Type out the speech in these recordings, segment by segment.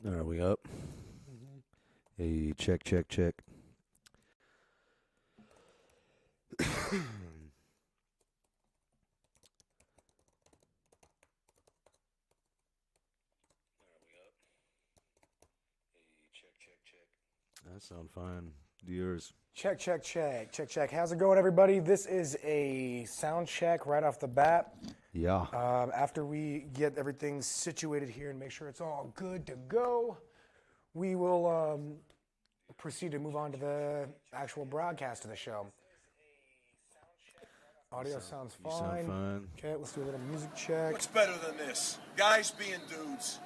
Are we up? Hey, check, check, check. That sound fine. Do yours. Check, check, check, check, check. How's it going, everybody? This is a sound check right off the bat. Yeah. After we get everything situated here and make sure it's all good to go, we will proceed to move on to the actual broadcast of the show. Audio sounds fine. You sound fine. Okay, let's do a little music check. What's better than this? Guys being dudes.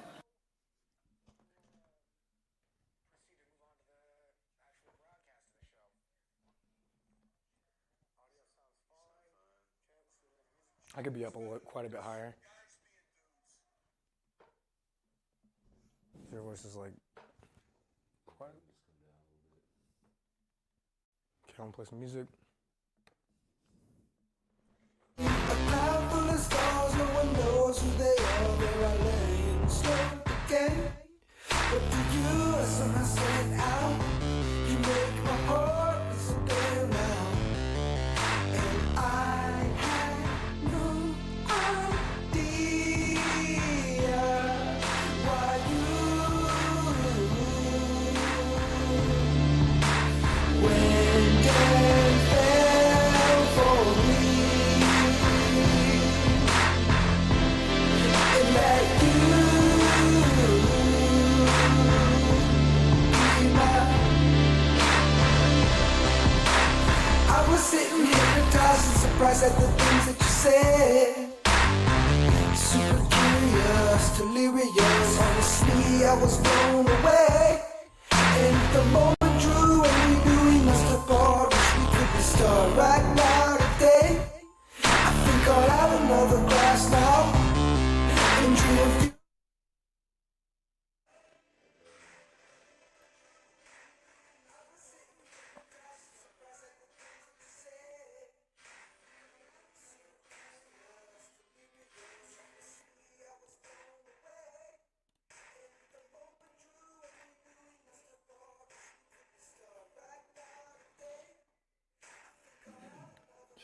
I could be up quite a bit higher. Your voice is like quiet. Okay, I'm gonna play some music. A cloud full of stars, no one knows who they are. There I lay in slow again. But to you, as soon as I set out, you make my heart disappear now. And I had no idea why when death fell for me. I was sitting hypnotized and surprised at the things that you said. Super curious, delirious. Honestly, I was blown away. And the moment drew and we knew we must have part. Wish we could be start right now today. I think I'll have another glass now and dream of you.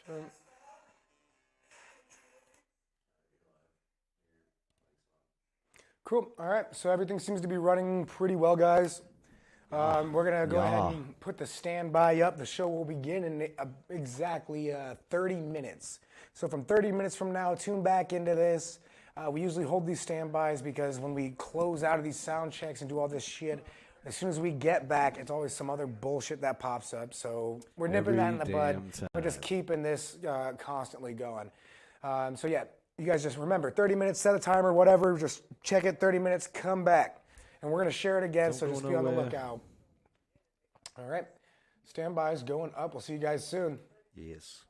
Sure. Cool. All right. So everything seems to be running pretty well, guys. We're going to go ahead and put the standby up. The show will begin in exactly 30 minutes. So from 30 minutes from now, tune back into this. We usually hold these standbys because when we close out of these sound checks and do all this shit, as soon as we get back, it's always some other bullshit that pops up. So we're nipping that in the bud. We're just keeping this constantly going. So yeah, you guys just remember, 30 minutes, set a timer, whatever. Just check it, 30 minutes, come back. And we're going to share it again, so just be on the lookout. All right. Standby is going up. We'll see you guys soon. Yes.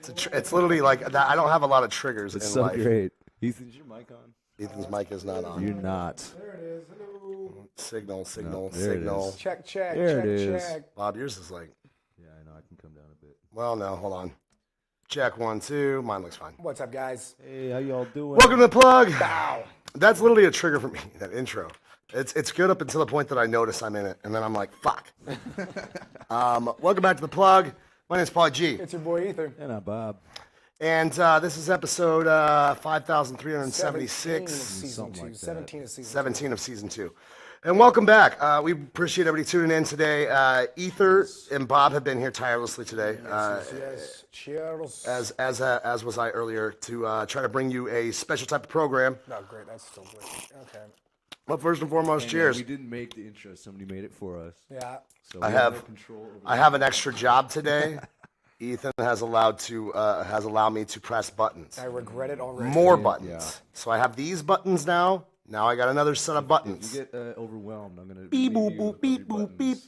It's literally like that. I don't have a lot of triggers It's in so life. great. Ethan, is your mic on? Ethan's mic is not on. You're not. There it is. Hello. Signal. there it Signal. is. Check. There it is. Check. Bob, yours is like. Yeah, I know. I can come down a bit. Well, no, hold on. Check 1, 2. Mine looks fine. What's up, guys? Hey, how y'all doing? Welcome to the plug. Bow. That's literally a trigger for me. That intro. It's good up until the point that I notice I'm in it, and then I'm like, fuck. Welcome back to the plug. My name's Paul G. It's your boy Ether. And I'm Bob. And this is episode 5376. Something like that. 17 of season 17 of season 2. And welcome back. We appreciate everybody tuning in today. Ether and Bob have been here tirelessly today, Yes. Cheers. as was I earlier, to try to bring you a special type of program. Oh, great. That's still good. Okay. But first and foremost, And, cheers. we didn't make the intro. Somebody made it for us. Yeah. So I we have- no control over I have an extra job today. Ethan has allowed me to press buttons, I regret it already. more buttons. yeah. So I have these buttons now. Now I got another set of If buttons. you get overwhelmed, I'm going to Beep boop boop beep boop beep.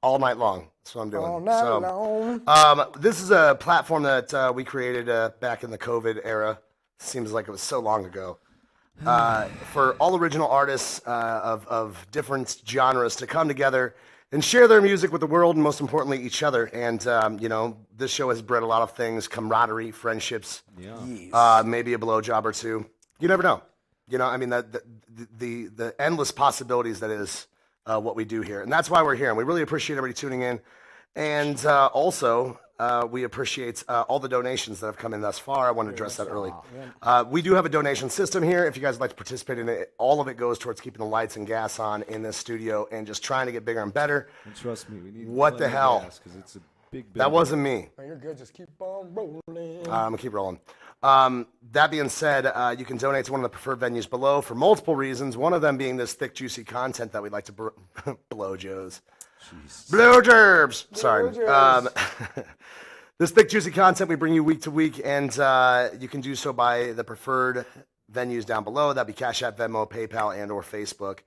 All night long. That's what I'm doing. All night So, long. this is a platform that we created back in the COVID era. Seems like it was so long ago. For all original artists of different genres to come together and share their music with the world, and most importantly, each other. And this show has bred a lot of things: camaraderie, friendships, maybe a blowjob or two. You never know. I mean, the endless possibilities that is what we do here, and that's why we're here. And we really appreciate everybody tuning in, and also. We appreciate all the donations that have come in thus far. I want to address that early. We do have a donation system here. If you guys would like to participate in it, all of it goes towards keeping the lights and gas on in this studio and just trying to get bigger and better. And trust me, we need What the plenty of hell? gas 'cause it's a big That wasn't me. No, you're good. Just keep on rolling. I'm going to keep rolling. That being said, you can donate to one of the preferred venues below for multiple reasons, one of them being this thick, juicy content that we'd like to blow Joe's. Blow gerbs! Sorry. This thick, juicy content we bring you week to week, and you can do so by the preferred venues down below. That'd be Cash App, Venmo, PayPal, and or Facebook.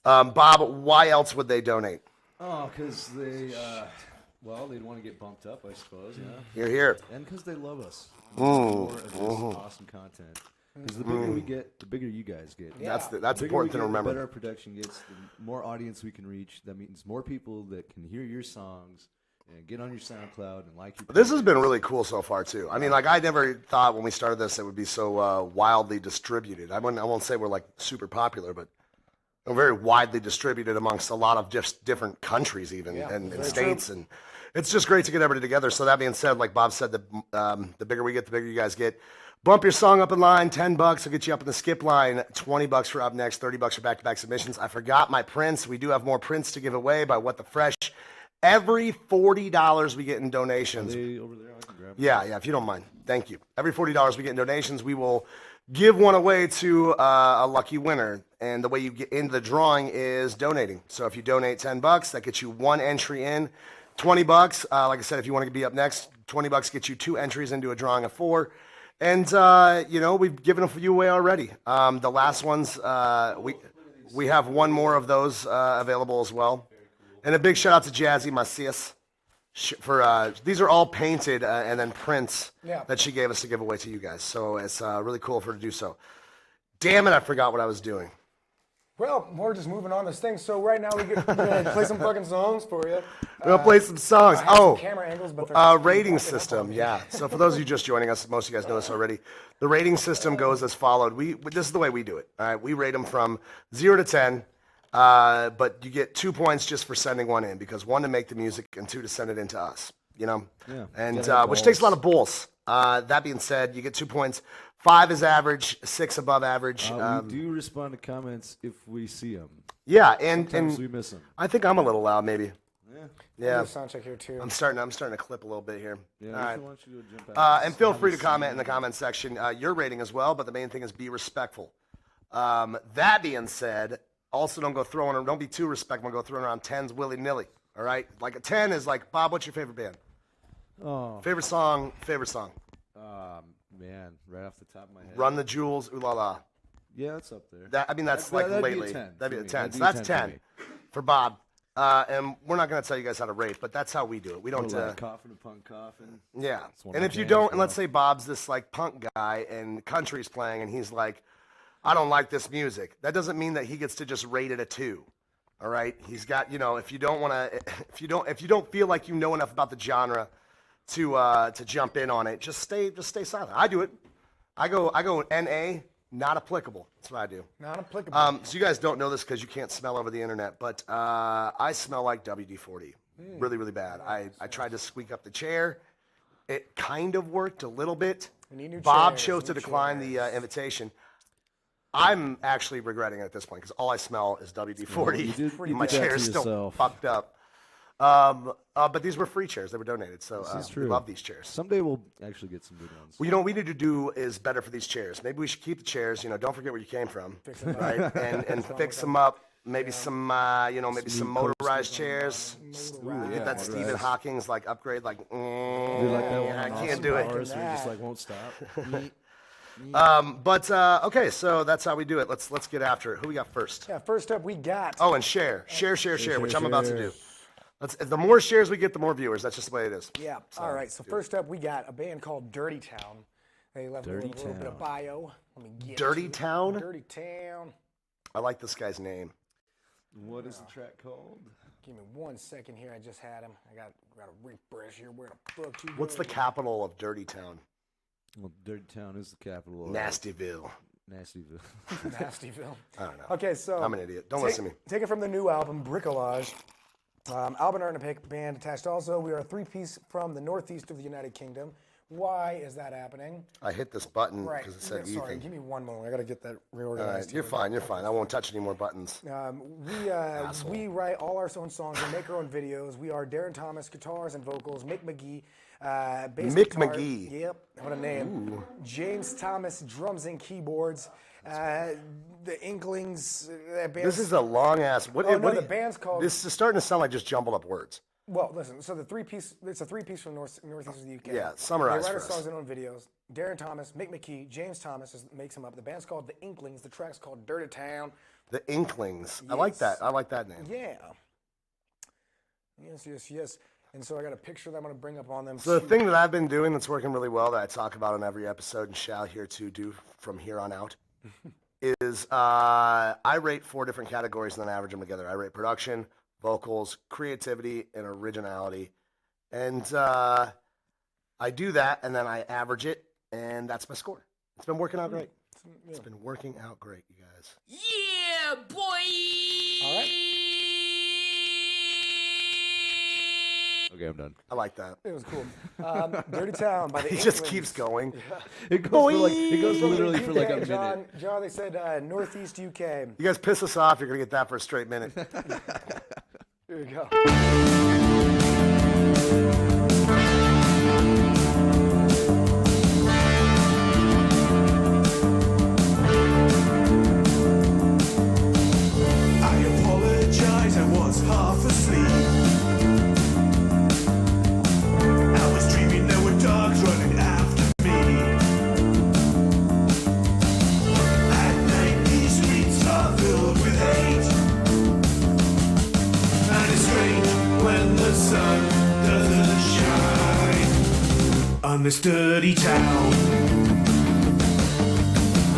Bob, why else would they donate? Oh, because they'd want to get bumped up, I suppose. Yeah. You're here. And because they love us. More of this awesome content. Because the bigger we get, the bigger you guys get. That's The important bigger we thing to get, remember. The better our production gets, the more audience we can reach. That means more people that can hear your songs and get on your SoundCloud and like your. This has been really cool so far too. I mean, like I never thought when we started this it would be so wildly distributed. I won't say we're like super popular, but we're very widely distributed amongst a lot of just different countries, even and states, and it's just great to get everybody together. So that being said, like Bob said, the bigger we get, the bigger you guys get. Bump your song up in line. $10 will get you up in the skip line. $20 for up next. $30 for back-to-back submissions. I forgot my prints. We do have more prints to give away by What the Fresh. Every $40 we get in donations. Are they over there? I can grab them. Yeah, if you don't mind. Thank you. Every $40 we get in donations, we will give one away to a lucky winner. And the way you get into the drawing is donating. So if you donate $10, that gets you one entry in. $20, like I said, if you want to be up next, $20 gets you 2 entries into a drawing of 4. And, we've given a few away already. The last ones, we have one more of those available as well. And a big shout out to Jazzy, my sis, for these are all painted and then prints that she gave us to give away to you guys. So it's really cool for her to do so. Damn it, I forgot what I was doing. Well, we're just moving on this thing. So right now we're gonna play some fucking songs for you. We're gonna play some songs. I have some camera angles, but they're Rating popping up on system. me. Yeah. So for those of you just joining us, most of you guys know this already. The rating system goes as followed. This is the way we do it. All right. We rate them from 0 to 10. But you get 2 points just for sending one in, because 1 to make the music and 2 to send it into us, Yeah. and which takes a lot of balls. That being said, you get 2 points. 5 is average, 6 above average. We do respond to comments if we see them. Yeah, and Sometimes we miss them. I think I'm a little loud, maybe. Yeah. Do a sound check here too. I'm starting to clip a little bit here. Yeah, All right. why don't you go jump out? And feel free to comment in the comment section your rating as well, but the main thing is be respectful. That being said, also don't be too respectful and go throwing around 10s willy-nilly, all right? Like a 10 is like, Bob, what's your favorite band? Oh, Favorite song? man, right off the top of my head. Run the Jewels, Ooh La La. Yeah, it's up there. That's like that'd be a lately. 10 That'd be for a me. 10. That'd So be a that's 10 for 10 me. for Bob. And we're not going to tell you guys how to rate, but that's how we do it. We don't. Like coffin to punk coffin. Yeah. one And of if my you jams, don't, and bro. let's say Bob's this like punk guy and country's playing, and he's like, I don't like this music. That doesn't mean that he gets to just rate it a 2. All right. He's got, if you don't want to, if you don't feel like you know enough about the genre to jump in on it, just stay silent. I do it. I go NA, not applicable. That's what I do. Not applicable. So you guys don't know this because you can't smell over the internet, but I smell like WD-40. Really, really bad. I tried to squeak up the chair. It kind of worked a little bit. We need new Bob chairs, chose to new decline the invitation. I'm actually regretting it at this point because all I smell is WD-40. You did My that to chair is still yourself. fucked up. But these were free chairs. They were donated, so This is we true. love these chairs. Someday we'll actually get some good ones. Well, what we need to do is better for these chairs. Maybe we should keep the chairs. Don't forget where you came from, right? And fix them up. Maybe some, maybe some motorized chairs. Get that Stephen Hawking's like upgrade. Like, We like that one I on can't Austin do it. Powers where you just like won't stop. But okay, so that's how we do it. Let's get after it. Who we got first? Yeah, first up we got. Oh, and share, which I'm about to do. The more shares we get, the more viewers. That's just the way it is. Yeah. All right. So first up, we got a band called Dirty Town. They left a little bit of bio. Let me get Dirty to it. Town? Dirty Town. I like this guy's name. What is the track called? Give me 1 second here. I just had him. I got to refresh here. Where the fuck you What's the capital of Dirty Town? Well, Dirty Town is the capital of Nastyville. Nastyville. Nastyville. I don't know. Okay, so I'm an idiot. Don't listen to me. Take it from the new album, Bricolage. Albin art and a band attached. Also, we are a 3-piece from the northeast of the United Kingdom. Why is that happening? I hit this button Right. because it said Yeah, sorry, Ethan. give me one moment. I got to get that All reorganized. right, you're fine. You're fine. I won't touch any more buttons. We write all our own songs and make our own videos. We are Darren Thomas, guitars and vocals. Mick McGee, bass Mick guitar. McGee. Yep, what a name. James Thomas, drums and keyboards. The Inklings. This is a long ass. What? Oh, no, what the band's called. This is starting to sound like just jumbled up words. Well, listen. So the 3-piece. It's a 3-piece from northeast of the UK. Yeah, summarize They for write our us. songs and own videos. Darren Thomas, Mick McGee, James Thomas makes them up. The band's called The Inklings. The track's called Dirty Town. The Inklings. I like that. I like that name. Yeah. Yes. And so I got a picture that I'm going to bring up on them. So the thing that I've been doing that's working really well that I talk about in every episode and shall here to do from here on out is I rate 4 different categories and then average them together. I rate production, vocals, creativity, and originality. And I do that and then I average it and that's my score. It's been working out great. It's been working out great, you guys. Yeah, boy! All right. Okay, I'm done. I like that. It was cool. Dirty Town by the He just Inklings. keeps going. It goes literally for like a minute. John, they said Northeast UK. You guys piss us off, you're going to get that for a straight minute. Here you go. I apologize, I was half asleep. I was dreaming there were dogs running after me. At night, these streets are filled with hate. And it's strange when the sun doesn't shine on this dirty town.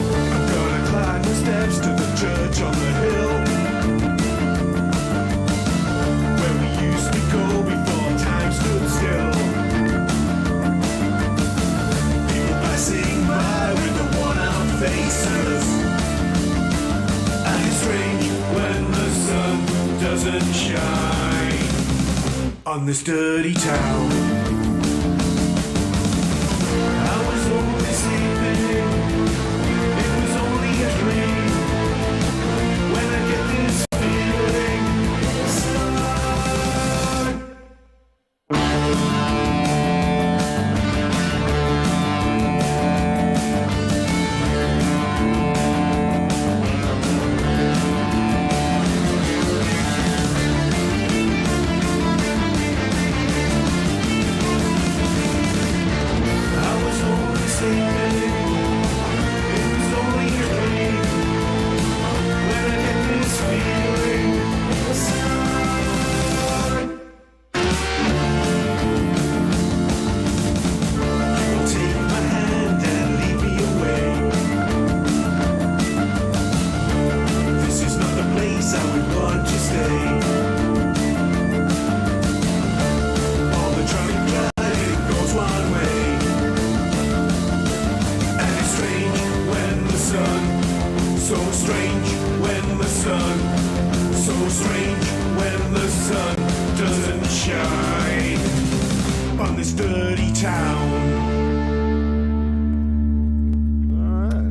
I'm gonna climb the steps to the church on the hill, where we used to go before time stood still. People passing by with the worn-out faces, and it's strange when the sun doesn't shine on this dirty town. I was only sleeping, it was only a dream. When I get this feeling inside. So strange when the sun, so strange when the sun doesn't shine on this dirty town.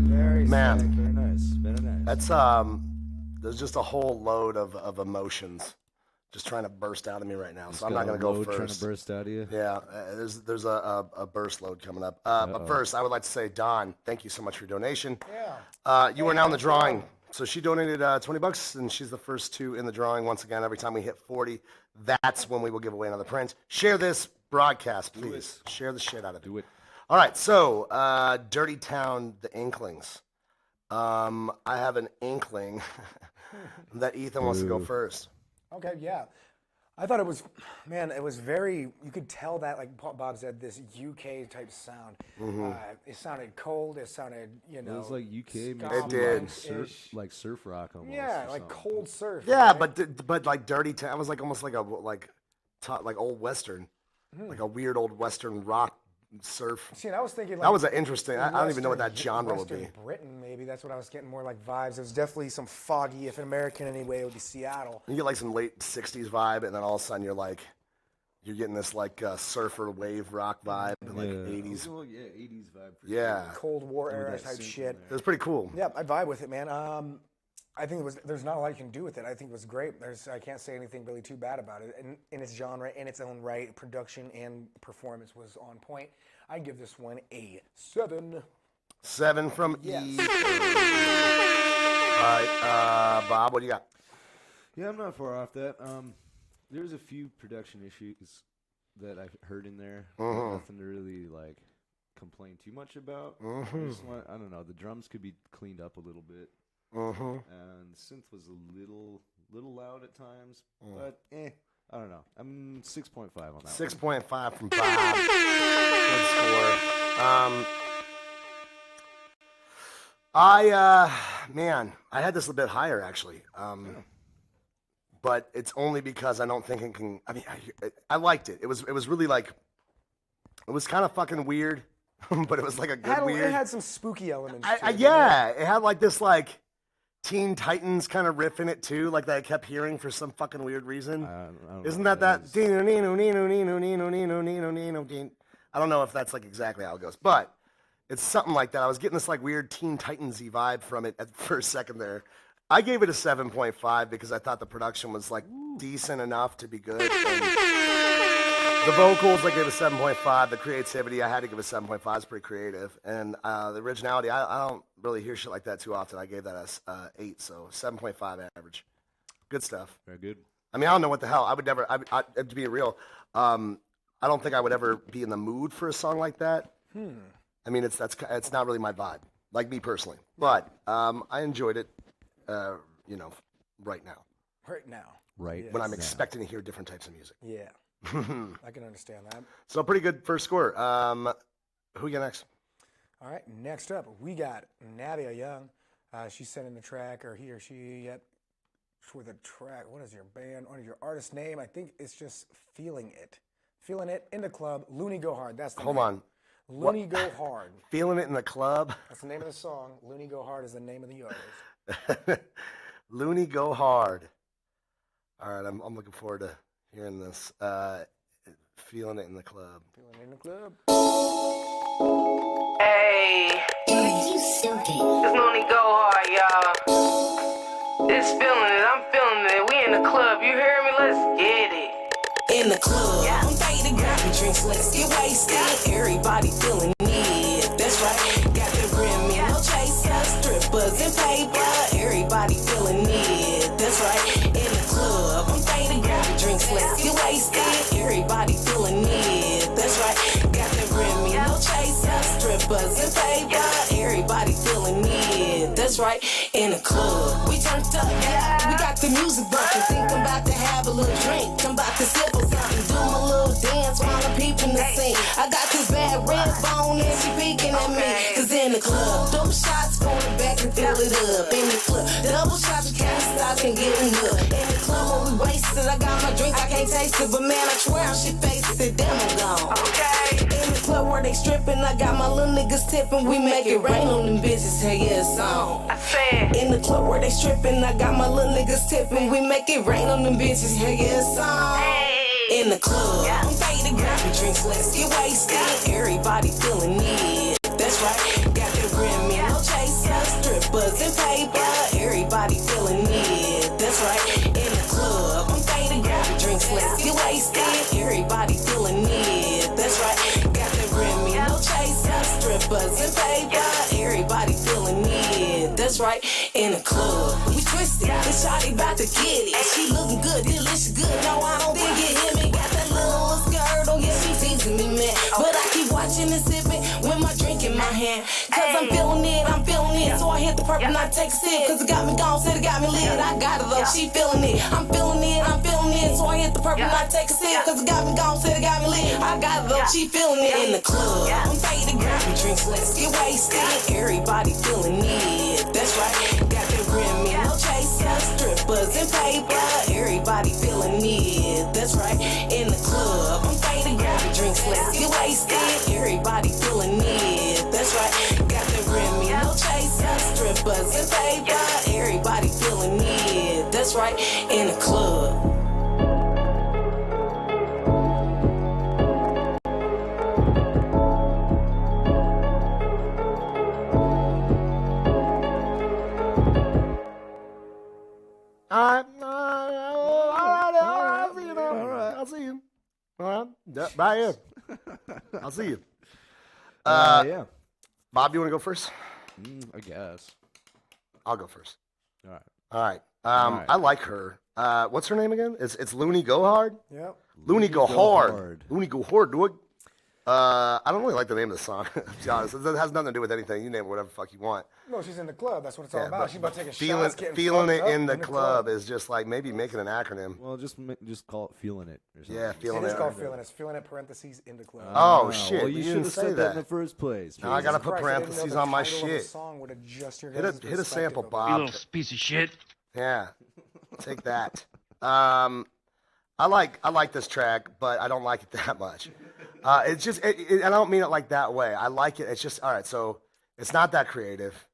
Very Man. sick. Very nice. Very nice. That's there's just a whole load of emotions just trying to burst out of me right now. So I'm not gonna go Trying to first. burst out of you. Yeah, there's a burst load coming up. But first, I would like to say, Dawn, thank you so much for your donation. Yeah. You are now in the drawing. So she donated $20, and she's the first two in the drawing. Once again, every time we hit 40, that's when we will give away another print. Share this broadcast, please. Share the shit out of it. Do it. All right, so Dirty Town, the Inklings. I have an inkling that Ethan wants to go first. Okay, yeah. I thought it was, man, it was very, you could tell that, like Bob said, this UK type sound. It sounded cold, it sounded, It was like UK, ska It did. like surf rock almost. Yeah, or like something. cold surf. Yeah, right? but like Dirty Town was like almost like a like old Western, like a weird old Western rock surf. See, and I was thinking like. That was an interesting. I don't even know what that Western- genre would Western be. Britain, maybe. That's what I was getting more like vibes. It was definitely some foggy, if American anyway, it would be Seattle. You get like some late '60s vibe, and then all of a sudden you're getting this like surfer wave rock vibe, and like '80s. Well, yeah, 80s vibe. For Yeah, Cold War era that type synth in shit. it was pretty cool. Yeah, I vibe with it, man. I think there's not a lot you can do with it. I think it was great. I can't say anything really too bad about it. In its genre, in its own right, production and performance was on point. I give this one a 7. 7 from Yes. E. All right, Bob, what do you got? Yeah, I'm not far off that. There's a few production issues that I've heard in there. Nothing to really like complain too much about. I don't know. The drums could be cleaned up a little bit, and the synth was a little loud at times. But I don't know. I'm 6.5 on that. 6.5 from Bob. Good score. I had this a bit higher actually. But it's only because I don't think it can. I mean, I liked it. It was really like, it was kind of fucking weird, but it was like a good weird. It had some spooky elements. to it, Yeah, it had like this like Teen Titans kind of riff in it too, like that I kept hearing for some fucking weird reason. I don't Isn't know that what that? I don't know if that's like exactly how it goes, but it's something like that. I was getting this like weird Teen Titans-y vibe from it for a second there. I gave it a 7.5 because I thought the production was like decent enough to be good. And the vocals, I gave a 7.5. The creativity, I had to give a 7.5. It's pretty creative. And the originality, I don't really hear shit like that too often. I gave that a 8, so 7.5 average. Good stuff. Very good. I mean, I don't know what the hell. I would never, to be real, I don't think I would ever be in the mood for a song like that. I mean, it's not really my vibe, like me personally. But I enjoyed it, right now, Right. when I'm expecting to hear different types of music. Yeah. I can understand that. So pretty good first score. Who you got next? All right, next up, we got Nadia Young. She sent in the track, or he or she, for the track. What is your band, what is your artist name? I think it's just Feeling It. Feeling It in the club. Looney Go Hard. That's the Hold name. on. Looney Go Hard. Feeling it in the club. That's the name of the song. Looney Go Hard is the name of the artist. Looney Go Hard. All right, I'm looking forward to hearing this. Feeling it in the club. Feeling It in the club. Hey, You silky. it's Looney Go Hard, y'all. It's feeling it, I'm feeling it. We in the club, you hear me? Let's get it. In the club, I'm ready to grab your drinks, let's get wasted. Everybody feeling it, that's right. Got the rim in no chaser, strippers and paper. Everybody feeling it, that's right. In the club, I'm ready to grab your drinks, let's get wasted. Everybody feeling it, that's right. Got the rim in no chaser, strippers and paper. Everybody feeling it, that's right. In the club, we turned up, yeah. We got the music bumping, think I'm about to have a little drink. I'm about to sip on something, do my little dance while I'm peeping the scene. I got this bad red bone and she peeking at me. Cause in the club, double shots going back and fill it up. In the club, double shots, you can't stop and get enough. In the club when we wasted, I got my drink, I can't taste it. But man, I swear I should face it, damn I'm gone. Okay. In the club where they stripping, I got my little niggas tipping. We make it rain on them bitches, hey yeah, it's on. I said, In the club where they stripping, I got my little niggas tipping. We make it rain on them bitches, hey, it's on. In the club, I'm faded, grab your drinks, let's get wasted. Everybody feeling it, that's right. Got the Grammy, no chasers, strippers and paper. Everybody feeling it, that's right. In the club, I'm faded, grab your drinks, let's get wasted. Everybody feeling it, that's right. Got the Grammy, no chasers, strippers and paper. Everybody feeling it, that's right. In the club, we twisted, and shawty about to get it. She looking good, delicious, good. No, I don't think it hit me. Got that little skirt on, yeah, she teasing me, man. But I keep watching and sipping with my drink in my hand. Cause I'm feeling it. So I hit the purple and I take a sip. Cause it got me gone, said it got me lit. I got it though, she feeling it. I'm feeling it. So I hit the purple and I take a sip. Cause it got me gone, said it got me lit. I got it though, she feeling it. In the club, I'm faded, grab your drinks, let's get wasted. Everybody feeling it, that's right. Got that Grammy, no chasers, strippers and paper. Everybody feeling it, that's right. In the club, I'm faded, grab your drinks, let's get wasted. Everybody feeling it, that's right. Got that Grammy, no chasers, strippers and paper. Everybody feeling it, that's right. In the club. All right, I'll see you. All right, bye here. I'll see you. Yeah. Bob, you want to go first? I guess. I'll go first. All right. All right. right. I like her. What's her name again? It's Looney Go Hard? Yep. Looney Go Hard. Hard. Looney Go Hard, dude. I don't really like the name of the song, to be honest. It has nothing to do with anything. You name it whatever the fuck you want. No, she's in the club. That's what it's all Yeah, about. but- She's about to take a feeling, shot. Getting feeling fucked it up in the club is just like maybe making an acronym. Well, just call it feeling it. Or something. Yeah, feeling It is it. called feeling. It's feeling it parentheses in the club. Oh, Wow, shit. Well, you You should didn't have say said that that. in the first place. Now I gotta Jesus put Christ, I didn't know parentheses the on my title of the shit. song would adjust your Hit guys' a perspective sample, of it. Bob. Piece of shit. Yeah, take that. I like this track, but I don't like it that much. It's just, I don't mean it like that way. I like it. It's just, all right, so it's not that creative.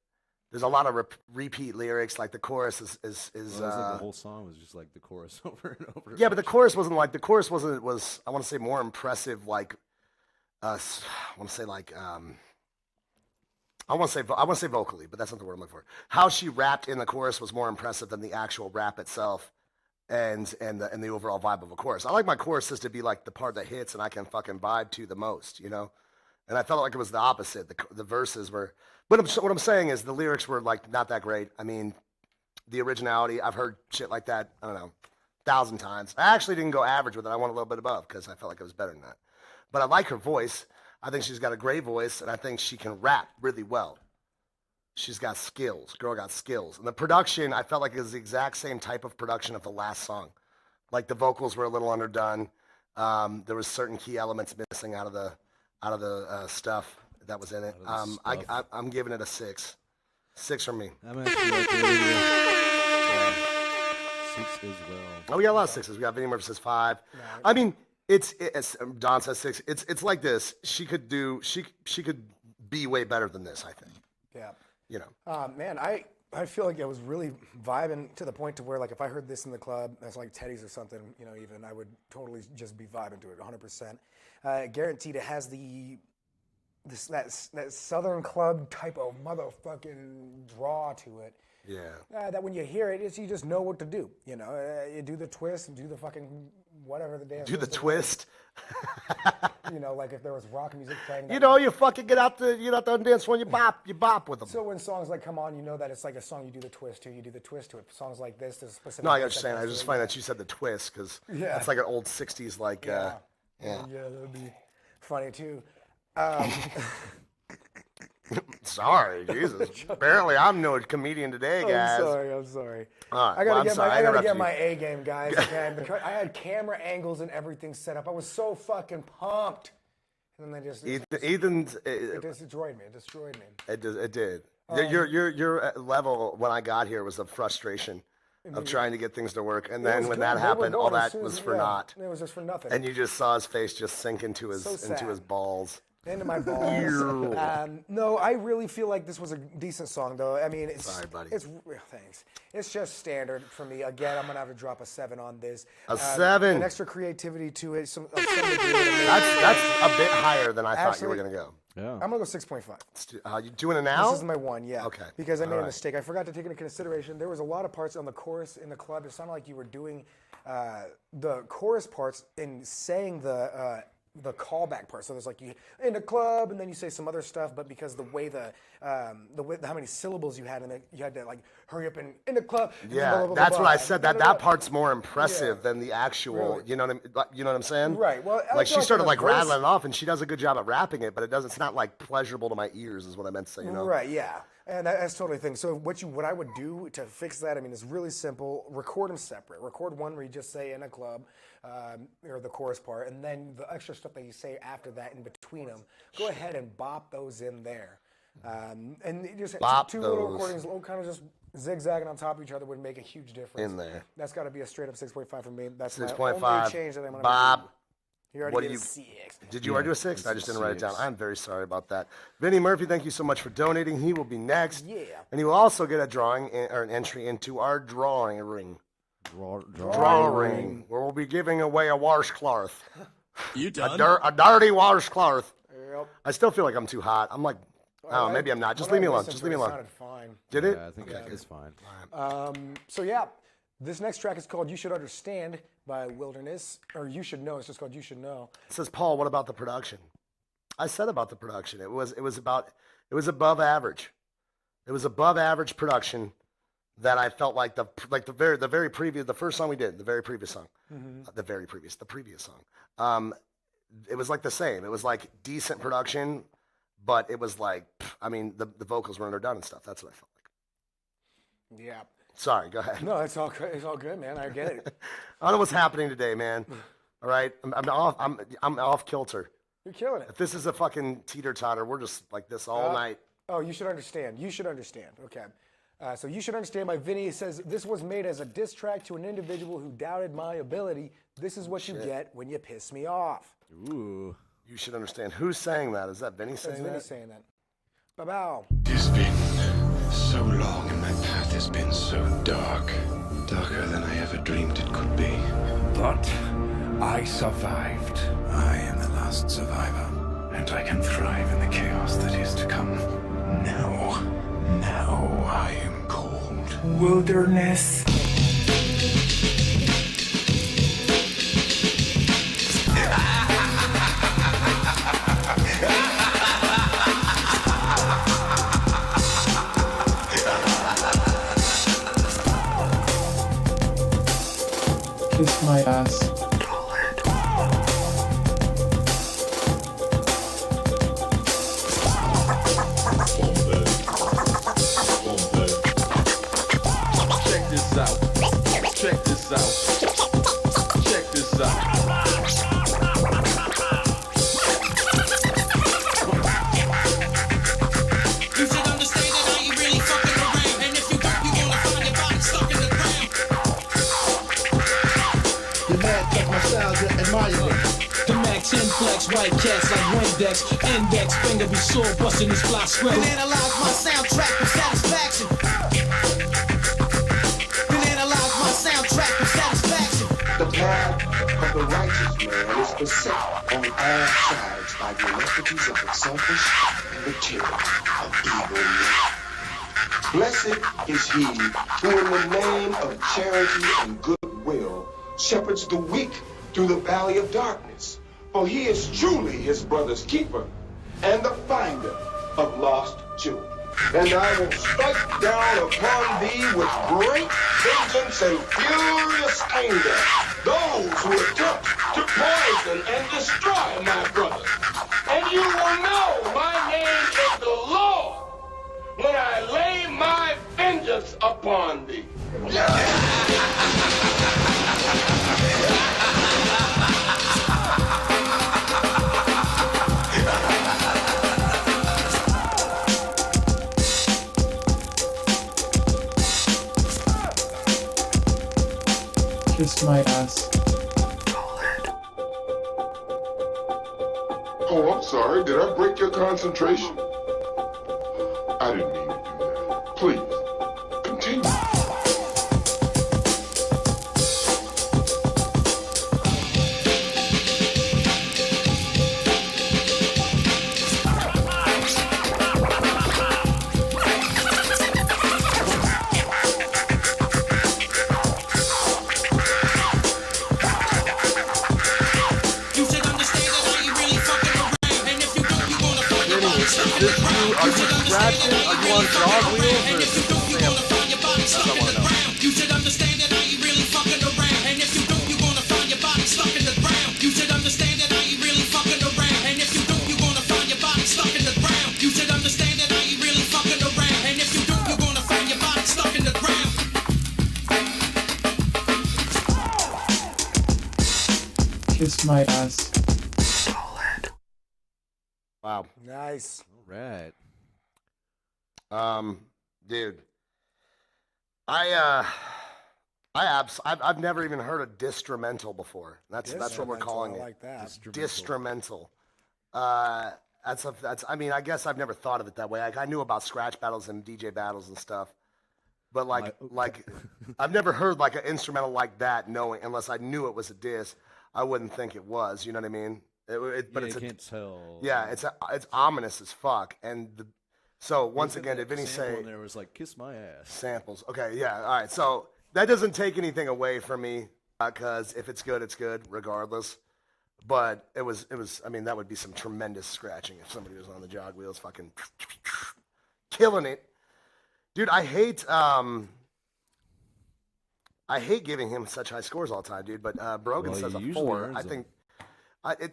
There's a lot of repeat lyrics, like the chorus is Well, it was like the whole song was just like the chorus over and over. yeah, but the chorus wasn't, I want to say more impressive, like, I want to say vocally, but that's not the word I'm looking for. How she rapped in the chorus was more impressive than the actual rap itself. And the overall vibe of a chorus. I like my choruses to be like the part that hits and I can fucking vibe to the most, you know? And I felt like it was the opposite. The verses were, but what I'm saying is the lyrics were like not that great. I mean, the originality, I've heard shit like that, I don't know, 1,000 times. I actually didn't go average with it. I went a little bit above because I felt like it was better than that. But I like her voice. I think she's got a great voice and I think she can rap really well. She's got skills. Girl got skills. And the production, I felt like it was the exact same type of production of the last song. Like the vocals were a little underdone. There was certain key elements missing out of the stuff that was in it. I'm giving it a 6. 6 from me. I'm actually like yeah. 6 as well. Oh, we got a lot of 6s. We got Vinnie Murphy says 5. I mean, it's Don says 6. It's like this. She could be way better than this, I think. Yeah. You know. Man, I feel like I was really vibing to the point to where, like, if I heard this in the club, that's like Teddy's or something, you know, even I would totally just be vibing to it 100%. Guaranteed it has that Southern club type of motherfucking draw to it. Yeah. That when you hear it, you just know what to do. You know, you do the twist, do the fucking whatever the dance. Do the is. twist. You know, like if there was rock music playing. You know, you fucking get out the dance floor and you bop with them. So when songs like come on, you know that it's like a song you do the twist to. You do the twist to it. Songs like this, there's a specific. No, I got dance you that saying. I goes just through find it. that you said the twist because Yeah. that's like an old '60s like. Yeah, Yeah. that would be funny too. Sorry, Jesus. Apparently, I'm no comedian today, guys. I'm sorry. All right, I well, I'm gotta sorry. I get interrupted my you. A game, guys. Okay? I had camera angles and everything set up. I was so fucking pumped, and then they just Ethan's. it just destroyed me. It destroyed me. It did. Your level when I got here was of frustration of trying to get things to work, and It then was when good. that They were happened, all going as that soon was as- for yeah, naught. It was just for nothing. And you just saw his face just sink into his So sad. balls. Into my balls. No, I really feel like this was a decent song, though. I mean, it's sorry, buddy. It's thanks. It's just standard for me. Again, I'm gonna have to drop a 7 on this. A 7. An extra creativity to it. Some degree. That's a bit higher than I thought you were gonna go. Yeah. I'm gonna go 6.5. You doing it now? This is my 1, yeah. Okay. Because I made All a right. mistake. I forgot to take into consideration there was a lot of parts on the chorus in the club. It sounded like you were doing the chorus parts and saying the callback part. So there's like you in the club, and then you say some other stuff. But because the way how many syllables you had in it, you had to like hurry up and in the club. Yeah, blah, blah, blah, that's blah, what I blah. said. That part's more impressive than the actual. Really? You know what I'm saying? Right. Well, I like feel she like started in the like verse- rattling it off, and she does a good job at rapping it, but it's not like pleasurable to my ears, is what I meant to say. You know? Right, yeah. And that's totally the thing. So what I would do to fix that, I mean, it's really simple. Record them separate. Record one where you just say in a club, or the chorus part, and then the extra stuff that you say after that in between them, go ahead and bop those in there. And you just Bop two little those. recordings, little kind of just zigzagging on top of each other would make a huge difference. In there. That's got to be a straight up 6.5 for me. That's my 6.5. only change that I'm going to Bob. make. You already What did do a you- 6. Did you already do a 6? I it's just a didn't write it down. 6. I'm very sorry about that. Vinny Murphy, thank you so much for donating. He will be next. Yeah. And he will also get a drawing or an entry into our drawing ring. Drawing, where we'll be giving away a washcloth. You done? A dirty washcloth. Yep. I still feel like I'm too hot. I'm like, oh, maybe I'm not. Just leave me alone. Just leave me It alone. sounded fine. Did it? Yeah, I think it's fine. So yeah, this next track is called "You Should Understand" by Wilderness, or "You Should Know." It's just called "You Should Know." It says, Paul, what about the production? I said about the production. It was above average. It was above average production that I felt like the first song we did, the previous song. It was like the same. It was like decent production, but it was like, I mean, the vocals were underdone and stuff. That's what I felt like. Yeah. Sorry, go ahead. No, it's all good. It's all good, man. I get it. I don't know what's happening today, man. All right, I'm off kilter. You're killing it. If this is a fucking teeter-totter, we're just like this all night. Oh, you should understand. You should understand. Okay. So You Should Understand by Vinny. It says, this was made as a diss track to an individual who doubted my ability. This is what you get when you piss me off. Ooh. You should understand. Who's saying that? Is that Vinny That's saying Vinny that? saying that. Bow. It's been so long and my path has been so dark. Darker than I ever dreamed it could be. But I survived. I am the last survivor. And I can thrive in the chaos that is to come. Now I am called Wilderness. Kiss my ass. Check this out. Check this out. Check this out. You should understand that I ain't really fucking around. And if you don't, you gonna find your body stuck in the ground. Your man check my style, you admire it. The Max Inflex, white cats like Windex. Index, finger be sore, busting this fly square. And analyze my soundtrack with satisfaction. And analyze my soundtrack with satisfaction. The path of the righteous man is beset on all sides by the iniquities of the selfish and the tyranny of evil men. Blessed is he who in the name of charity and goodwill shepherds the weak through the valley of darkness. For he is truly his brother's keeper and the finder of lost children. And I will strike down upon thee with great vengeance and furious anger those who attempt to poison and destroy my brother. And you will know my name is the Lord when I lay my vengeance upon thee. Kiss my ass. Oh, I'm sorry. Did I break your concentration? I didn't mean to do that. Please, continue. Are you scratching? Are you on jog wheels or is this a sample? That's what I want to know. You should understand that I ain't really fucking around. And if you don't, you're gonna find your body stuck in the ground. You should understand that I ain't really fucking around. And if you don't, you're gonna find your body stuck in the ground. You should understand that I ain't really fucking around. And if you don't, you're gonna find your body stuck in the ground. Kiss my ass. Wow. Nice. All right. Dude, I've never even heard of distrumental before. That's what we're calling it. I like that. Distrumental. I mean, I guess I've never thought of it that way. Like, I knew about scratch battles and DJ battles and stuff, but like I've never heard like an instrumental like that. Knowing unless I knew it was a diss, I wouldn't think it was. You know what I mean? But you can't tell. Yeah, it's ominous as fuck. And so once again, did Vinny say there was like kiss my ass samples? Okay, yeah, all right. So that doesn't take anything away from me because if it's good, it's good regardless. But it was. I mean, that would be some tremendous scratching if somebody was on the jog wheels, fucking killing it, dude. I hate giving him such high scores all the time, dude. But Brogan says a 4. I think.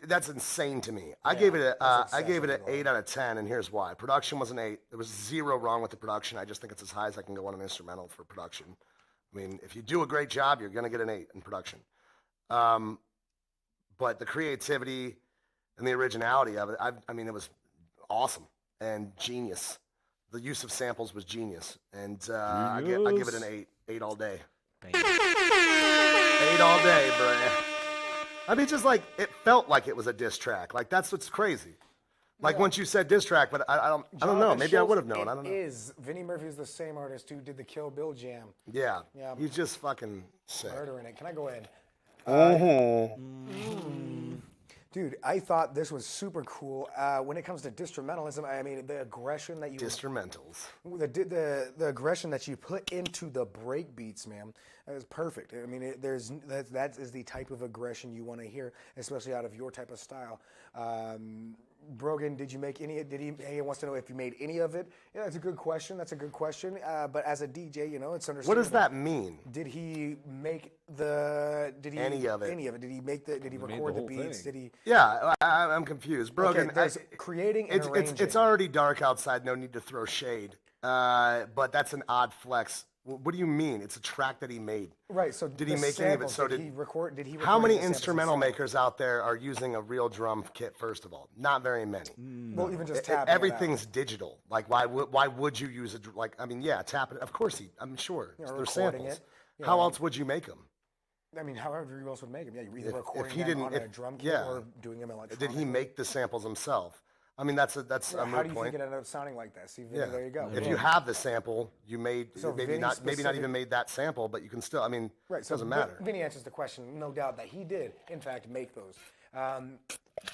That's insane to me. I gave it an 8 out of 10, and here's why. Production was an 8. There was 0 wrong with the production. I just think it's as high as I can go on an instrumental for production. I mean, if you do a great job, you're gonna get an 8 in production. But the creativity and the originality of it, I mean, it was awesome and genius. The use of samples was genius, and I give it an 8. 8 all day. 8 all day, bruh. I mean, just like, it felt like it was a diss track. Like, that's what's crazy. Like, once you said diss track, but I don't know. Maybe I would have known. I don't know. Vinnie Murphy is the same artist who did the Kill Bill jam. Yeah. He's just fucking sick. Murdering it. Can I go ahead? Mm-hmm. Dude, I thought this was super cool. When it comes to instrumentalism, I mean, the aggression that you... Instrumentals. The aggression that you put into the break beats, man, is perfect. I mean, that is the type of aggression you want to hear, especially out of your type of style. Brogan, did you make any? He wants to know if you made any of it. Yeah, that's a good question. But as a DJ, you know, it's understandable. What does that mean? Did he make any of it? Any of it? Did he make Did he record the beats? Thing. Did he? Yeah, I'm confused. Brogan, okay, creating and arranging. It's already dark outside. No need to throw shade. But that's an odd flex. What do you mean? It's a track that he made. Right. So did he make any of it? So did he record? Did he? How many instrumental makers out there are using a real drum kit? First of all, not very many. Well, even just tapping. Everything's digital. Like, why would you use tap it? Of course I'm sure. They're samples. How else would you make them? I mean, however you else would make them. Yeah, you're either recording them on a drum kit or doing them electronically. Did he make the samples himself? I mean, that's a moot point. How do you think it ended up sounding like that? See, Vinny, there you go. If you have the sample, you made maybe not even made that sample, but you can still. I mean, it doesn't matter. Vinny answers the question, no doubt that he did, in fact, make those.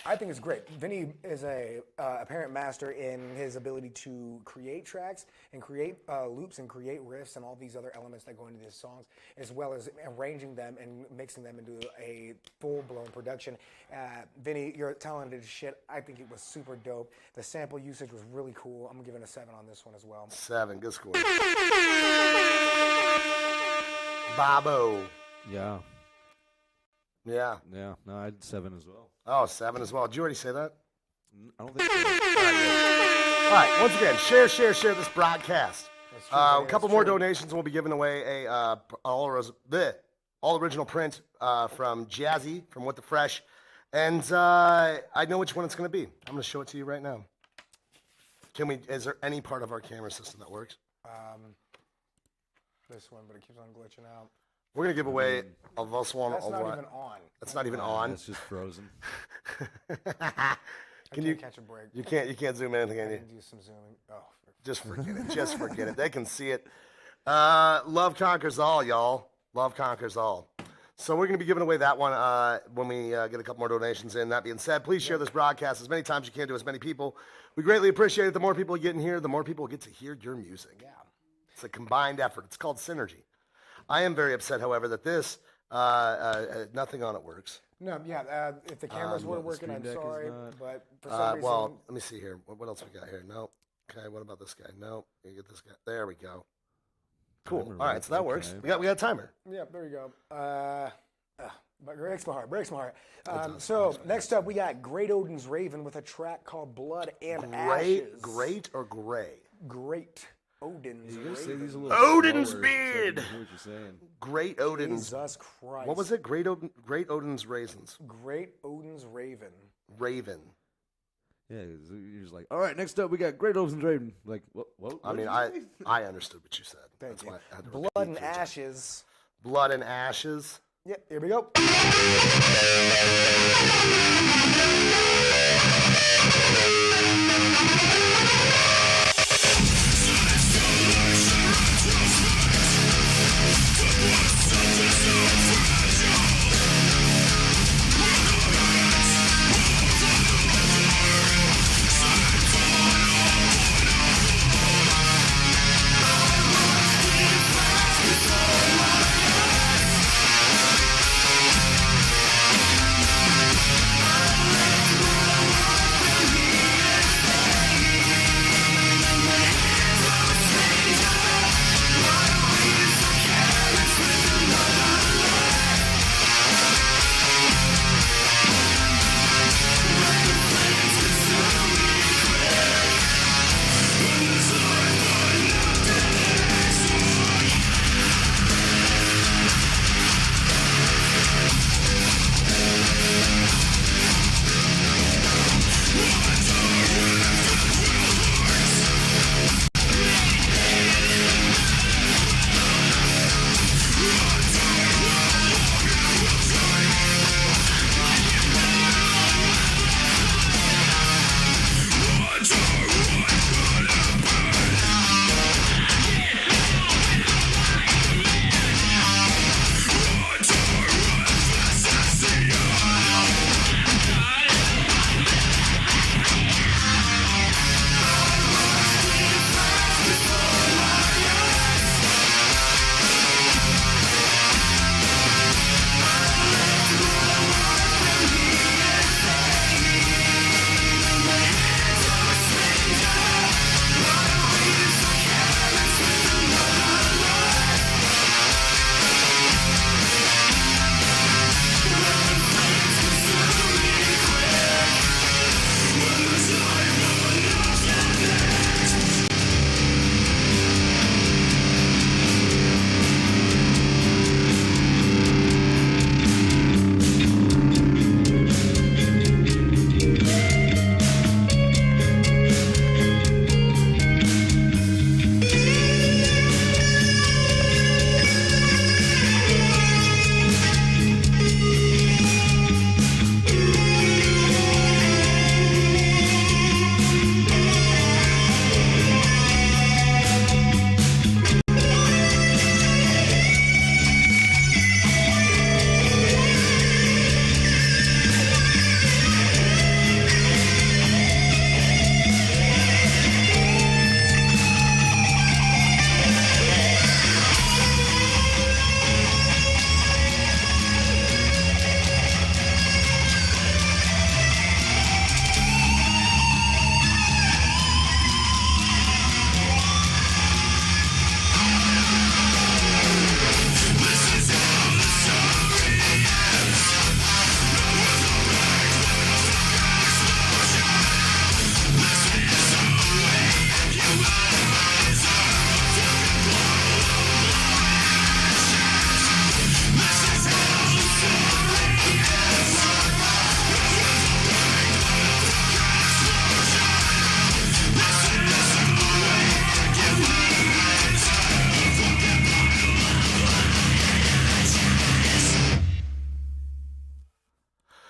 I think it's great. Vinny is a apparent master in his ability to create tracks and create loops and create riffs and all these other elements that go into these songs, as well as arranging them and mixing them into a full-blown production. Vinny, you're talented as shit. I think it was super dope. The sample usage was really cool. I'm giving a 7 on this one as well. 7, good score. Bobo. Yeah. Yeah. Yeah. No, I had 7 as well. Oh, 7 as well. Did you already say that? I don't think so. All right. Once again, share this broadcast. A couple more donations, and we'll be giving away a all original print from Jazzy from What the Fresh, and I know which one it's going to be. I'm going to show it to you right now. Is there any part of our camera system that works? This one, but it keeps on glitching out. We're going to give away a this one. That's not even on. That's not even on. It's just frozen. Can can't catch a break. You can't zoom in, can I you? can do some zooming. Oh, Just forget it. Just forget it. They can see it. Love conquers all, y'all. Love conquers all. So we're going to be giving away that one when we get a couple more donations in. That being said, please share this broadcast as many times as you can to as many people. We greatly appreciate it. The more people you get in here, the more people get to hear your music. yeah. It's a combined effort. It's called synergy. I am very upset, however, that this, nothing on it works. No, yeah. If the cameras were working, Stream I'm Deck is sorry, not- but for some reason, Well, let me see here. What else we got here? No. Okay, what about this guy? No. You get this guy. There we go. Cool. Timer All right, works, so that works. okay. We got a timer. yeah, there you go. But breaks my heart. So next up, we got Great Odin's Raven with a track called Blood and Ashes. Great or gray? Great Odin's You gotta say Raven. these a little Odin's slower so I can beard. hear what you're saying. Great Odin's. Jesus Christ. What was it? Great Odin's raisins. Great Odin's Raven. Raven. Yeah, 'cause you're just like, all right, next up we got Great Ocean Raven. Like, what? I mean, did you say? I understood what you said. Thank That's you. why I had to Blood repeat and 3 times. Ashes. Blood and ashes. Yep, here we go.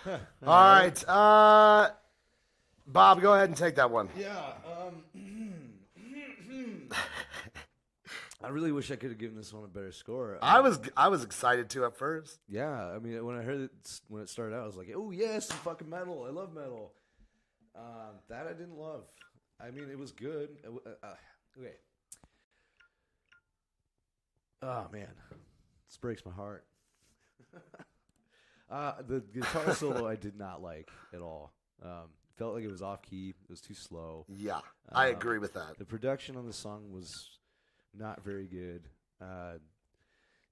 All right. Bob, go ahead and take that one. Yeah. I really wish I could have given this one a better score. I was excited to at first. Yeah, I mean, when I heard it when it started out, I was like, "Oh yes, some fucking metal! I love metal." That I didn't love. I mean, it was good. Okay. Oh man, this breaks my heart. The guitar solo I did not like at all. Felt like it was off key. It was too slow. Yeah, I agree with that. The production on the song was not very good.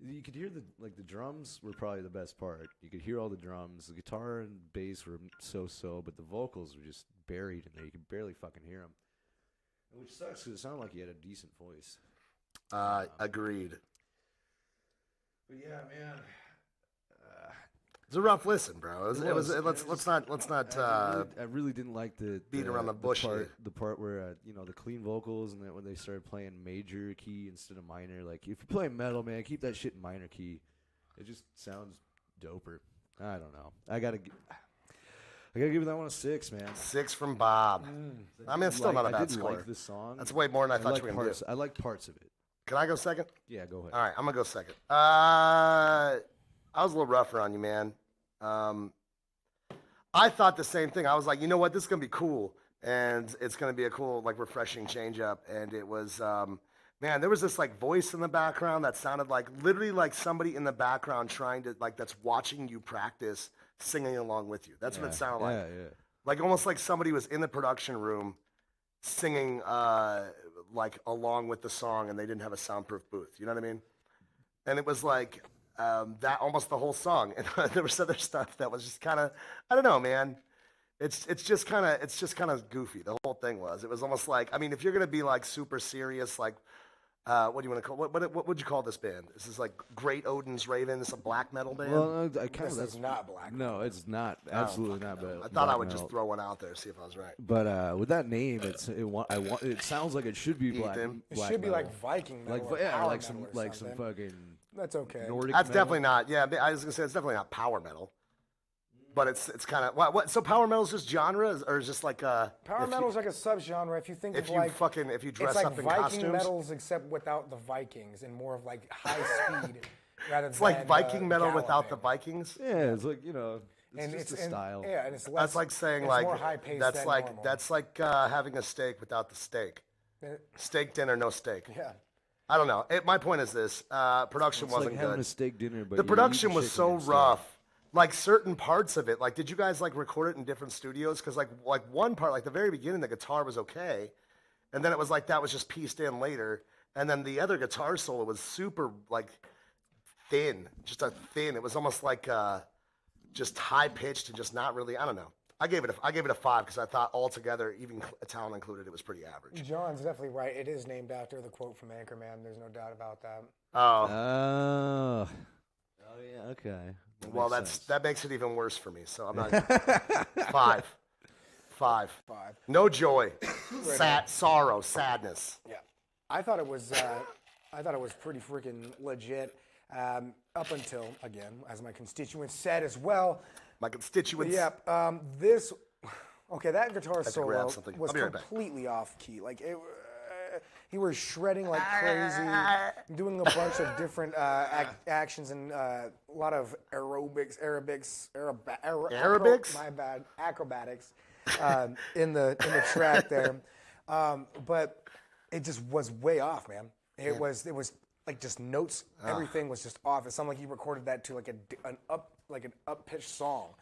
You could hear the drums were probably the best part. You could hear all the drums. The guitar and bass were so, but the vocals were just buried in there. You could barely fucking hear them, which sucks because it sounded like he had a decent voice. Agreed. But yeah, man. It's a rough listen, bro. Let's not. I really didn't like the beat around the bush. The part where the clean vocals and then when they started playing major key instead of minor. Like if you're playing metal, man, keep that shit in minor key. It just sounds doper. I don't know. I gotta give that one a 6, man. 6 from Bob. I mean, it's still not a bad score. I like this song. That's way more than I thought you were gonna do. I like parts of it. Can I go second? Yeah, go ahead. All right, I'm gonna go second. I was a little rougher on you, man. I thought the same thing. I was like, you know what, this is gonna be cool, and it's gonna be a cool, like, refreshing change up. And it was, man, there was this like voice in the background that sounded like literally like somebody in the background trying to that's watching you practice singing along with you. That's what it sounded like. Yeah. Like almost like somebody was in the production room singing like along with the song, and they didn't have a soundproof booth. You know what I mean? And it was like that almost the whole song. And there was other stuff that was just kind of, I don't know, man. It's just kind of goofy. The whole thing was. It was almost like, I mean, if you're gonna be like super serious, like what do you want to call what would you call this band? This is like Great Odin's Ravens, a black metal band. Well, That's not black. No, it's not. Absolutely not. I thought I would just throw one out there, see if I was right. But with that name, it sounds like it should be black. It should be like Viking metal, like some fucking. That's okay. Nordic That's metal. definitely not. Yeah, I was gonna say it's definitely not power metal. But it's kind of what? So power metal is just genre, or is just like power metal is like a subgenre. If you think if of you like if you dress it's like up in Viking costumes, metals except without the Vikings and more of like high speed rather it's than like Viking metal Galloping. without the Vikings. Yeah, it's like it's and just it's a style. Yeah, and it's less. That's like saying it's like more high-paced that's than like normal. that's like having a steak without the steak. Steak dinner, no steak. Yeah. I don't know. My point is this: production It's wasn't like having good. a steak dinner, but The you're production eating was chicken so instead. rough. Like certain parts of it, like did you guys like record it in different studios? Because like one part, like the very beginning, the guitar was okay, and then it was like that was just pieced in later, and then the other guitar solo was super like thin, just a thin. It was almost like just high pitched and just not really. I don't know. I gave it a 5 because I thought altogether, even talent included, it was pretty average. John's definitely right. It is named after the quote from Anchorman. There's no doubt about that. Oh yeah, okay. Well, that makes it even worse for me. So I'm not 5. No joy, sorrow, sadness. Yeah, I thought it was pretty freaking legit. Up until again, as my constituents said as well. My constituents. Yep. That guitar solo was completely off key. Like he was shredding like crazy, doing a bunch of different actions and a lot of acrobatics. My bad, acrobatics in the track there. But it just was way off, man. It was like just notes. Everything was just off. It sounded like he recorded that to like an up-pitched song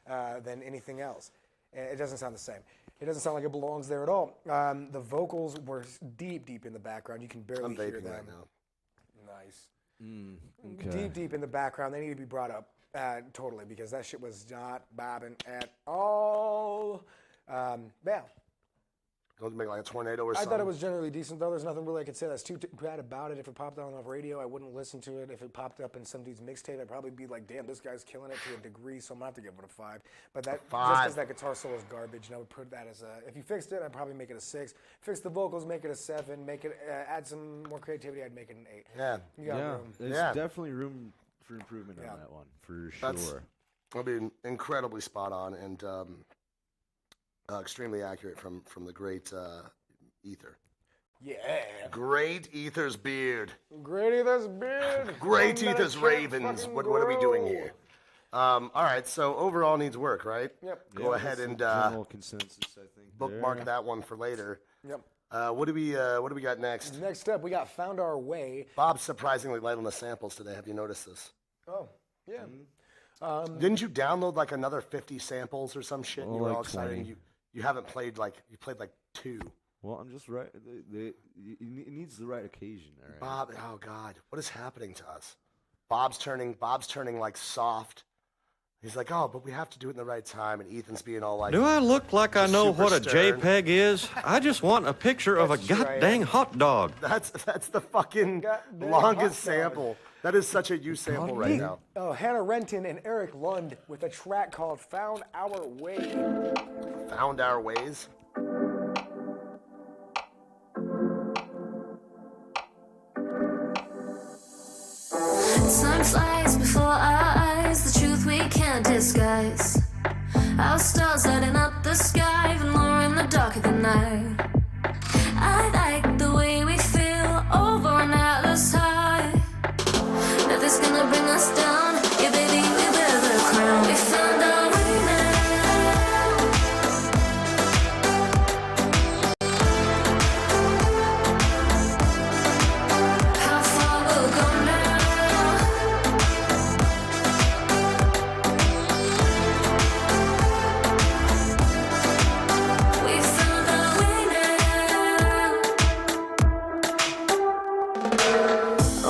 than anything else. It doesn't sound the same. It doesn't sound like it belongs there at all. The vocals were deep in the background. You can barely hear them. Right now. Nice. Deep in the background. They need to be brought up totally because that shit was not bobbing at all. Yeah. Going to make like a tornado or I something. thought it was generally decent, though. There's nothing really I could say that's too bad about it. If it popped on the radio, I wouldn't listen to it. If it popped up in some dude's mixtape, I'd probably be like, damn, this guy's killing it to a degree, so I'm going to have to give it a 5. But that just because that guitar solo is garbage, and I would put that as a... If you fixed it, I'd probably make it a 6. Fix the vocals, make it a 7. Make it add some more creativity, I'd make it an 8. Yeah. You got room. There's definitely room for improvement on that one, for sure. I'll be incredibly spot on, and extremely accurate from the great Ether. Yeah. Great Ether's beard. Great Ether's beard. Great One that I Ether's can't ravens. fucking What are we doing grow. here? All right, so overall needs work, right? Yep. Go Yeah, ahead that's and the general consensus, I think. bookmark there. that one for later. Yep. What do we got next? Next up, we got Found Our Way. Bob's surprisingly light on the samples today. Have you noticed this? Oh, yeah. Didn't you download like another 50 samples or some shit? And you were like all excited. 20. And you haven't played like you played like 2. Well, I'm just right. It needs the right occasion, all right? Bob, oh God, what is happening to us? Bob's turning like soft. He's like, oh, but we have to do it in the right time. And Ethan's being all like, Do I look like I know super what a stern. JPEG is? I just want a picture of a That's true, I goddamn am. hot dog. That's the fucking Goddamn longest hot dog. sample. That is such a you sample right now. Oh, Hannah Renton and Eric Lund with a track called Found Our Way. Found our ways. Time flies before our eyes, the truth we can't disguise. Our stars lighting up the sky, even more in the dark of the night. I like the way we feel over an atlas high. Nothing's gonna bring us down, yeah baby, we wear the crown. We found our way now. How far we'll go now. We found our way now.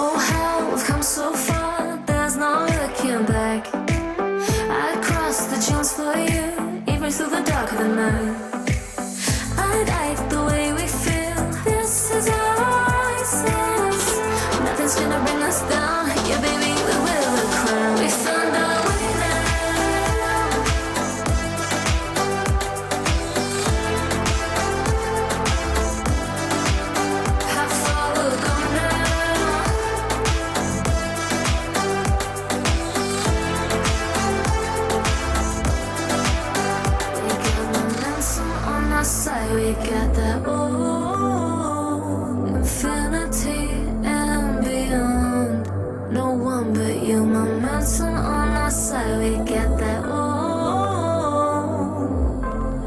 Oh, how we've come so far, there's no looking back. I'd cross the chance for you, even through the dark of the night. I like the way we feel, this is our oasis. Nothing's gonna bring us down, yeah baby, we wear the crown. We found our way now. How far we'll go now. We got momentum on our side. We got that infinity and beyond. No one but you. Momentum on our side. We got that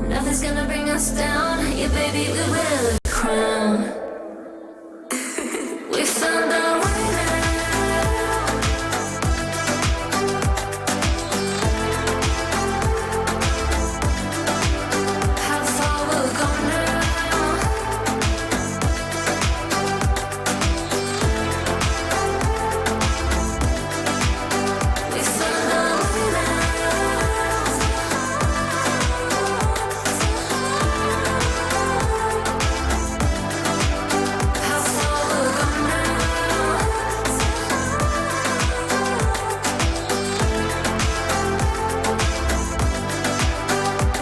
nothing's gonna bring us down. Yeah, baby, we wear the crown. We found our way now. How far we'll go now. We found our way now. How far we'll go now.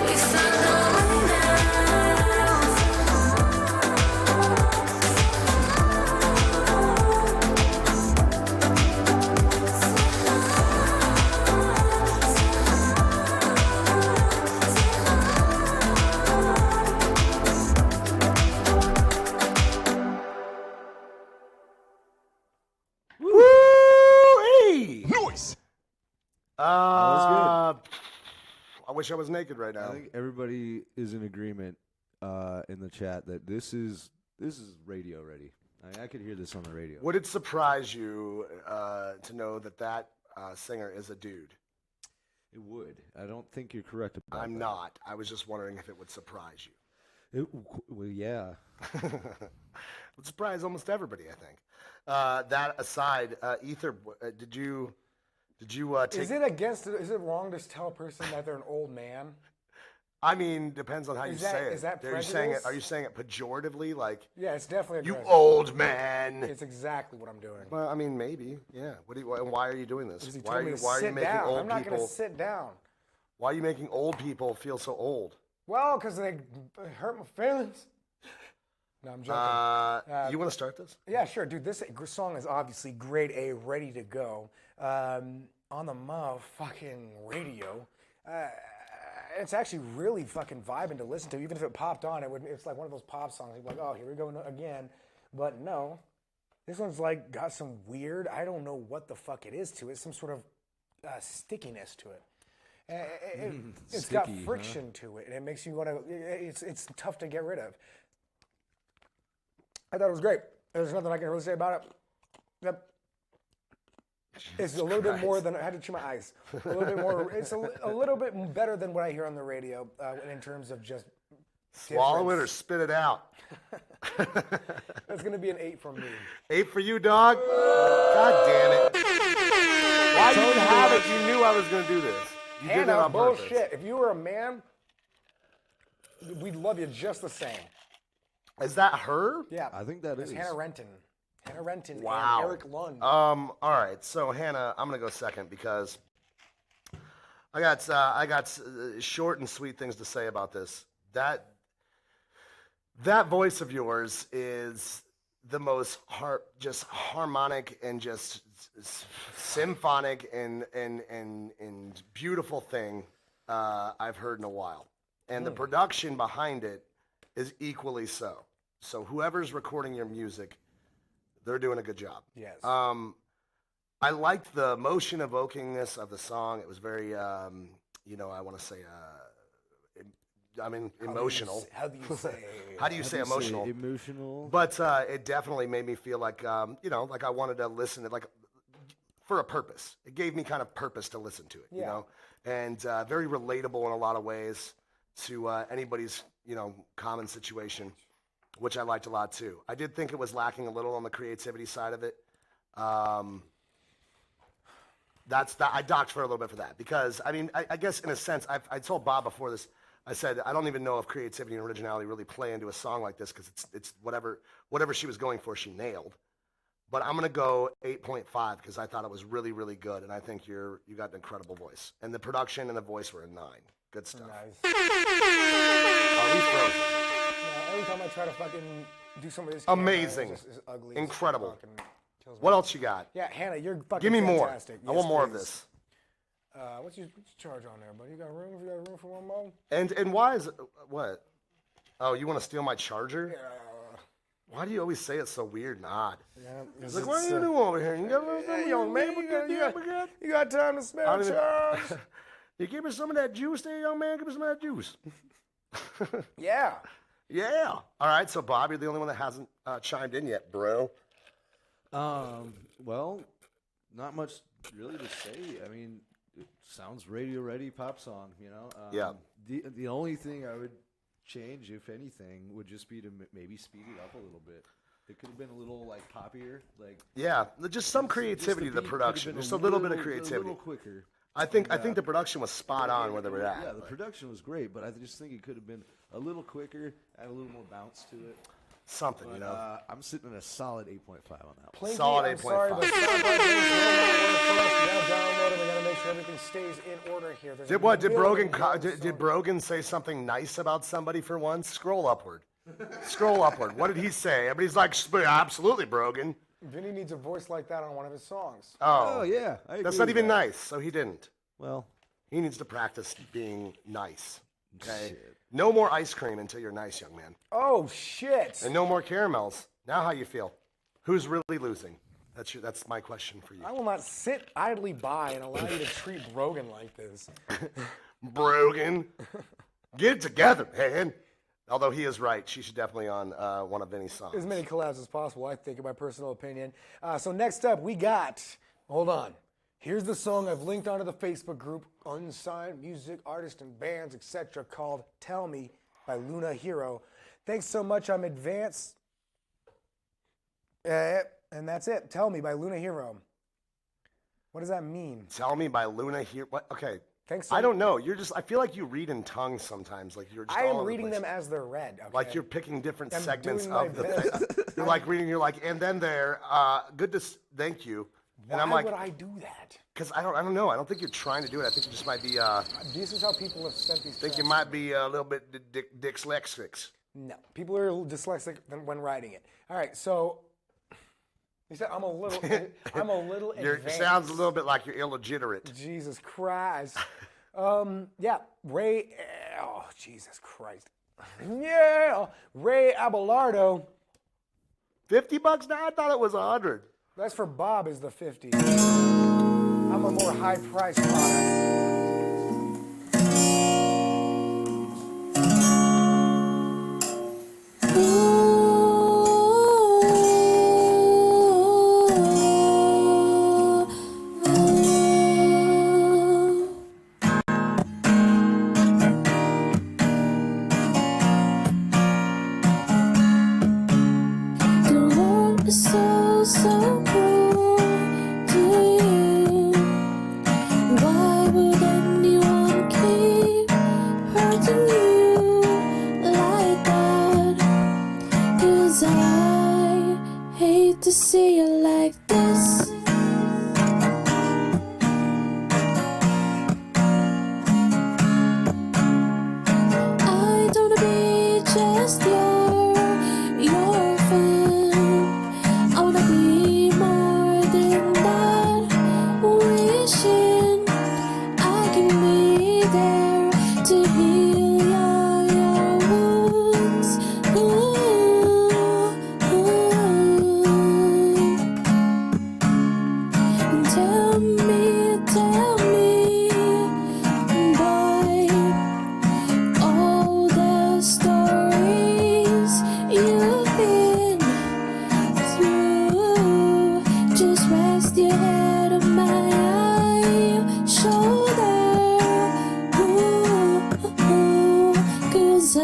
We found our way Woo-ee! Noise! I wish I was naked right I now. think everybody is in agreement in the chat that this is radio ready. I could hear this on the radio. Would it surprise you to know that singer is a dude? It would. I don't think you're correct about I'm that. not. I was just wondering if it would surprise you. Well, yeah. It would surprise almost everybody, I think. That aside, Ether, did you take? Is it wrong to tell a person that they're an old man? I mean, depends on how you Is that- say it. is that Are you saying it? prejudice? Are you saying it pejoratively, like Yeah, it's definitely you aggressive. old man? It's exactly what I'm doing. Well, I mean, maybe. Yeah. Why are you doing this? Because he Why told are me you to Why are you sit making down. old I'm not people? going to sit down. Why are you making old people feel so old? Well, because they hurt my feelings. No, I'm joking. You want to start this? Yeah, sure, dude. This song is obviously grade A, ready to go. On the motherfucking radio. it's actually really fucking vibing to listen to. Even if it popped on, it's like one of those pop songs. You'd be like, oh, here we go again. But no, this one's like got some weird, I don't know what the fuck it is to it, some sort of stickiness to it. It's got Sticky, friction to it, and it makes you want to, it's tough to get rid of. I thought it was great. There's nothing I can really say about it. Yep. It's a little bit more than, I had to chew my eyes. A little bit more, it's a little bit better than what I hear on the radio in terms of just Swallow difference. it or spit it out. That's going to be an 8 from me. 8 for you, dog? God damn it. Why did you have it? You knew I was going to do this. You did it Hannah, on purpose. bullshit. If you were a man, we'd love you just the same. Is that her? Yeah. I think that It's is. Hannah Renton. Hannah Renton Wow. and Eric Lund. All right. So Hannah, I'm gonna go second because I got short and sweet things to say about this. That voice of yours is the most just harmonic and just symphonic and beautiful thing I've heard in a while, and the production behind it is equally so. So whoever's recording your music, they're doing a good job. Yes. I liked the emotion evokingness of the song. It was very, I want to say, emotional. How do you say? How do you say emotional? Emotional. But it definitely made me feel like, like I wanted to listen to, like, for a purpose. It gave me kind of purpose to listen to it, you know? And very relatable in a lot of ways to anybody's, common situation, which I liked a lot too. I did think it was lacking a little on the creativity side of it. I docked for a little bit for that because, I guess in a sense, I told Bob before this, I said, I don't even know if creativity and originality really play into a song like this because it's whatever she was going for, she nailed. But I'm going to go 8.5 because I thought it was really, really good, and I think you got an incredible voice. And the production and the voice were a 9. Good stuff. Nice. Every time I try to fucking do some of this, Amazing. it's just ugly. Incredible. Fucking kills me. What else you got? Yeah, Hannah, you're fucking Give me fantastic. more. I Yes, want more of please. this. What's your charge on there, buddy? You got room? You got room for one more? And why is it, what? Oh, you want to steal my charger? Yeah. Why do you always say it so weird and odd? Yeah, It's like, what are you doing over here? You got Hey, young man, you got time to spare, Charles? You give me some of that juice there, young man? Give me some of that juice. Yeah. Yeah. All right, so Bob, you're the only one that hasn't chimed in yet, bro. Well, not much really to say. It sounds radio ready pop song, Yeah. The only thing I would change, if anything, would just be to maybe speed it up a little bit. It could have been a little poppier, Yeah, just some creativity to the production, just a little bit of creativity. a little quicker. I think the production was spot on where they were at. Yeah, the production was great, but I just think it could have been a little quicker, add a little more bounce to it. Something, But, I'm sitting at a solid 8.5 on that one. Plinky, Solid I'm sorry, 8.5. but Spotify links will not work for us. We gotta download it. We gotta make sure everything stays in order here. There's Did a Brogan million did Brogan say something nice about somebody for once? Scroll upward. Scroll upward. What did he say? Everybody's like, absolutely, Brogan. Vinny needs a voice like that on one of his songs. Oh, yeah. I agree That's not with even that. nice, so he didn't. Well, He needs to practice being nice. Okay? Shit. No more ice cream until you're nice, young man. Oh shit! And no more caramels. Now how you feel? Who's really losing? That's my question for you. I will not sit idly by and allow you to treat Brogan like this. Brogan. Get it together, man. Although he is right. She should definitely on one of Vinny's songs. As many collabs as possible, I think, in my personal opinion. So next up, we got, hold on. Here's the song I've linked onto the Facebook group, Unsigned Music Artists and Bands, etc., called Tell Me by Luna Hero. Thanks so much. I'm Advance. And that's it. Tell Me by Luna Hero. What does that mean? Tell Me by Luna Hero. What? Okay. Thanks. I don't know. I feel like you read in tongues sometimes. Like you're just I all am over the reading place. them as they're read. Okay? Like you're picking different I'm segments doing my of the best. thing. You're like reading, you're like, and then there, thank you. And Why I'm like, would I do that? because I don't know. I don't think you're trying to do it. I think you just might be, This is how people have sent these. I think you tracks. might be a little bit dyslexic. No, people are dyslexic when writing it. All right, so you said I'm a little It advanced. sounds a little bit like you're illegitimate. Jesus Christ. Yeah, Ray. Oh, Jesus Christ. Yeah, Ray Abelardo. $50 now? I thought it was 100. That's for Bob. Is the 50. I'm a more high-priced product. So cool to you. Why would anyone keep hurting you like that? 'Cause I hate to see you like this. I don't wanna be just your fan. I wanna be more than that. Wishing I can be there to heal your wounds. And tell me, boy, all the stories you've been through. Just rest your head on my shoulder. Ooh, 'cause I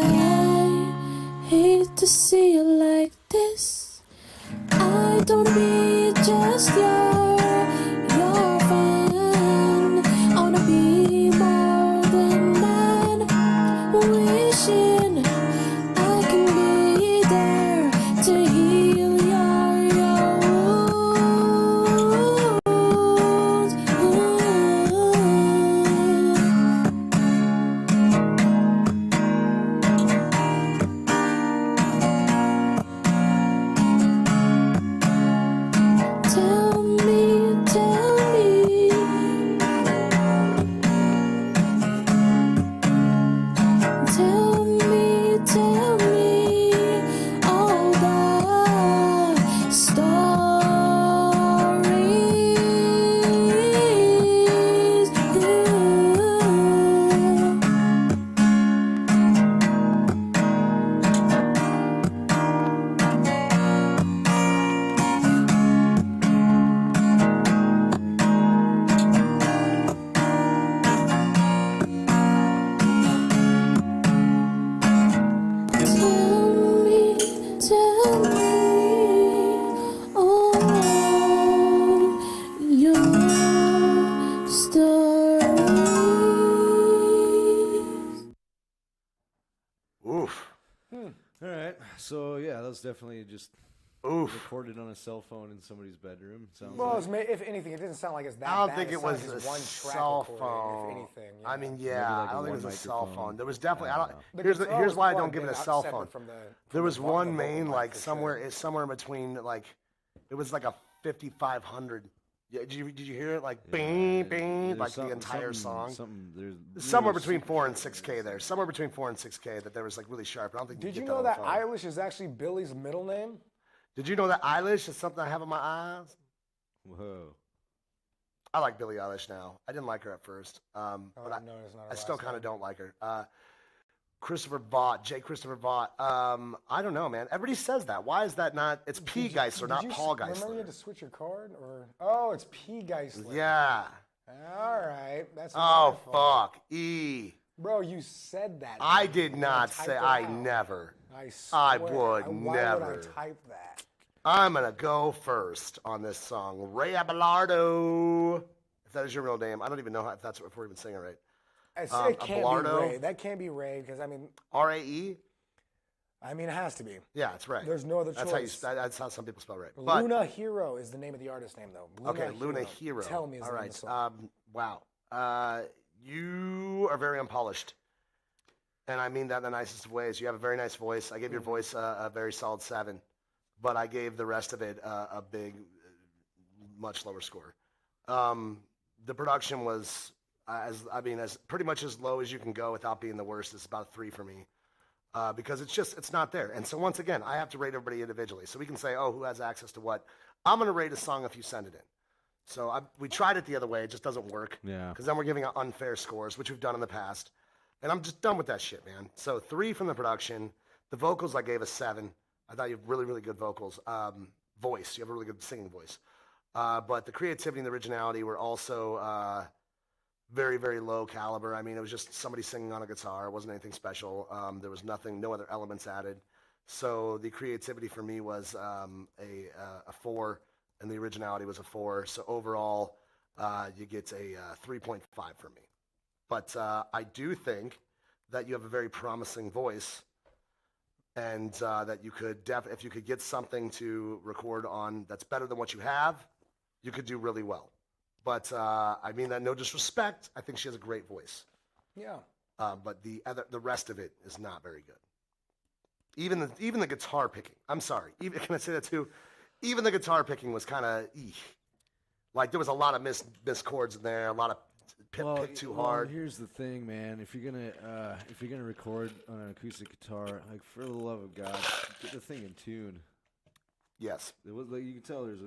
hate to see you like this. I don't be just your fan. I wanna be more than that. Wishing I can be there to heal your wounds. Tell me, tell me all the stories. Tell me all your stories. Oof. All right. So yeah, that was definitely just recorded on a cell phone in somebody's bedroom. Sounds Well, like. if anything, it doesn't sound like it's that I don't bad. think it was sounded a like it's one track cell recording, phone. if anything. you I know. mean, yeah, like I don't think it one was a cell microphone. phone. There was definitely. I don't. The Here's guitar here's was why I don't plugged give it in a out cell separate phone. from the- There from was the one vocal main mic like for somewhere. sure. It's somewhere in between like. It was like a 5500. Yeah, did you hear it? Like bing bing, There's like the something- entire something- song. something- there's Somewhere really between super 4 and sharp 6K there. Somewhere between 4 and 6K that there was like really sharp. I don't think Did you you get know that that on the phone. Eilish is actually Billy's middle name? Did you know that Eilish is something I have in my eyes? Whoa. I like Billie Eilish now. I didn't like her at first, but no, it's not her I still last kind of name. don't like her. Christopher Vaught, J. Christopher Vaught. I don't know, man. Everybody says that. Why is that not? It's P. Geisler, Did not you Paul Remember you Geisler. had to switch your card? Or oh, it's P. Geisler. Yeah. All right. That's Oh, my fault. fuck. E. Bro, you said that. I man. did You not typed say. it I out. never. I I swear. would Why never. would I type that? I'm gonna go first on this song. Ray Abelardo. If that is your real name, I don't even know if that's if we're even saying it right. It can't Abelardo? be Ray. That can't be Ray because I mean, R-A-E. I mean, it has to be. Yeah, it's Ray. There's no other That's choice. that's how some people spell Ray. But, Luna Hero is the name of the artist name, though. Luna Hero. Tell me. Is All the name right. of the song. Wow. You are very unpolished, and I mean that in the nicest of ways. You have a very nice voice. I gave your voice a very solid 7, but I gave the rest of it a big, much lower score. The production was as pretty much as low as you can go without being the worst. It's about a 3 for me. Because it's not there. And so once again, I have to rate everybody individually. So we can say, oh, who has access to what? I'm going to rate a song if you send it in. So we tried it the other way. It just doesn't work. Yeah. Because then we're giving out unfair scores, which we've done in the past. And I'm just done with that shit, man. So 3 from the production. The vocals I gave a 7. I thought you have really, really good vocals. Voice. You have a really good singing voice. But the creativity and the originality were also very, very low caliber. I mean, it was just somebody singing on a guitar. It wasn't anything special. There was no other elements added. So the creativity for me was a 4, and the originality was a 4. So overall, you get a 3.5 from me. But I do think that you have a very promising voice, and that you could if you could get something to record on that's better than what you have, you could do really well. But I mean that no disrespect. I think she has a great voice. Yeah. But the rest of it is not very good. Even the guitar picking. I'm sorry. Can I say that too? Even the guitar picking was kind of like there was a lot of missed chords in there. A lot of picked too hard. Here's the thing, man. If you're gonna record on an acoustic guitar, like for the love of God, get the thing in tune. Yes. It was like you can tell there's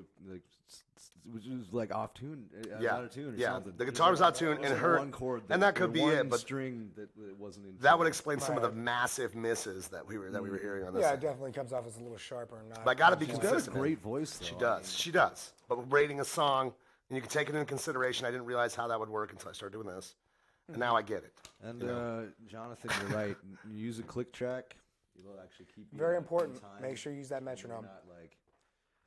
which was like off tune, out of tune or something. The guitar was out of tune, and her one chord and that could be it, but string that wasn't in. That would explain some of the massive misses that we were hearing on this. Yeah, it definitely comes off as a little sharper. Not. But I got to be She's consistent. got a great voice, though. She does. But rating a song, and you can take it into consideration. I didn't realize how that would work until I started doing this, and now I get it. And Jonathan, you're right. You use a click track. It'll actually keep you very in important. time. Make sure you use that metronome. Not like.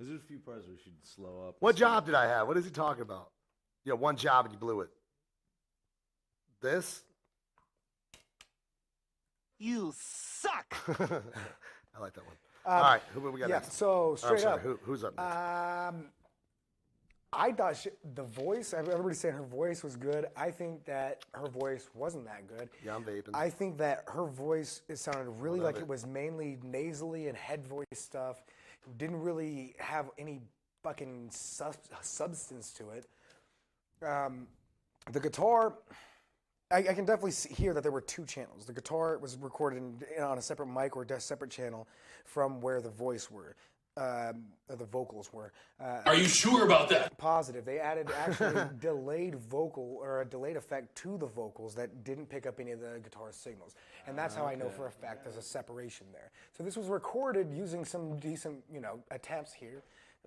There's a few parts where you should slow up. What job did I have? What is he talking about? You had one job and you blew it. This? You suck. I like that one. All right, who we got next? So straight up. Who's up next? I thought the voice, everybody's saying her voice was good. I think that her voice wasn't that good. Yeah, I'm vaping. I think that her voice, it sounded really like it was mainly nasally and head voice stuff. Didn't really have any fucking substance to it. The guitar, I can definitely hear that there were 2 channels. The guitar was recorded on a separate mic or a separate channel from where the voice were. Or the vocals were. Are you sure about that? Positive. They added actually delayed vocal or a delayed effect to the vocals that didn't pick up any of the guitar signals. And that's how I know for a fact there's a separation there. So this was recorded using some decent, attempts here.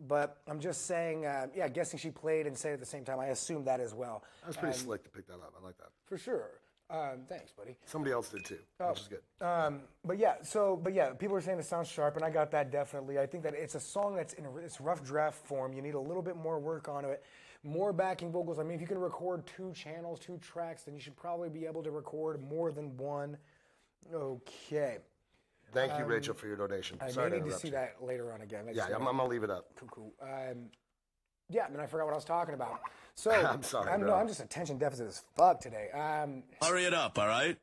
But I'm just saying, guessing she played and sang at the same time, I assume that as well. That was pretty slick to pick that up. I like that. For sure. Thanks, buddy. Somebody else did too, which is good. But people are saying it sounds sharp, and I got that definitely. I think that it's a song that's in its rough draft form. You need a little bit more work on it, more backing vocals. I mean, if you can record 2 channels, 2 tracks, then you should probably be able to record more than 1. Okay. Thank you, Rachel, for your donation. I Sorry may to need to interrupt see you. that later on again. I'm going to leave it up. Cool. Yeah, and I forgot what I was talking about. So I'm sorry, I'm just attention deficit as fuck today. Hurry it up, all right?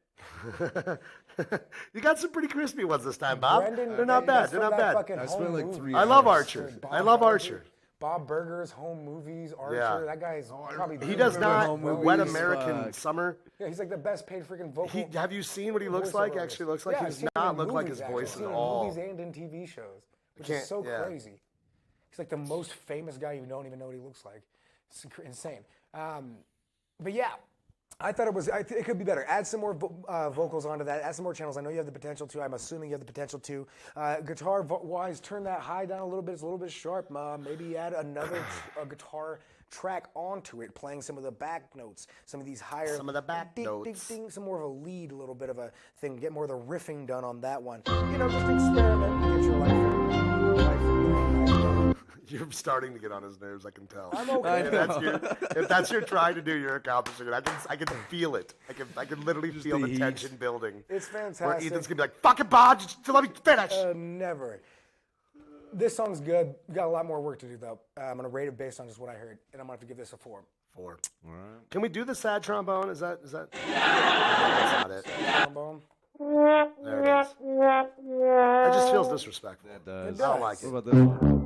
You got some pretty crispy ones this time, Bob. Brendan, They're not bad. that's They're from not that bad. fucking I home spent like movie. 3 I love hours. Archer. I love Archer. Bob Burger's home movies, Archer. Yeah. That guy's probably. He does not. home Wet movies, American Summer. Yeah, he's like the best paid freaking vocal. Have you seen what he looks like? voiceover Actually artist. looks like Yeah, he I've does seen him not in look like movies, his actually. voice I've seen at him in all. movies and in TV shows, which can't- is so yeah. crazy. He's like the most famous guy you don't even know what he looks like. It's insane. But yeah, I thought it could be better. Add some more vocals onto that. Add some more channels. I know you have the potential to. I'm assuming you have the potential to. Guitar-wise, turn that high down a little bit. It's a little bit sharp. Maybe add another guitar track onto it, playing some of the back notes, some of these higher. Some of the back ding, notes. Ding, ding, some more of a lead, a little bit of a thing. Get more of the riffing done on that one. Just experiment and get your life. You're starting to get on his nerves. I can tell. I'm okay. If that's your trying to do, you're accomplishing it. I can feel it. I can literally feel the the heat. tension building. It's Where fantastic. Ethan's gonna be like, "Fucking Bob, just let me finish." Never. This song's good. Got a lot more work to do though. I'm gonna rate it based on just what I heard, and I'm gonna have to give this a 4. 4. All right. Can we do the sad trombone? Is that? That's not it. Trombone. There it is. That just feels disrespectful. That does. It I don't does. like it. What about this one?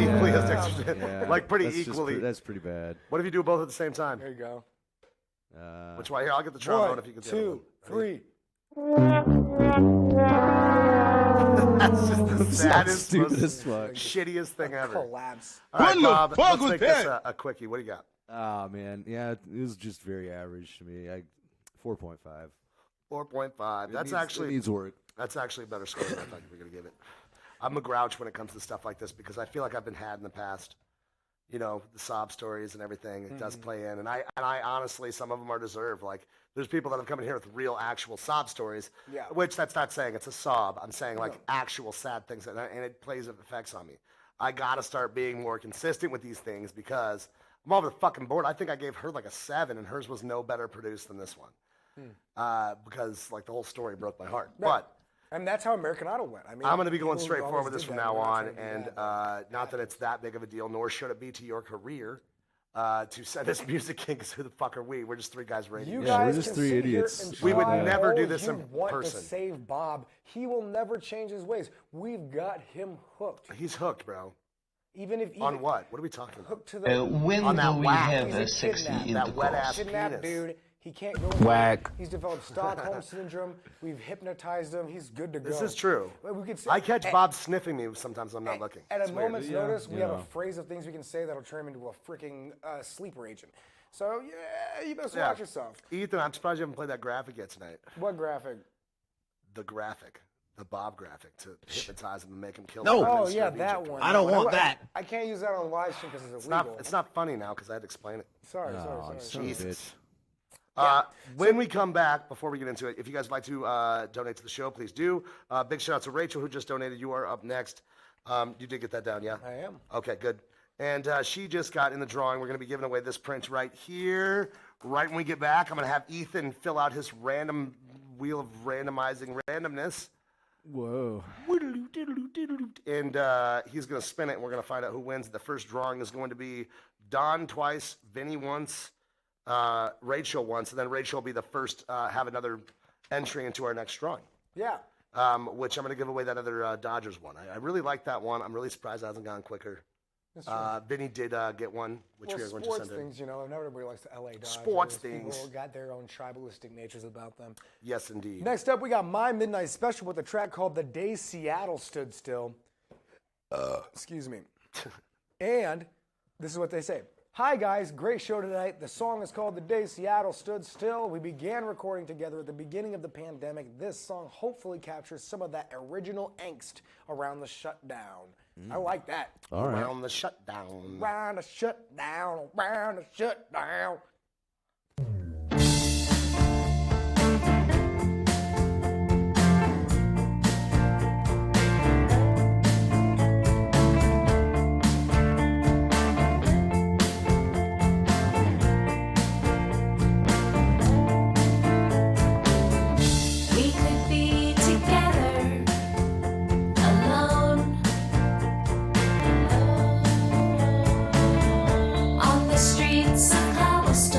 equally as Yeah, extra. yeah. Like pretty That's just equally. that's pretty bad. What if you do both at the same time? There you go. Which one? Here, I'll get the trombone One, if you can do the other 2, one. 3. That's just the saddest, stupid most as fuck. shittiest thing ever. Collapse. All right, Bob, fuck let's was make this that? a quickie. What do you got? Oh man, yeah, it was just very average to me. 4.5. 4.5. It needs work. That's actually a better score than I thought you were going to give it. I'm a grouch when it comes to stuff like this because I feel like I've been had in the past. You know, the sob stories and everything. It does play in, and I honestly, some of them are deserved. Like, there's people that have come in here with real, actual sob stories. Yeah. Which that's not saying it's a sob. I'm saying like actual sad things, and it plays effects on me. I gotta start being more consistent with these things because I'm over the fucking board. I think I gave her like a 7, and hers was no better produced than this one. Because like the whole story broke my heart. But And that's how American Idol went. I mean, I'm going to be going people straight forward with always this did from that. now We're not on, trying to do and that, not that it's that big of a deal, nor should it be to your career to send us music in, because who the fuck are we? We're just three guys radio. You Yeah, we're guys just can three sit here idiots. and We would try never do all this you in want person. To save Bob, he will never change his ways. We've got him hooked. He's hooked, bro. Even if On what? What are we talking about? hooked to the When On that do we whack. have He's a a sexy kidnap. That wet ass kidnapped penis. dude. He can't go Whack. away. He's developed Stockholm syndrome. We've hypnotized him. He's good to go. This is true. Well, we could say, I catch at- Bob sniffing me sometimes I'm not looking. At It's a weird. moment's Yeah, notice, we have a yeah. phrase of things we can say that'll turn him into a freaking sleeper agent. So, yeah, you best Yeah. watch yourself. Ethan, I'm surprised you haven't played that graphic yet tonight. What graphic? The graphic. The Bob graphic to hypnotize him and make him kill No. the Prince Oh, of yeah, Egypt. that one. I don't That one. want that. I can't use that on live stream because it's illegal. It's not funny now because I had to explain it. Sorry, Oh, sorry. son of a Jesus. bitch. When we come back, before we get into it, if you guys would like to donate to the show, please do. Big shout out to Rachel, who just donated. You are up next. You did get that down, yeah? I am. Okay, good. And she just got in the drawing. We're going to be giving away this print right here. Right when we get back, I'm going to have Ethan fill out his random wheel of randomizing randomness. Whoa. And he's going to spin it, and we're going to find out who wins. The first drawing is going to be Don twice, Vinny once, Rachel once, and then Rachel will be the first have another entry into our next drawing. Yeah. Which I'm going to give away that other Dodgers one. I really like that one. I'm really surprised it hasn't gone quicker. Vinny did get one, which we are going to sports send in. things, you know, everybody likes the LA Dodgers. Sports People things. got their own tribalistic natures about them. Yes, indeed. Next up, we got My Midnight Special with a track called The Day Seattle Stood Still. Excuse me. And this is what they say. Hi, guys. Great show tonight. The song is called The Day Seattle Stood Still. We began recording together at the beginning of the pandemic. This song hopefully captures some of that original angst around the shutdown. I like that. All right. Around the shutdown. Around the shutdown. Around the shutdown. We could be together, alone, on the streets of cobblestone.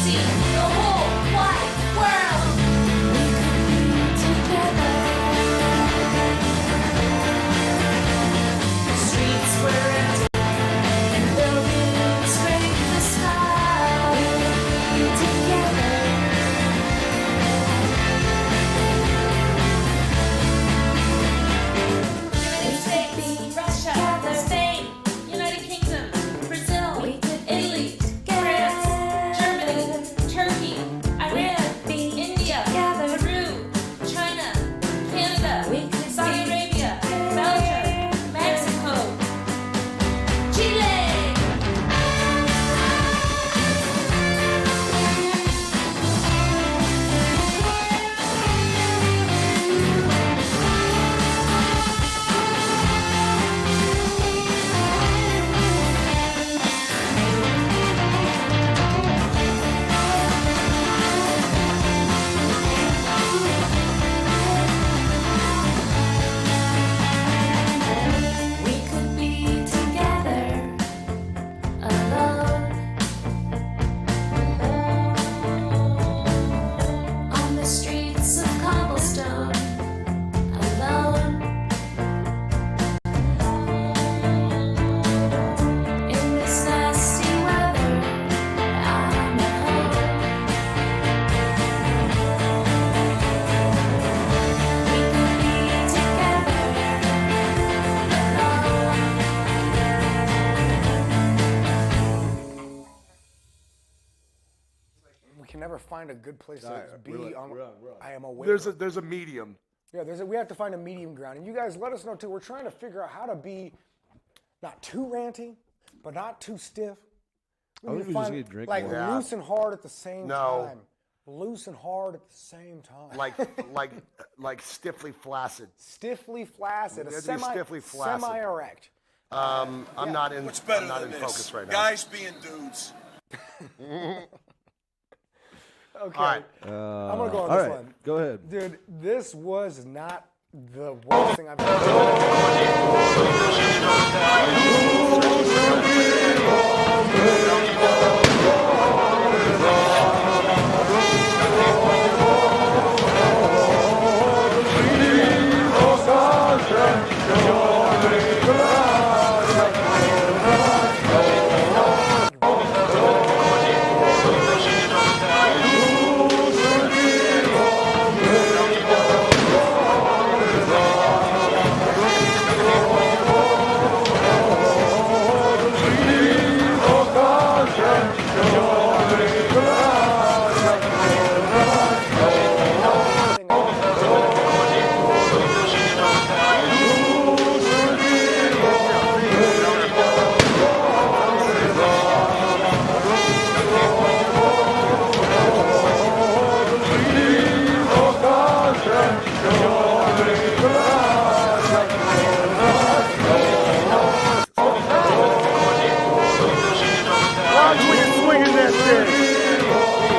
see the whole wide world. We could be together. The streets were empty and buildings scraped the sky. We could be together. United States, Russia, Spain, United Kingdom, Brazil, Italy, France, Germany, Turkey, Iran, India, Peru, China, Canada, Saudi Arabia, Belgium, Mexico, Chile. We could be together alone on the streets of cobblestone alone in this nasty weather. I know we could be together alone. We can never find a good place to Alright, be we're on. on. I am aware. There's a medium. Yeah, we have to find a medium ground. And you guys let us know too. We're trying to figure out how to be not too ranty, but not too stiff. I think we just need to drink like more. Yeah. loose and hard at the same No. time. Loose and hard at the same time. Like stiffly flaccid. Stiffly flaccid. We gotta do stiffly flaccid. Semi-erect. I'm not in. What's better I'm not than in this? focus right now. Guys being dudes. Okay. All right. I'm gonna go on all this right, one. go ahead. Dude, this was not the worst thing I've ever done. Watch when you're swinging that thing.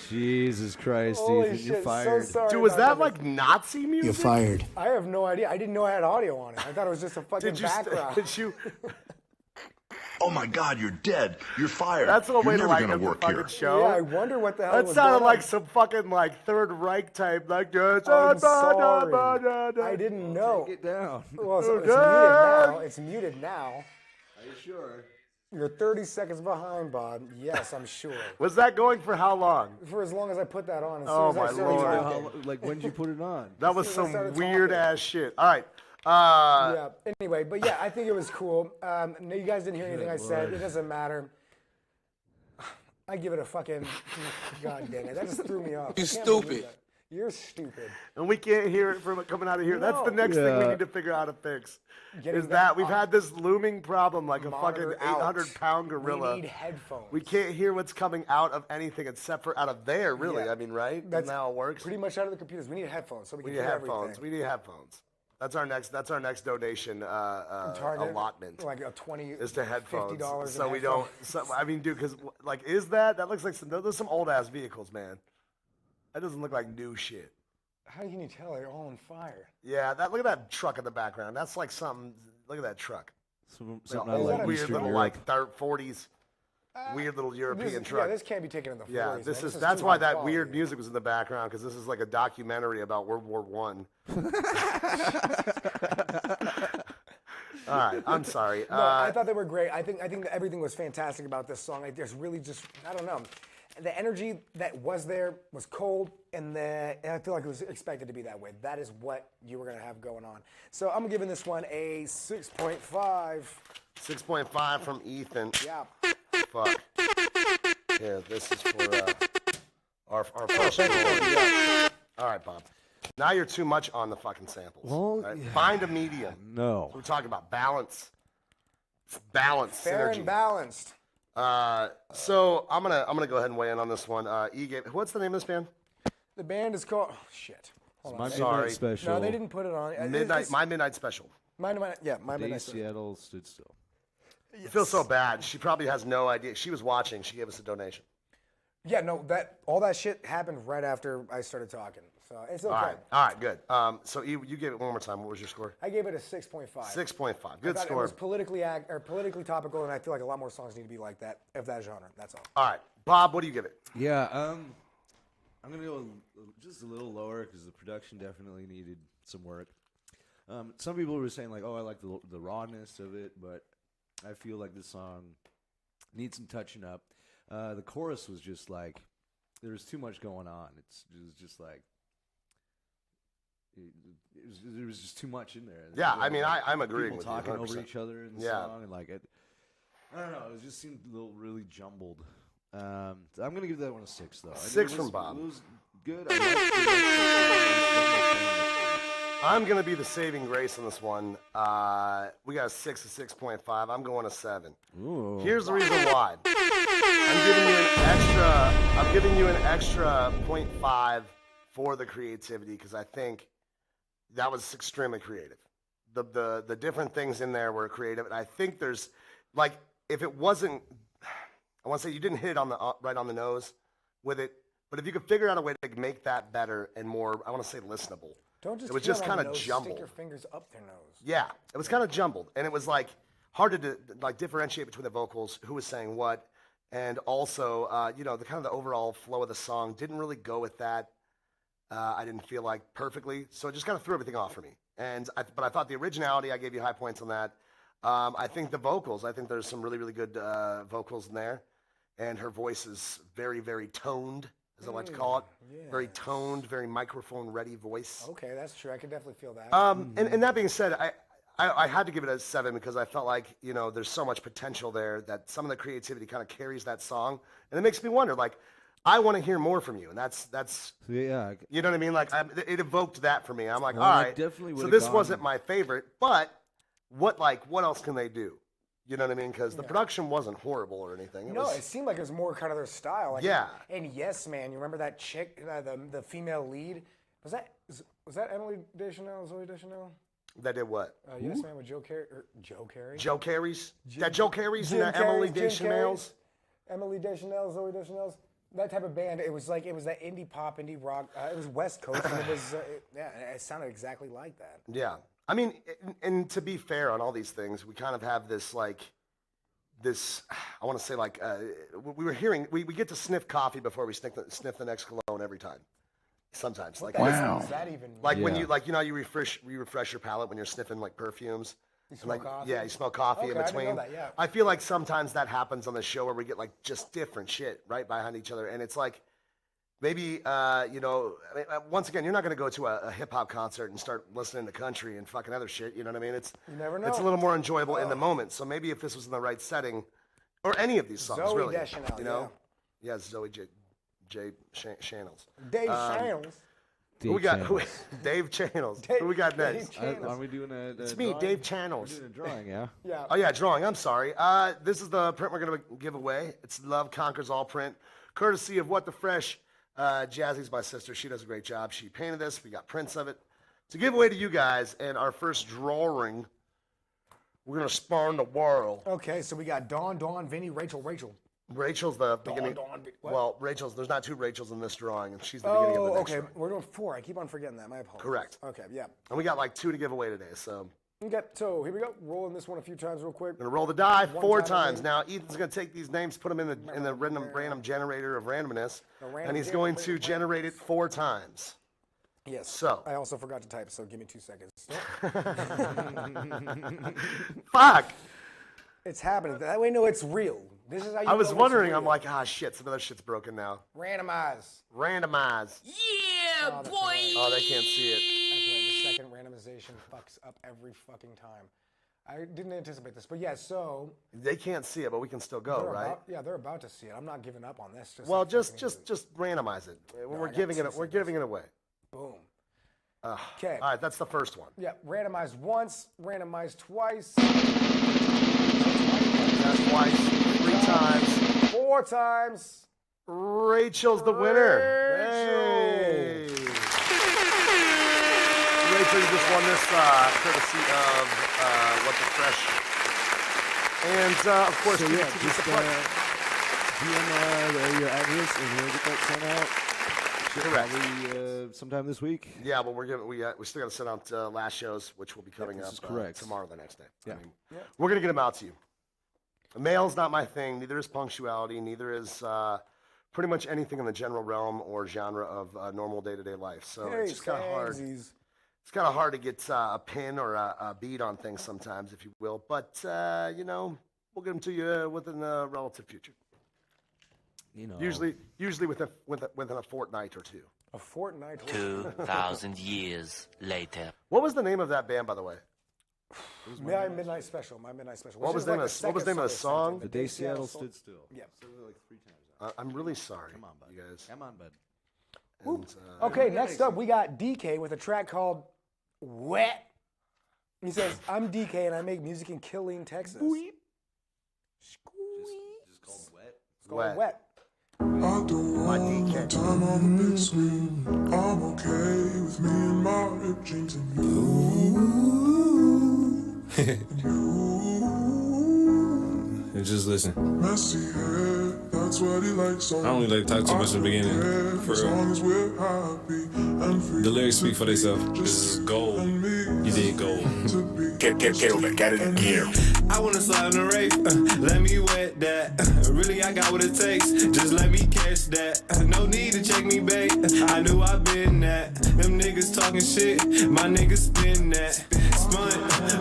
Jesus Christ, Holy Ethan, you're shit, fired. so sorry. Dude, was about that like Nazi music? You're fired. I have no idea. I didn't know I had audio on it. I thought it was just a fucking background. Did you? Oh my God, you're dead. You're fired. That's a you're way to never light gonna up the work fucking here. show. Yeah, I wonder what the hell That was sounded going like on. some fucking like Third Reich type like. I'm sorry. I didn't know. Take it down. Well, so it's muted now. It's muted now. Are you sure? You're 30 seconds behind, Bob. Yes, I'm sure. Was that going for how long? For as long as I put that on. As Oh, soon as my I started Lord. talking. Like, when did you put it on? That was As soon as I some started weird talking. ass shit. All right. Yeah. Anyway, but yeah, I think it was cool. No, you guys didn't hear anything I said. It doesn't matter. I give it a fucking. God dang it! That just threw me off. You I can't stupid. believe that. You're stupid. And we can't hear it from coming out of here. That's the No. next thing we Yeah. need to figure out how to fix. Getting Is that we've that had this looming problem like a fucking monitor out. 800-pound gorilla. We need headphones. We can't hear what's coming out of anything except for out of there, really. Yeah. I mean, right? That's That's how it works. Pretty much out of the computers. We need headphones so we We can need hear headphones. everything. We need headphones. That's our next donation Target, allotment. like a 20 is to headphones. $50 So in we headphones. don't. So, I mean, dude, because like, is that looks like those some old ass vehicles, man. That doesn't look like new shit. How can you tell they're all on fire? Yeah, look at that truck in the background. That's like something. Look at that truck. Something Like, I old, like weird Eastern little Europe. like 40s, weird little European truck. Yeah, this can't be taken in the 40s. Yeah, man. this is too that's why high that quality. weird music was in the background, because this is like a documentary about World War One. All right, I'm sorry. No, I thought they were great. I think that everything was fantastic about this song. Like, there's really just, I don't know, the energy that was there was cold, and I feel like it was expected to be that way. That is what you were gonna have going on. So I'm giving this one a 6.5. 6.5 from Ethan. Yeah. Fuck. Here, this is for our first one. All right, Bob. Now you're too much on the fucking samples. Well, right? yeah. Find a medium. No. We're talking about balance. Balance, Fair synergy. and balanced. So I'm gonna go ahead and weigh in on this one. What's the name of this band? The band is called, shit. Hold My on. Midnight Sorry. Special. No, they didn't put it on. My Midnight Special. My Day Midnight Special. Seattle stood still. I feel so bad. She probably has no idea. She was watching. She gave us a donation. Yeah, no, all that shit happened right after I started talking. So it's okay. All right, good. So you gave it one more time. What was your score? I gave it a 6.5. 6.5. I Good thought score. It was politically topical, and I feel like a lot more songs need to be like that, of that genre. That's all. All right, Bob, what do you give it? Yeah, I'm gonna go just a little lower because the production definitely needed some work. Some people were saying like, "Oh, I like the rawness of it," but I feel like this song needs some touching up. The chorus was just like there was too much going on. It was just like there was just too much in there. Yeah, I mean, I'm agreeing people with you. talking 100%. over each other in the song, and like I don't know, it just seemed a little really jumbled. So I'm gonna give that one a 6 though. 6 from Bob. It was good. I'm gonna be the saving grace on this one. We got a 6, a 6.5. I'm going a 7. Ooh. Here's the reason why. I'm giving you an extra 0.5 for the creativity, because I think that was extremely creative. The different things in there were creative, and I think there's like, if it wasn't, I want to say you didn't hit it on the right on the nose with it, but if you could figure out a way to make that better and more, I want to say listenable. Don't just it was feel just on kind the of nose, jumbled. Stick your fingers up their nose. Yeah, it was kind of jumbled, and it was like hard to like differentiate between the vocals, who was saying what, and also the kind of the overall flow of the song didn't really go with that. I didn't feel like perfectly, so it just kind of threw everything off for me. But I thought the originality, I gave you high points on that. I think the vocals, I think there's some really, really good vocals in there, and her voice is very, very toned, as I like to call it. Very toned, very microphone-ready voice. Okay, that's true. I can definitely feel that. And that being said, I had to give it a 7 because I felt like, there's so much potential there that some of the creativity kind of carries that song. And it makes me wonder, like, I want to hear more from you. And that's yeah. You know what I mean? Like, it evoked that for me. I'm like, Well, all I right, definitely so would've this gone- wasn't my favorite, but what else can they do? You know what I mean? Because the production wasn't horrible or anything. It seemed like it was more kind of their style. Like, Yeah. And Yes Man, you remember that chick, the female lead? Was that Emily Deschanel, Zoe Deschanel? That did what? Yes Man with Joe Carey. Joe Carey? Joe Carey's? That Joe Carey's and that Emily Deschanel's? Emily Deschanel, Zoe Deschanel's. That type of band. It was that indie pop, indie rock. It was West Coast, and it was it sounded exactly like that. Yeah. I mean, and to be fair on all these things, we kind of have this, like, I want to say, like, we were hearing, we get to sniff coffee before we sniff the next cologne every time. Sometimes. Like, Does that even mean? Like when you, like, you refresh your palate when you're sniffing, like, perfumes. You smell like, coffee? Yeah, you smell coffee Okay, in I didn't between. know that, yeah. I feel like sometimes that happens on the show where we get, like, just different shit right behind each other. And it's like, maybe, once again, you're not going to go to a hip-hop concert and start listening to country and fucking other shit, you know what I mean? You never know. It's a little more enjoyable in the moment. So maybe if this was in the right setting, or any of these songs, Zoe really. Deschanel, you know? Yeah, Zoe J. Channels. Dave Channels. Who we got? Dave Channels. Who we got next? Are we doing a It's me, drawing? Dave Channels. We're doing a drawing, yeah? Yeah. Oh, yeah, drawing. I'm sorry. This is the print we're going to give away. It's Love Conquers All print, courtesy of What the Fresh. Jazzy's my sister. She does a great job. She painted this. We got prints of it. to give away to you guys, and our first drawing, we're going to spawn the world. Okay, so we got Dawn, Vinny, Rachel. Rachel's the beginning. What? Well, there's not 2 Rachels in this drawing, and she's the beginning of the next drawing. We're doing 4. I keep on forgetting that. My apologies. Correct. Okay, yeah. And we got like 2 to give away today, so. Okay, so here we go. Rolling this one a few times real quick. We're gonna roll the die One 4 time, times. Now Ethan's gonna take these names, put them in the random generator of randomness, and he's going to generate it 4 times. Yes. So. I also forgot to type, so give me 2 seconds. Fuck. It's happening. That way, no, it's real. This is how you. I was know wondering. it's real. I'm like, shit. Some of that shit's broken now. Randomize. Yeah, boy. Oh, they can't see it. That's right. The second randomization fucks up every fucking time. I didn't anticipate this, but yeah. So they can't see it, but we can still go, right? They're about to see it. I'm not giving up on this. Just randomize it. We're giving it away. Boom. Okay. All right, that's the first one. Yeah, randomized once, randomized twice. That's twice, 3 times. 4 times. Rachel's the winner. Hey. Rachel, you just won this courtesy of What the Fresh. And, of course, so, yeah, just DM your address and we'll get that sent out. Correct. Probably sometime this week. Yeah, but we still got to send out last shows, which will be coming up tomorrow, the next day. Yeah. We're gonna get them out to you. Mail's not my thing. Neither is punctuality. Neither is pretty much anything in the general realm or genre of normal day-to-day life. So it's just kind of hard. It's kind of hard to get a pin or a beat on things sometimes, if you will. But we'll get them to you within the relative future. Usually within a fortnight or 2. A fortnight. 2,000 years later. What was the name of that band, by the way? My Midnight Special. What was the name of the song? The Day Seattle Stood Still. Yeah. Like 3 times. I'm really sorry. Come on, bud. You guys. Come on, bud. And, okay, next up we got DK with a track called Wet. He says, I'm DK and I make music in Killeen, Texas. Just called Wet. It's called Wet. I don't want the time on the big screen. I'm okay with me and my ripped jeans and And just listen. Messy hair, that's what he likes. I don't really like to talk too much in the beginning. For real. The lyrics speak for themselves. This is gold. You did gold. Get over, get it in gear. I wanna slide on the rave, let me wet that. Really, I got what it takes, just let me catch that. No need to check me, babe. I knew I been that. Them niggas talking shit, my niggas spin that. Spun,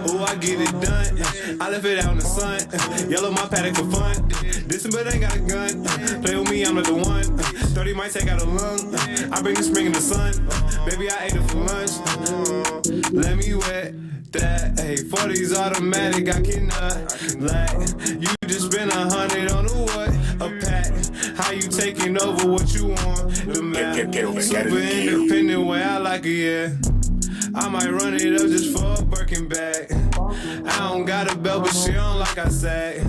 ooh, I get it done. I left it out in the sun. Yellow my paddock for fun. Listen, but ain't got a gun. Play with me, I'm not the one. 30 might take out a lung. I bring the spring in the sun. Baby, I ate it for lunch. Let me wet that. Hey, 40's automatic, I cannot lag. You just spent 100 on a what? A pack. How you taking over what you want? The map. Get over, get Super it in gear. independent way I like it, yeah. I might run it up just for a Birkin bag. I don't got a belt, but she don't like I sag.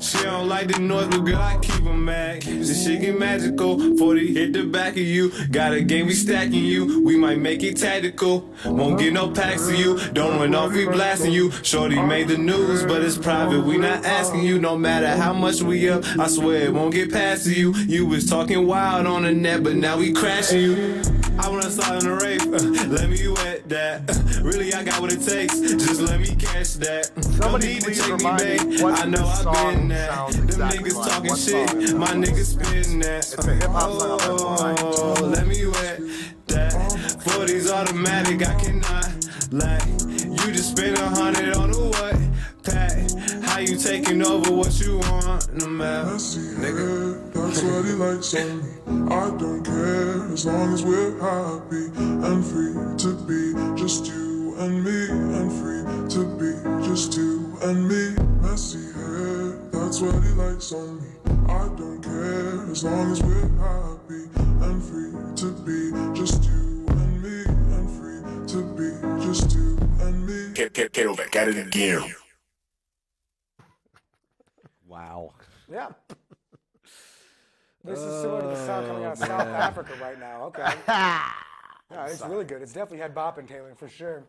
She don't like the noise, but girl, I keep 'em mad. This shit get magical. 40 hit the back of you. Got a game, we stacking you. We might make it tactical. Won't get no packs of you. Don't run off, we blasting you. Shorty made the news, but it's private. We not asking you. No matter how much we up, I swear it won't get past you. You was talking wild on the net, but now we crashing you. I wanna slide on the rave, let me wet that. Really, I got what it takes, just let me catch that. No need to check me, babe. I know I've been that. Them niggas talking shit, my niggas spitting that. Oh, let me wet that. 40's automatic, I cannot lie. You just spent 100 on a what? Pack. How you taking over what you want? No matter, nigga. That's what he likes on me. I don't care as long as we're happy and free to be just you and me, and free to be just you and me. Messy hair, that's what he likes on me. I don't care as long as we're happy and free to be just you and me, and free to be just you and me. Get over, get it in gear. Wow. Yeah. This is similar to the sound coming out of South Africa right now. Okay. Yeah, it's really good. It's definitely had bopping, Taylor, for sure.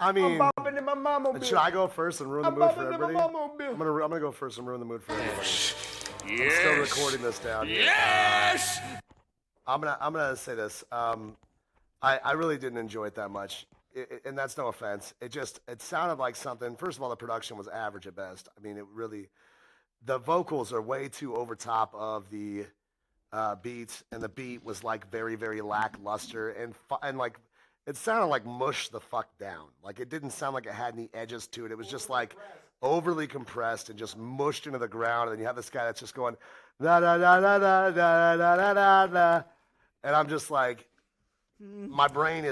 I mean, I'm bopping in my mama. should I go first and ruin the I'm mood for bopping in my everybody? mama. I'm gonna go first and ruin the mood for everybody. Yes. I'm still recording this down here. Yes. I'm gonna say this. I really didn't enjoy it that much, and that's no offense. It sounded like something. First of all, the production was average at best. I mean, the vocals are way too over top of the beats, and the beat was like very, very lackluster, and like it sounded like mush the fuck down. Like it didn't sound like it had any edges to it. It was just like overly compressed and just mushed into the ground. And then you have this guy that's just going da da da da da da da da da da, and I'm just like, my brain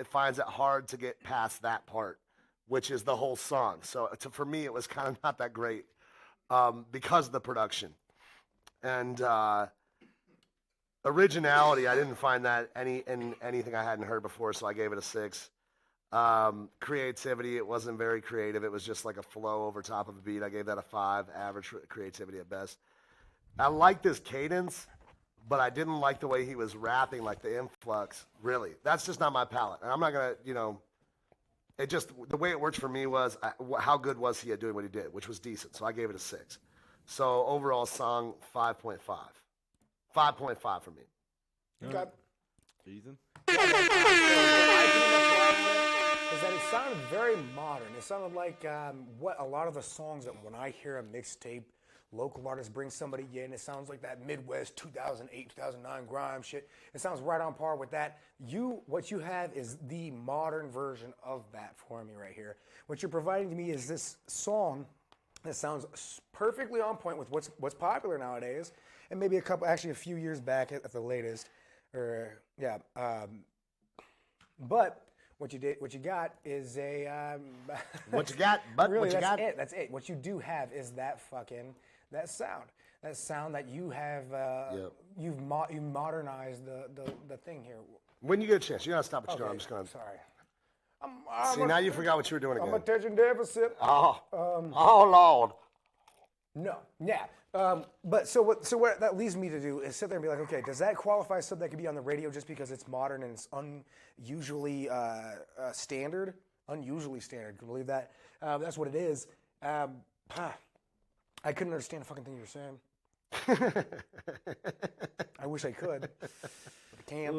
finds it hard to get past that part, which is the whole song. So for me, it was kind of not that great because of the production and originality. I didn't find that in anything I hadn't heard before, so I gave it a 6. Creativity, it wasn't very creative. It was just like a flow over top of a beat. I gave that a 5. Average creativity at best. I like this cadence, but I didn't like the way he was rapping, like the influx. Really, that's just not my palate. And I'm not gonna, it just, the way it worked for me was how good was he at doing what he did, which was decent. So I gave it a 6. So overall song 5.5. 5.5 for me. Okay. Ethan? Is that it sounded very modern. It sounded like what a lot of the songs that when I hear a mixtape, local artists bring somebody in, it sounds like that Midwest 2008, 2009 grime shit. It sounds right on par with that. What you have is the modern version of that for me right here. What you're providing to me is this song that sounds perfectly on point with what's popular nowadays, and maybe a few years back at the latest. But what you got is a what you got, but really, what you got. That's it. What you do have is that sound that you have. You modernized the thing here. When you get a chance, you gotta stop what you're doing. I'm just gonna. Sorry. See, now you forgot what you were doing again. I'm attention deficit. Oh Lord. No, yeah. But so what that leads me to do is sit there and be like, okay, does that qualify as something that could be on the radio just because it's modern and it's unusually standard? Unusually standard. Can you believe that? That's what it is. I couldn't understand a fucking thing you were saying. I wish I could, but I can't.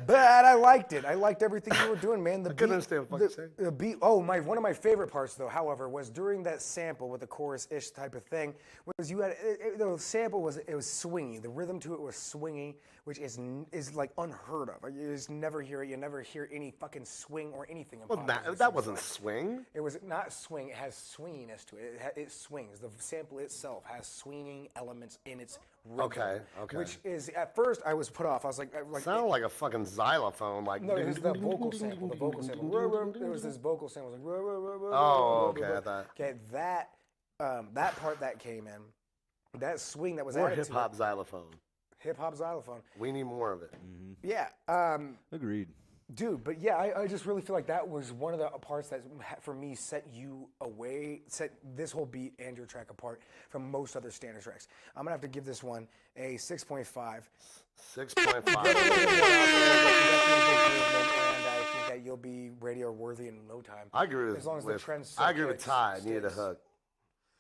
But I liked it. I liked everything you were doing, man. I couldn't understand what you're saying. The beat. Oh, one of my favorite parts, though, however, was during that sample with the chorus-ish type of thing. Was you had the sample was swingy. The rhythm to it was swingy, which is like unheard of. You just never hear it. You never hear any fucking swing or anything. Well, that wasn't swing. It was not swing. It has swinginess to it. It swings. The sample itself has swinging elements in its rhythm. Okay. Which is, at first, I was put off. I was like sounded like a fucking xylophone. Like no, it was the vocal sample. The vocal sample. There was this vocal sample. Like, okay. I thought. Okay, that part that came in, that swing that was More added hip hop xylophone. Hip hop xylophone. We need more of it. Mm-hmm. Yeah. Agreed. Dude, but yeah, I just really feel like that was one of the parts that, for me, set this whole beat and your track apart from most other standard tracks. I'm going to have to give this one a 6.5. 6.5. And I think that you'll be radio worthy in no time. I agree with, as long as the trends. I agree with Ty. I needed a hook.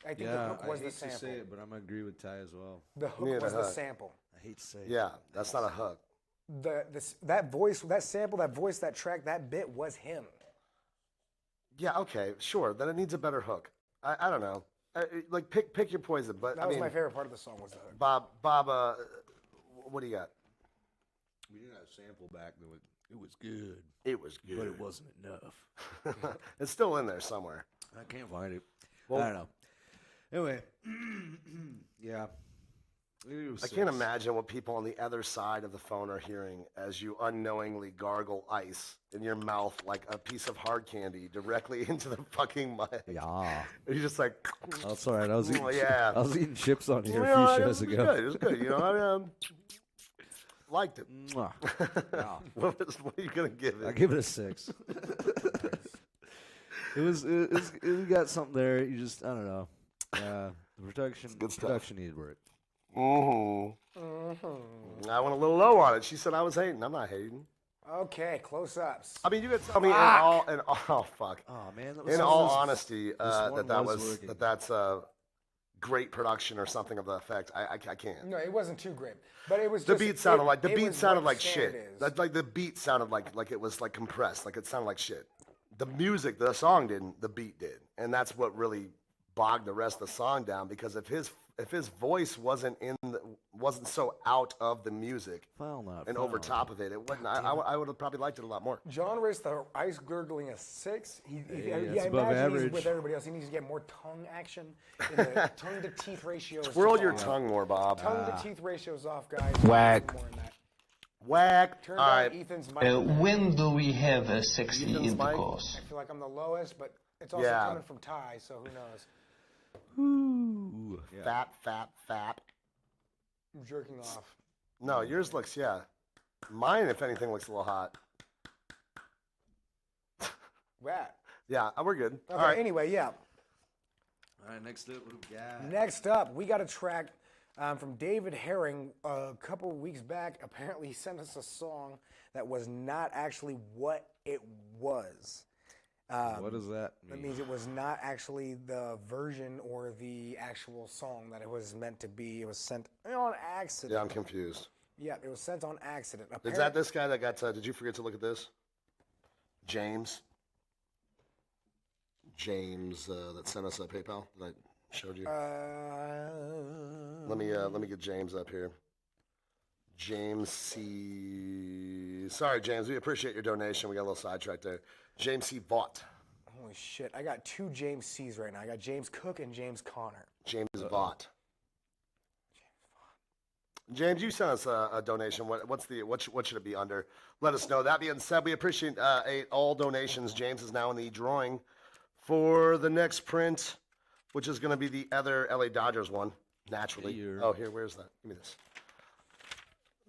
I think the hook was I hate the sample. to say it, but I'm gonna agree with Ty as well. The hook was the sample. I hate to say it. Yeah, that's not a hook. That voice, that sample, that voice, that track, that bit was him. Yeah, okay, sure. Then it needs a better hook. I don't know. Like pick your poison. But that was my favorite part of the song was the hook. Bob, what do you got? We didn't have a sample back. It was good. It was good, but it wasn't enough. It's still in there somewhere. I can't find it. Well, I don't know. Anyway, yeah. I can't imagine what people on the other side of the phone are hearing as you unknowingly gargle ice in your mouth like a piece of hard candy directly into the fucking mic. Yeah. You're just like, that's all right. I was eating. Yeah. I was eating chips on here a few shows ago. It was good. You know, I liked it. Yeah. What are you gonna give it? I give it a 6. It got something there. You just, I don't know. The production needed work. I I went a little low on it. She said I was hating. I'm not hating. Okay, close-ups. I mean, you could tell me oh fuck. Oh man, In all honesty, that's great production or something of the effect. I can't. No, it wasn't too great, but it was. The just, beat sounded like shit. Like the beat sounded like it was like compressed. Like it sounded like shit. The music, the song didn't. The beat did, and that's what really bogged the rest of the song down. Because if his voice wasn't so out of the music and over top of it, it wouldn't. I would have probably liked it a lot more. John raised the ice gurgling a 6. That's above average. He's with everybody else. He needs to get more tongue action. In the tongue to teeth ratio. Twirl your tongue more, Bob. Tongue to teeth ratio's off, guys. Whack. Whack. Turn All down right. Ethan's mic. When do we have a sexy intercourse? I feel like I'm the lowest, but it's also coming from Ty, so who knows? Ooh. Yeah. Fap. I'm jerking off. No, yours looks, Mine, if anything, looks a little hot. Rat. Yeah, we're good. Okay, All right. anyway, All right, next up, what do we got? Next up, we got a track from David Herring a couple of weeks back. Apparently, he sent us a song that was not actually what it was. What does that mean? That means it was not actually the version or the actual song that it was meant to be. It was sent on accident. Yeah, I'm confused. Yeah, it was sent on accident. Is that this guy that got, did you forget to look at this? James, that sent us a PayPal that I showed you. Let me get James up here. James C. Sorry, James. We appreciate your donation. We got a little sidetracked there. James C. Vaught. Holy shit! I got 2 James C's right now. I got James Cook and James Connor. James Vaught. James, you sent us a donation. What should it be under? Let us know. That being said, we appreciate all donations. James is now in the drawing for the next print, which is going to be the other LA Dodgers one, naturally. Oh, here, where's that? Give me this.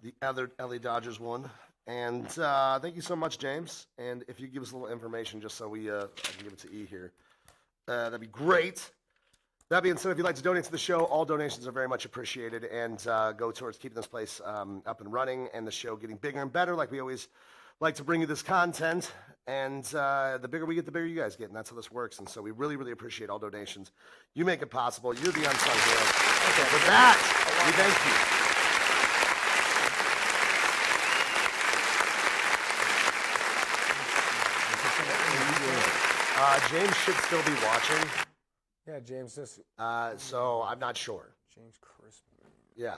The other LA Dodgers one. And thank you so much, James. And if you give us a little information just so I can give it to E here, that'd be great. That being said, if you'd like to donate to the show, all donations are very much appreciated and go towards keeping this place up and running and the show getting bigger and better, like we always like to bring you this content. And the bigger we get, the bigger you guys get, and that's how this works. And so we really, really appreciate all donations. You make it possible. You're the unsung hero. Okay, with that, we thank you. James should still be watching. Yeah, James. So I'm not sure. James Crispin. Yeah,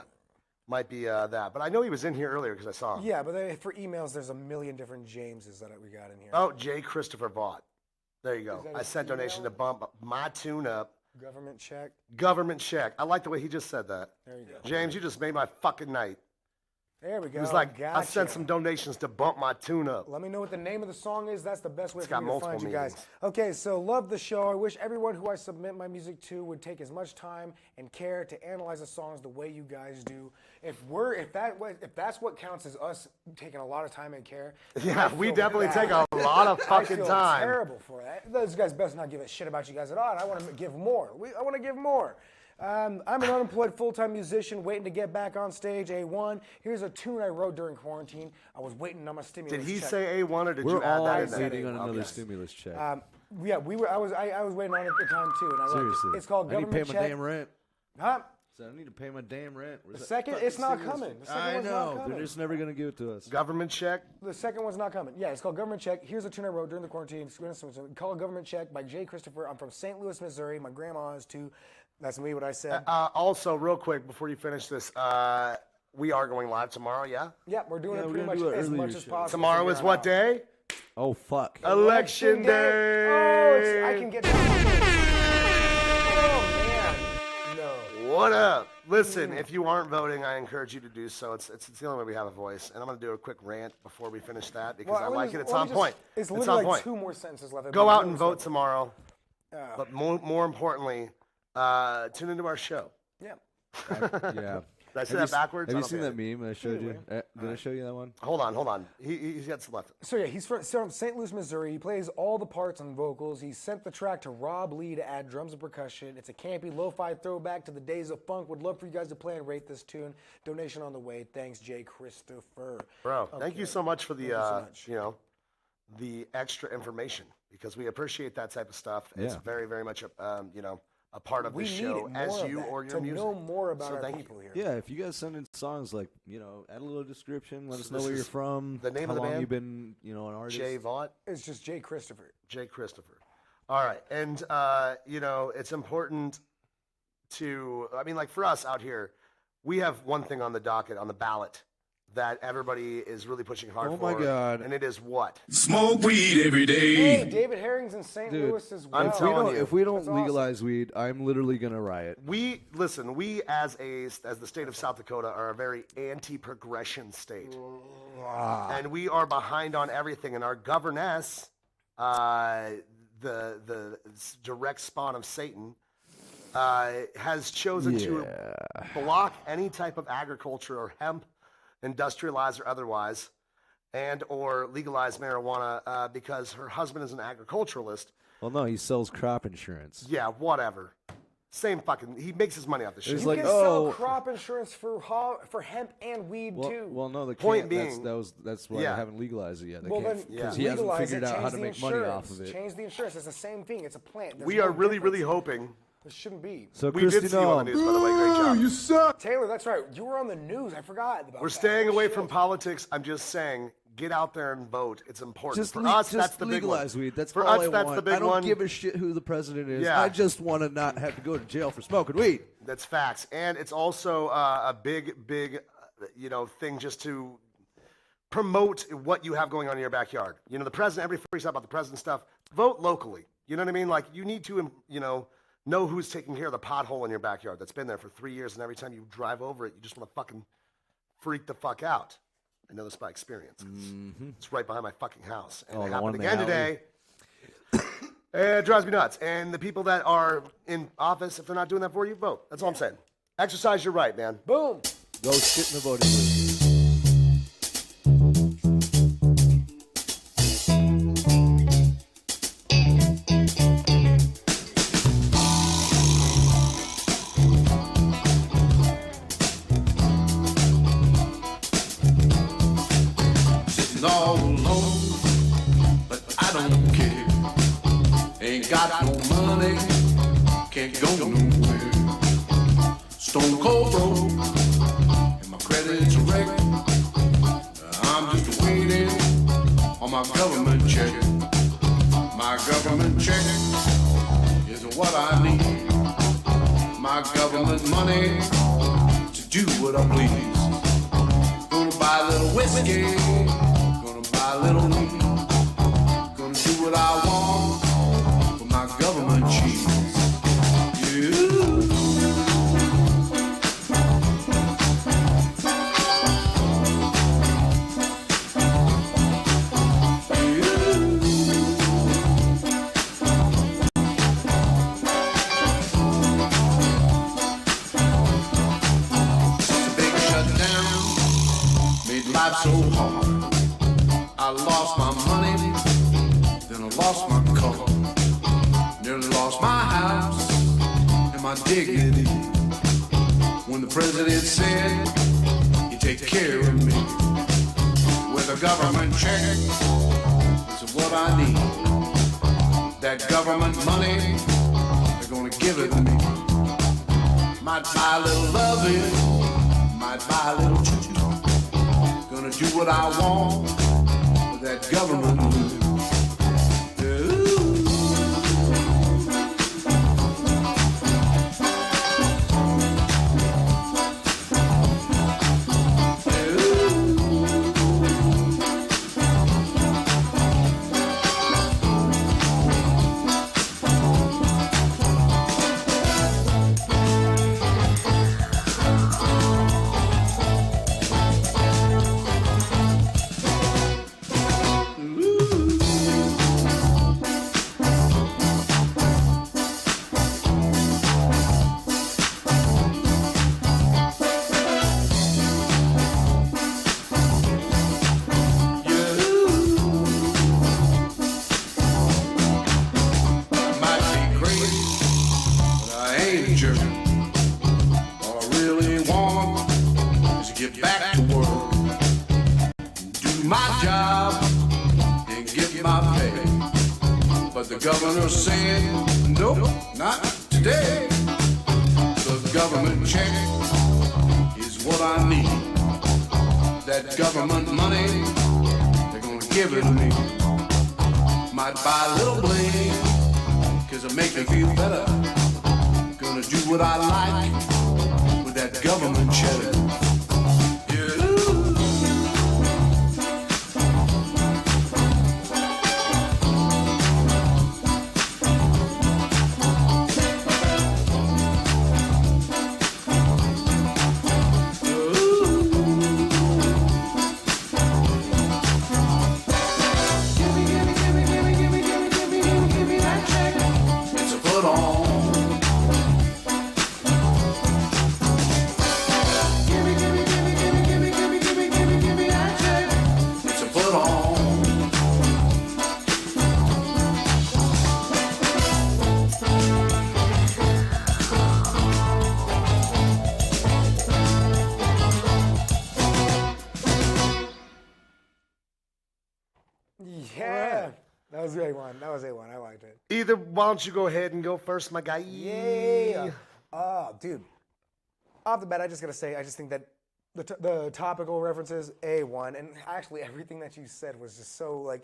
might be that. But I know he was in here earlier because I saw him. Yeah, but for emails, there's a million different Jameses that we got in here. Oh, J. Christopher Vaught. There you go. I sent donation to bump my tune up. Government check. Government check. I like the way he just said that. There you go. James, you just made my fucking night. There we go. He was like, gotcha. I sent some donations to bump my tune up. Let me know what the name of the song is. That's the best way It's for got me to find multiple you guys. meanings. Okay, so love the show. I wish everyone who I submit my music to would take as much time and care to analyze the songs the way you guys do. If that's what counts as us taking a lot of time and care. Yeah, we definitely take a lot of fucking I feel time. Terrible for that. Those guys best not give a shit about you guys at all. And I want to give more. I want to give more. I'm an unemployed full-time musician waiting to get back on stage, A1. Here's a tune I wrote during quarantine. I was waiting on my stimulus Did he check. say A1 or did you We're add all that in there? waiting on another stimulus check. Yeah, I was waiting on it at the time too. And I Seriously. It's called I need government to pay my check. damn rent. Huh? So I need to pay my damn rent. Where's The that second, fucking it's not stimulus coming. check? The second I one's not know. coming. They're just never going to give it to us. Government check? The second one's not coming. Yeah, it's called Government Check. Here's a tune I wrote during the quarantine. It's called Government Check by J. Christopher. I'm from St. Louis, Missouri. My grandma is too. That's me, what I said. Also, real quick, before you finish this, we are going live tomorrow, yeah? Yeah, we're doing it we're pretty gonna much do it as earlier much as show. possible. Tomorrow from is here what on day? Oh, fuck. Election Day! Oh, I can get that. Oh, man. No. What up? Listen, if you aren't voting, I encourage you to do so. It's the only way we have a voice. And I'm going to do a quick rant before we finish that because I like it. It's on point. It's on literally like point. 2 more sentences left. Go out and vote tomorrow. But more importantly, tune into our show. Yeah. Yeah. Did I say that backwards? Have I you don't seen think that meme I showed you? Did I show you that one? Hold on. He's got some left. So yeah, he's from St. Louis, Missouri. He plays all the parts on vocals. He sent the track to Rob Lee to add drums and percussion. It's a campy, lo-fi throwback to the days of funk. Would love for you guys to play and rate this tune. Donation on the way. Thanks, Jay Christopher. Bro, thank you so much for the Thank you so much. the extra information, because we appreciate that type of stuff. It's Yeah. very, very much a part of We the need show more as of you that, or your to music. know more about So our thank people here. Yeah, if you guys send in songs, like, add a little description, let us know this where you're is from, the name how of the long band? you've been, an artist. Jay Vaught. It's just Jay Christopher. Jay Christopher. All right. And, it's important to, for us out here, we have one thing on the docket, on the ballot, that everybody is really pushing hard Oh for. my God. And it is what? Smoke weed every day. Hey, David Herring's in St. Dude, Louis as well. I'm telling you. If we don't That's awesome. legalize weed, I'm literally gonna riot. We as the state of South Dakota are a very anti-progression state. And we are behind on everything. And our governess, the direct spawn of Satan, has chosen to block any type of agriculture or hemp, industrialized or otherwise, and or legalize marijuana because her husband is an agriculturalist. Well, no, he sells crop insurance. Yeah, whatever. Same fucking. He makes his money off the shit. It's You like, can sell crop insurance for hemp and weed too. Well, no, the Point can't. being- that's why Yeah. they haven't legalized it yet. They Well, can't, then because he hasn't legalize figured it, out how change to the make money off insurance. of it. Change the insurance. It's the same thing. It's a plant. There's We no are really, difference. really hoping. It shouldn't be. So, We did see you on the news, by the way. Great job. You suck. Taylor, that's right. You were on the news. I forgot about We're that. staying Oh, away shit. from politics. I'm just saying, get out there and vote. It's important. Just For le- us, just that's the big one. legalize weed. That's For all us, I that's want. the big I don't one. give a shit who the president is. Yeah. I just want to not have to go to jail for smoking weed. That's facts. And it's also a big, thing just to promote what you have going on in your backyard. The president, everybody freaks out about the president stuff. Vote locally. You know what I mean? Like, you need to, know who's taking care of the pothole in your backyard that's been there for 3 years, and every time you drive over it, you just want to fucking freak the fuck out. I know this by experience. It's right behind my fucking house. And it the one happened in the again alley. today. It drives me nuts. And the people that are in office, if they're not doing that for you, vote. That's all I'm saying. Exercise your right, man. Boom. Go sit in the voting booth. Sitting all alone, but I don't care. Ain't got no money, can't go nowhere. Stone cold broke, and my credit's wrecked. I'm just waiting on my government check. My government check is what I need. My government money to do what I please. Gonna buy a little whiskey, gonna buy a little weed. Gonna do what I want for my government cheese. Life so hard. I lost my money, then I lost my car. Nearly lost my house and my dignity. When the president said he'd take care of me with a government check, this is what I need. That government money, they're gonna give it to me. Might buy a little loving, might buy a little choo-choo. Gonna do what I want with that government loot. Ooh. get back to work, do my job, and get my pay. But the governor said, nope, not today. The government check is what I need. That government money, they're gonna give it to me. Might buy a little bling, cause it make me feel better. Gonna do what I like with that government cheddar. Yeah. That was A1. That was A1. I liked it. Either, why don't you go ahead and go first, my guy? Yeah. Oh, dude. Off the bat, I just got to say, I just think that the topical references, A1, and actually everything that you said was just so, like,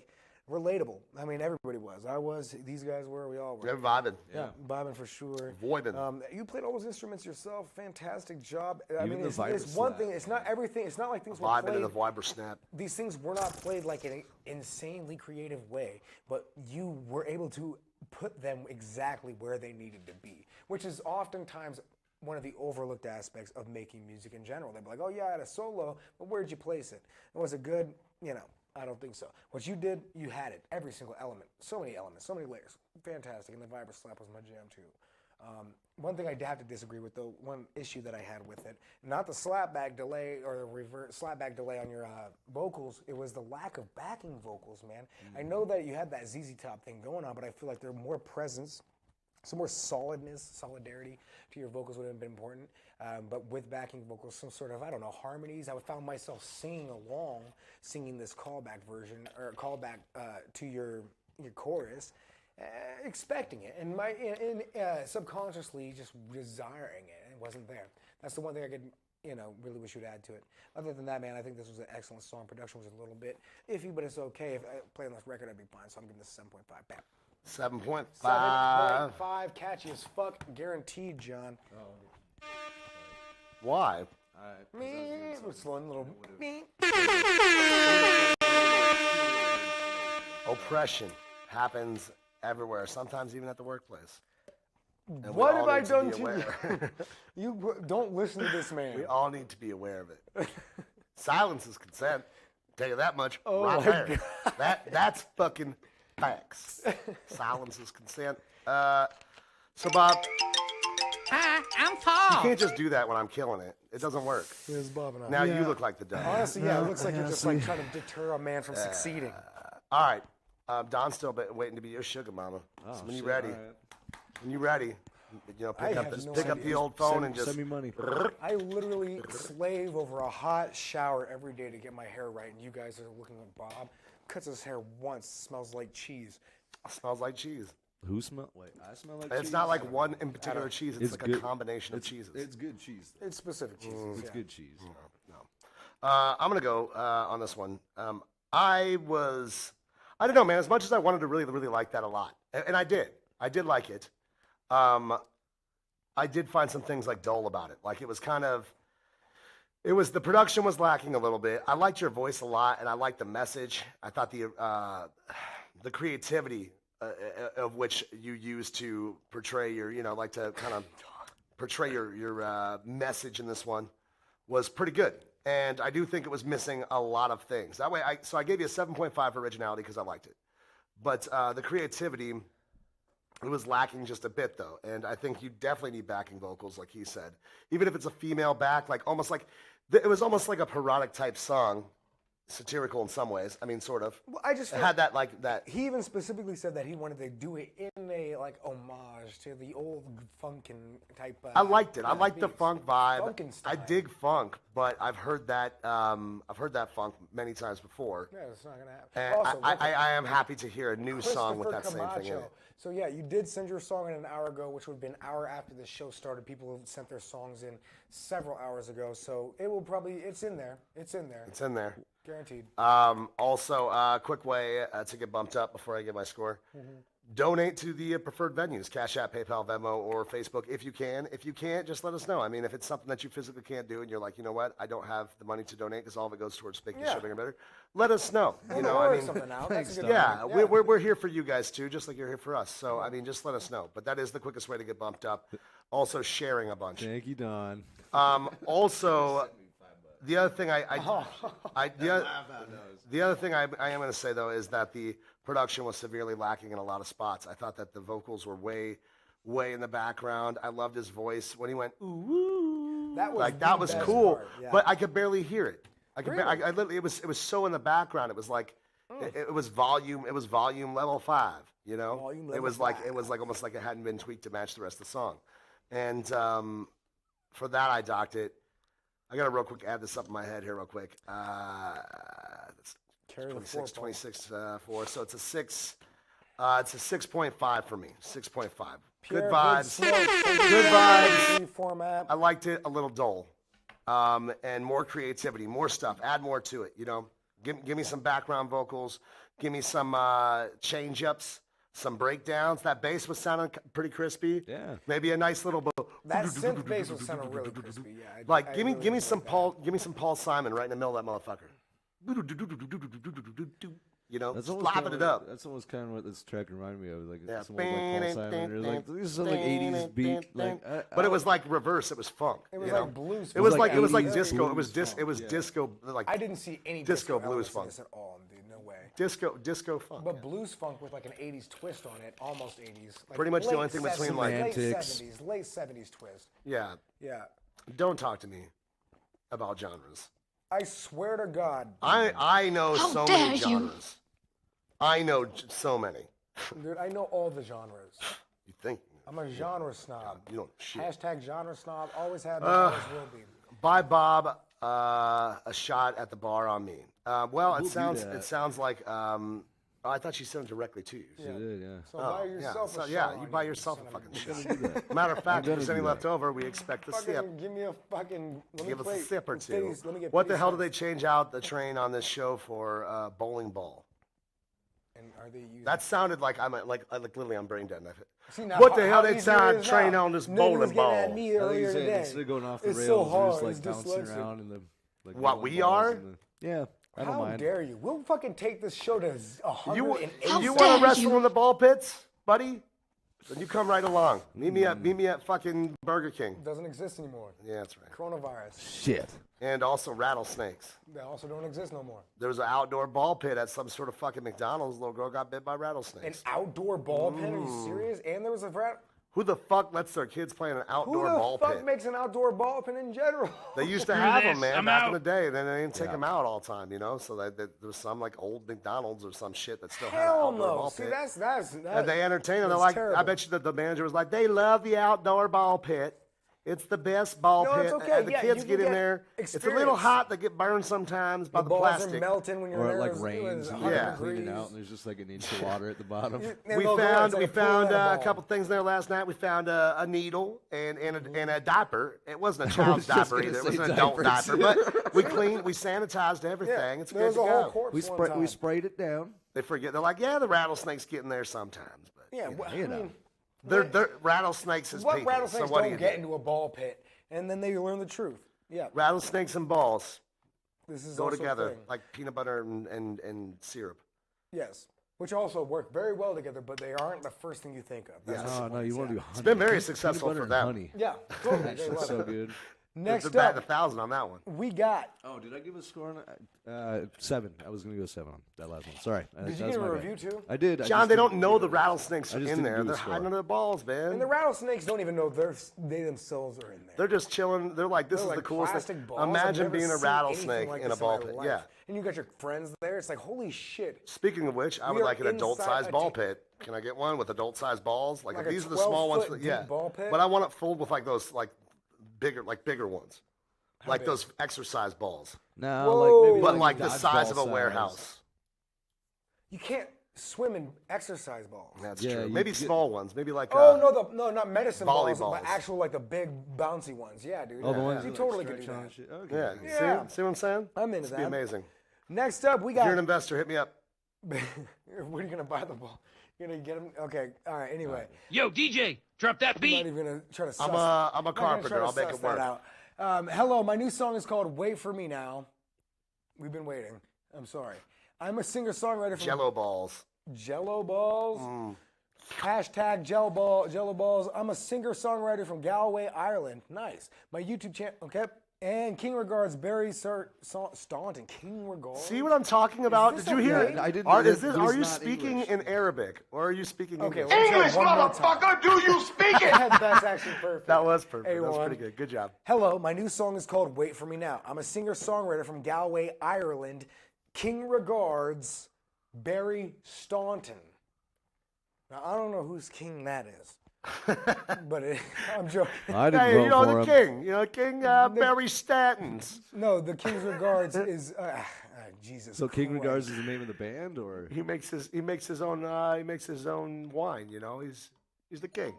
relatable. I mean, everybody was. I was. These guys were. We all were. They're vibing. Yeah, vibing for sure. Voibing. You played all those instruments yourself. Fantastic job. I Even mean, the it's one thing. It's not everything. It's not like things were Vibing played. in the vibra snap. These things were not played like in an insanely creative way, but you were able to put them exactly where they needed to be, which is oftentimes one of the overlooked aspects of making music in general. They'd be like, oh yeah, I had a solo, but where'd you place it? And was it good? You know, I don't think so. What you did, you had it. Every single element. So many elements, so many layers. Fantastic. And the Vibra Slap was my jam too. One thing I have to disagree with, though, one issue that I had with it, not the slapback delay or the reverse slapback delay on your vocals, it was the lack of backing vocals, man. I know that you had that ZZ Top thing going on, but I feel like there's more presence, some more solidarity to your vocals would have been important. But with backing vocals, some sort of, I don't know, harmonies. I found myself singing along, singing this callback version, or callback to your chorus, expecting it, and subconsciously just desiring it, and it wasn't there. That's the one thing I could, really wish you'd add to it. Other than that, man, I think this was an excellent song. Production was a little bit iffy, but it's okay. If I play on this record, I'd be fine. So I'm giving this a 7.5. Bam. 7.5. 7.5, catchy as fuck, guaranteed, John. Why? It's one little. Oppression happens everywhere, sometimes even at the workplace. And What we all have I need done be to aware. you? You don't listen to this man. We all need to be aware of it. Silence is consent. Tell you that much. Oh right my there. God. That's fucking facts. Silence is consent. So Bob. Hi, I'm Paul. You can't just do that when I'm killing it. It doesn't work. Here's Bob and I. Now you look like the dumb. Honestly, yeah, it looks like you're just like trying to deter a man from succeeding. All right. Don's still waiting to be your sugar mama. Oh, So when shit, you're ready, all right. pick up the old phone and just send me money. I literally slave over a hot shower every day to get my hair right, and you guys are looking at Bob. Cuts his hair once, smells like cheese. Smells like cheese. Who smell? Wait, I smell like. It's cheese? not like one in particular cheese. It's like good. a combination of cheeses. It's good cheese. It's specific cheese. It's good cheese. No. I'm gonna go on this one. I don't know, man. As much as I wanted to really, really like that a lot, and I did like it. I did find some things like dull about it. Like the production was lacking a little bit. I liked your voice a lot, and I liked the message. I thought the creativity of which you use to portray your, to kind of portray your message in this one was pretty good. And I do think it was missing a lot of things. That way, so I gave you a 7.5 for originality because I liked it. But the creativity, it was lacking just a bit, though. And I think you definitely need backing vocals, like he said. Even if it's a female back, it was almost like a parodic type song. Satirical in some ways. I mean, sort of. Well, I just had that. He even specifically said that he wanted to do it in a like homage to the old funkin' type. I liked it. I liked the beats. funk vibe. Funkin' I style. dig funk, but I've heard that funk many times before. Yeah, it's not gonna happen. And Also, I am happy to hear a new song with that Christopher same thing in Camacho. it. So yeah, you did send your song in an hour ago, which would have been an hour after the show started. People have sent their songs in several hours ago, so it will probably it's in there. It's in there. It's in there. Guaranteed. Also, quick way to get bumped up before I get my score. Donate to the preferred venues, Cash App, PayPal, Venmo, or Facebook if you can. If you can't, just let us know. I mean, if it's something that you physically can't do and you're like, you know what, I don't have the money to donate because all of it goes towards making Yeah. shipping it better, let us know. You know, I mean, something out. That's a good yeah, idea. we're here for you guys too, just like you're here for us. So, I mean, just let us know. But that is the quickest way to get bumped up. Also, sharing a bunch. Thank you, Don. Also, the other thing the other thing I am going to say though is that the production was severely lacking in a lot of spots. I thought that the vocals were way in the background. I loved his voice when he went ooh. That was like the that was best cool, part, yeah. but I could barely hear it. I could Really? I literally it was so in the background. It was like it was volume level 5. You know, Volume it level was like 5. it was like almost like it hadn't been tweaked to match the rest of the song, and for that I docked it. I got to real quick add this up in my head here real quick. That's Carry the 26, four, 26, 4. So it's a 6. It's a 6.5 for me. 6.5. Good vibes. Good vibes. Format. I liked it. A little dull. And more creativity, more stuff. Add more to it. You know, give me some background vocals. Give me some change-ups. Some breakdowns. That bass was sounding pretty crispy. Yeah. Maybe a nice little. That synth bass was sounding really crispy. Yeah. Like, give me some Paul Simon right in the middle of that motherfucker. You know, slapping it up. That's almost kind of what this track reminded me of. Like Yeah. some old, like Paul Simon. Or like this is some like 80s beat. Like, But it was like reverse. It was funk. It was you like know? blues. It was like 80s disco. It was blues it was funk, disco. Like I didn't see any disco blues elements in funk. this at all, dude. No way. Disco funk. But blues funk with like an 80s twist on it, almost 80s. Like Pretty much the late only thing between, like- late Semantics. 70s twist. Yeah. Yeah. Don't talk to me about genres. I swear to God, I know so many genres. I know so many. dude, I know all the genres. You think? I'm a genre snob. You don't shit. Hashtag genre snob. Always have been, always will be. Bye, Bob. A shot at the bar on me. Well, We'll it do sounds. that. It sounds like. I thought she sent it directly to you. She did, yeah. So buy yourself a yeah, shot you on buy you, yourself a son fucking of a- shot. Matter of fact, if gonna there's do any that. left over, we expect a sip. Fucking give me a fucking. Let me Give us play, a sip or two. please, let me get What the hell do please. they change out the train on this show for bowling ball? And are they using? That sounded like I'm like literally I'm brain dead. See, now, What the how hell they easy it sound is train now. on this Nigga bowling was getting at ball? me I think earlier you said today. instead of going off the It's rails, so they're hard. just like It's bouncing dyslexic. around in the. Like, What, bowling we balls are? and yeah, I don't How mind. dare you? We'll fucking take this show to 180. You want to wrestle in the ball pits, buddy? Then you come right along. Meet me at fucking Burger King. Doesn't exist anymore. Yeah, that's right. Coronavirus. Shit. And also rattlesnakes. They also don't exist no more. There was an outdoor ball pit at some sort of fucking McDonald's. Little girl got bit by An rattlesnakes. outdoor ball pit? Are you serious? And there was a Who the fuck lets their kids play in an Who outdoor the ball fuck pit? makes an outdoor ball pit in general? They used to have them, man, back in the day. Then they didn't take them out all the time, you know. So there was some like old McDonald's or some shit that still had an Hell outdoor no. ball See, pit. that's And they entertain them. They're that's like, terrible. I bet you that the manager was like, they love the outdoor ball pit. It's the best ball No, pit. it's okay. And the Yeah, kids you get can in get there. It's a little experience. hot. They get burned sometimes by the balls plastic. are melting when you're Or there. it like It's rains and 100 Yeah. cleaning degrees. out and there's just like an inch of water at the bottom. And We they'll go, found it's like we a pool found and a ball. couple things there last night. We found a needle and a diaper. It wasn't a child's just diaper gonna either. It say was an adult diapers. diaper. But we cleaned, we sanitized everything. Yeah, It's there good was to a whole go. corpse one We time. sprayed it down. They forget. They're like, yeah, the rattlesnakes get in there sometimes, but Yeah, well, I you know. mean, they're rattlesnakes is what people. rattlesnakes so what do don't you get do? into a ball pit? And then they learn the truth. Yeah, Rattlesnakes and balls this is go also a together thing. like peanut butter and syrup. Yes, which also work very well together, but they aren't the first thing you think of. That's Yes. what No, I no, wanna you say. want to do honey. It's been very Peanut successful butter for and them. Honey. Yeah, totally. They That's love so it. good. Next It's about up, 1,000 on that one. we got. Oh, did I give a score on 7? I was going to go 7 on that last one. Sorry. Did you give a review too? I did. John, they don't know the rattlesnakes I are just in didn't there. do a They're score. hiding under their balls, man. And the rattlesnakes don't even know they themselves are in there. They're just chilling. They're like, this They're is like the coolest plastic thing. balls. I've Imagine never being a seen rattlesnake anything like in a this ball my pit. life. Yeah. And you got your friends there. It's like, holy shit. Speaking of which, I We would are like an adult-sized inside a ball deep- pit. Can I get one with adult-sized balls? Like Like if a these are the small ones. 12-foot Yeah. deep ball pit? But I want it filled with like those bigger ones. Like big? those exercise balls. No, Whoa. like maybe But like the dodgeball size of a size. warehouse. You can't swim in exercise balls. That's Yeah, true. you Maybe get- small ones. Maybe like Oh no, not medicine balls, volleyballs. but actual like the big bouncy ones. Yeah, dude. Oh, the ones you that, totally like, could do stretch on that. and shit. Okay. Yeah. Yeah. See what I'm saying? I'm into It'd that. be amazing. Next up, we If you're an got. investor, hit me up. What are you gonna buy the ball? You're gonna get him? Okay. All right. Anyway, Yo, DJ, drop that I'm not beat. even gonna try to. Suss, I'm a not gonna carpenter. try to I'll make suss it that work. out. Hello, my new song is called "Wait for Me Now." We've been waiting. I'm sorry. I'm a singer-songwriter from Jello balls. Jello balls. Hashtag Jello balls. I'm a singer-songwriter from Galway, Ireland. Nice. My YouTube channel. Okay. And King Regards, Barry Staunton. King Regards. See what I'm talking about? this Did you a hear? thing? I didn't. Are, it are was you not speaking English. in Arabic or are you speaking Okay, English? let's try English, one more time. motherfucker, do you speak it? That's actually perfect. That was perfect. That was A1. pretty good. Good job. Hello, my new song is called Wait For Me Now. I'm a singer-songwriter from Galway, Ireland. King Regards, Barry Staunton. Now, I don't know whose king that is. But I'm joking. I didn't Hey, vote you know for the him. king. You know King Barry Stanton's. No, the King's Regards is Jesus. So King Christ. Regards is the name of the band, or He makes his own wine. You know, he's the king.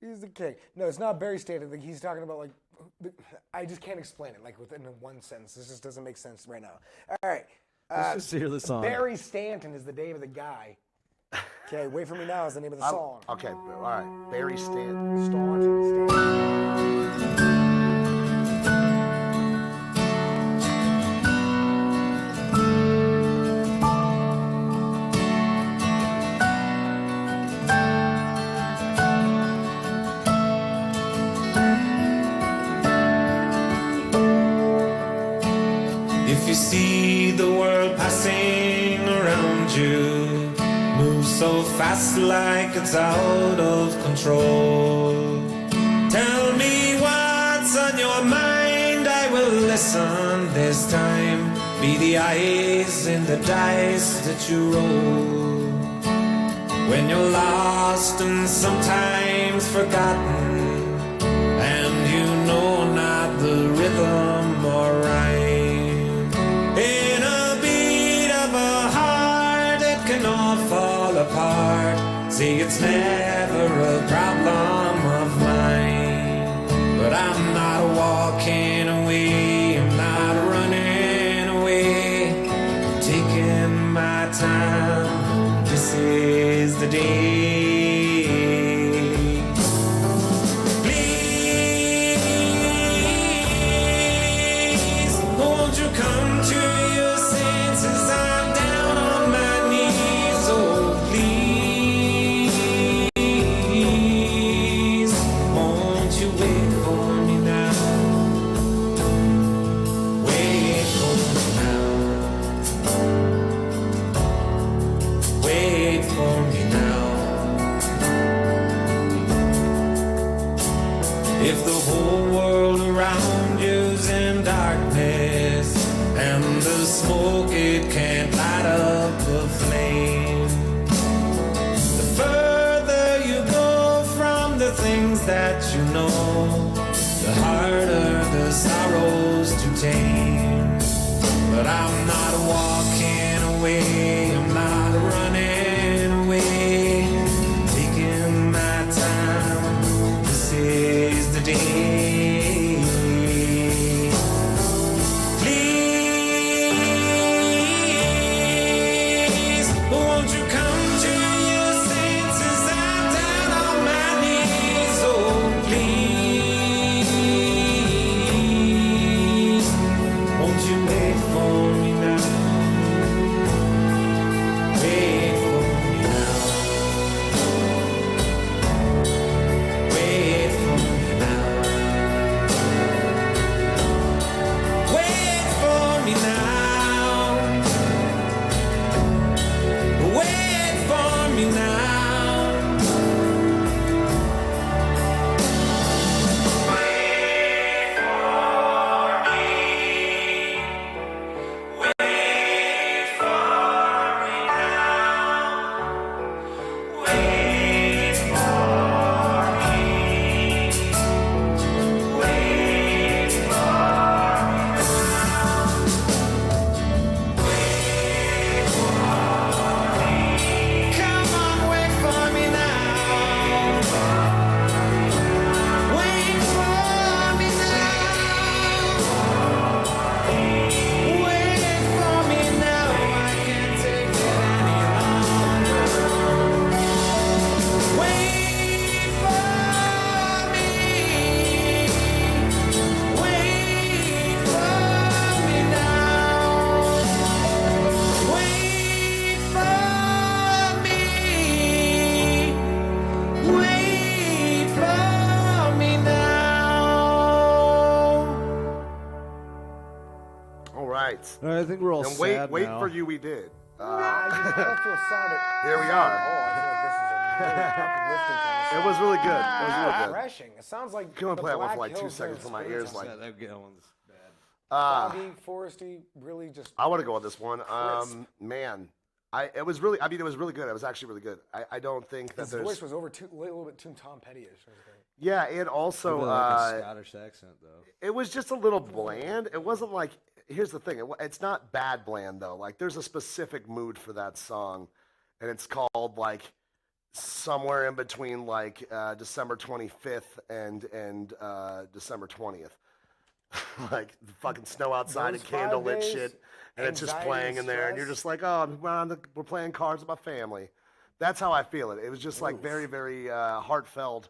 He's the king. No, it's not Barry Stanton. He's talking about I just can't explain it within one sentence. This just doesn't make sense right now. All right. let's just hear the song. Barry Stanton is the name of the guy. Okay, Wait For Me Now is the name of the song. Okay, all right. Barry Stanton. Staunton. If you see the world passing around you, move so fast like it's out of control. Tell me what's on your mind, I will listen this time. Be the eyes in the dice that you roll. When you're lost and sometimes forgotten, and you know not the rhythm or rhyme. In a beat of a heart, it can all fall apart. See, it's never a problem of mine. But I'm not walking away, I'm not running away. I'm taking my time, this is the day. Please, won't you come to your senses? I'm down on my knees. Oh, please, won't you wait for me now? Wait for me now. Wait for me now. If the whole world around you's in darkness and the smoke it can't light up a flame, the further you go from the things that you know, the harder the sorrows to tame. But I'm not walking away, I'm not running away, taking my time, this is the day. Please, won't you come to your senses? I'm down on my knees. Oh, please, won't you wait for me now? Wait All right. All right, I think we're all and wait, sad wait now. for you. We did. I don't feel sad. Here we are. Oh, I feel like this is a really uplifting kind of It was really good. It was really good. refreshing. It sounds like Come and the play that one Black for like 2 Hills seconds for my experience. ears. Like, That one's bad. Foggy, foresty, really just. I want to go on this one. Crisp. Man, it was really. I mean, it was really good. It was actually really good. I don't think that His there's. voice was a little bit too Tom Petty-ish. Yeah, and also Maybe like a Scottish accent though. it was just a little bland. It wasn't like. Here's the thing. It's not bad bland though. Like there's a specific mood for that song, and it's called like somewhere in between like December 25th and December 20th. Like the fucking snow outside Those and candlelit 5 days, shit, and it's just anxiety playing in there, and you're stress. just like, oh, we're playing cards with my family. That's how I feel it. It was just like very, very heartfelt,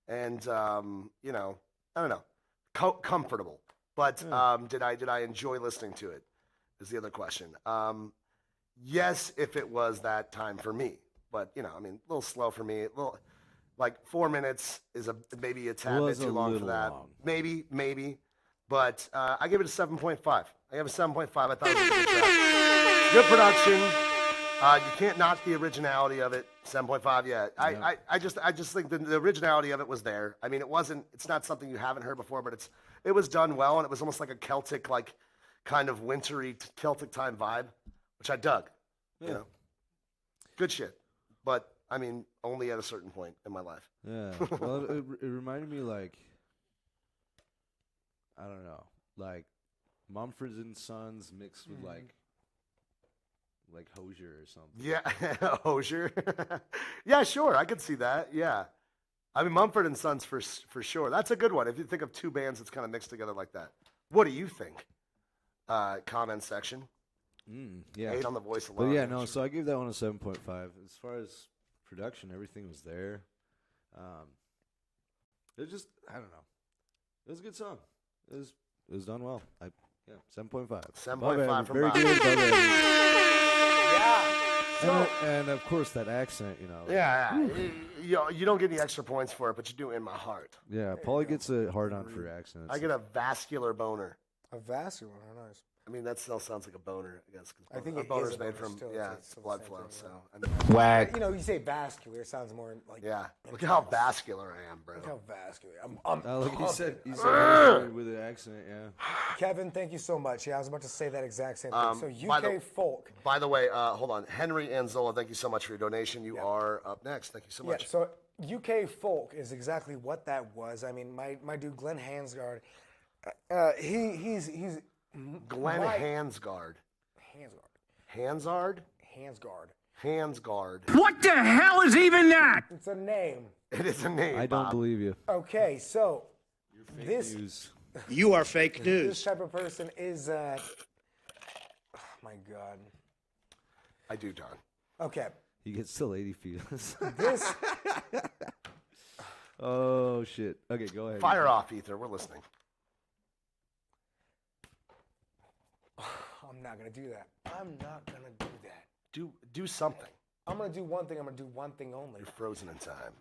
and you know, I don't know, comfortable. But did I enjoy listening to it? Is the other question. Yes, if it was that time for me, but you know, I mean, a little slow for me. A little, like 4 minutes is maybe a tad bit Was too a long for little that. long. Maybe. But I give it a 7.5. I have a 7.5. I thought it was a good track. Good production. You can't knock the originality of it. 7.5. Yeah. I just think the originality of it was there. I mean, it's not something you haven't heard before, but it was done well, and it was almost like a Celtic, like kind of wintry Celtic time vibe, which I dug. Yeah. You know, good shit. But I mean, only at a certain point in my life. Yeah. Well, it reminded me like, I don't know, like Mumford and Sons mixed with like Hozier or something. Yeah, Hozier. Yeah, sure, I could see that. Yeah, I mean Mumford and Sons for sure. That's a good one. If you think of two bands that's kind of mixed together like that, what do you think? Comment section. Yeah. 8 on the voice But alone. yeah, no. So I gave that one a 7.5. As far as production, everything was there. It was just, I don't know. It was a good song. It was done well. 7.5. 7.5 from Very Bob. good. Above average. Yeah. And of course that accent, you know. Yeah, you don't get any extra points for it, but you do in my heart. Yeah, Paulie gets a hard on for accents. I get a vascular boner. A vascular, nice. I mean, that still sounds like a boner, I guess. 'Cause I think a it boner's is a made boner from, still. it's It's the blood same flow, thing, so. yeah. I mean, Whack. You know, you say vascular, it sounds more like. yeah, look how vascular I am, bro. Look how vascular. I'm Look, he said with an accent, yeah. Kevin, thank you so much. Yeah, I was about to say that exact same thing. So by UK folk. By the way, hold on. Henry Anzola, thank you so much for your donation. You are up next. Thank you so much. Yeah, so UK folk is exactly what that was. I mean, my dude Glenn Hansgard, he's Glenn Hansgard. Hansard? Hansgard. What the hell is even that? It's a name. It is a name. I don't believe you. Okay, so Fake this news. You are fake this type of person is oh my God. I do, John. Okay. He gets to lady feet. This Oh shit. Okay, go ahead. Fire off, Ether. We're listening. I'm not gonna do that. I'm not gonna do that. Do something. I'm gonna do one thing. I'm gonna do one thing only. You're frozen in time.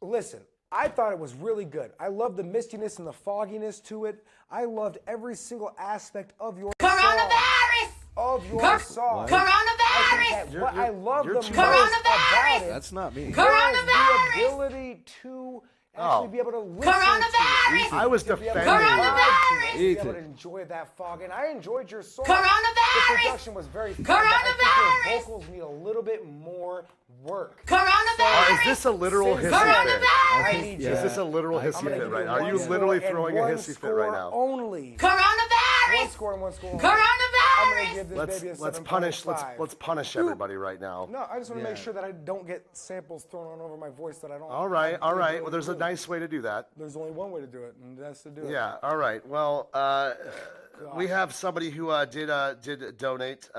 Listen, I thought it was really good. I loved the mistiness and the fogginess to it. I loved every single aspect of your Coronavirus! Of your song. Coronavirus! What I love the most Coronavirus! about it That's not me. was Coronavirus! the ability to actually be able to listen Coronavirus! to it. I was To be able to defending. vibe to it, to be able Ethan. to enjoy that fog, and I enjoyed your song. Coronavirus! The production was very fun, but I think Coronavirus! your vocals need a little bit more work. Coronavirus! Is this a literal hissy fit? I need you. Is this a literal I hissy think I'm gonna fit give right you now? Are one you score literally and throwing a one hissy fit score right now? Only. Coronavirus! One score and one score only. Coronavirus! I'm gonna give this baby a 7.5. Let's punish everybody right now. No, I just want to make Yeah. sure that I don't get samples thrown on over my voice that I don't. All right. Well, there's a nice way to do that. There's only one way to do it, and that's to do it. Yeah. All right. Well, we have somebody who did donate.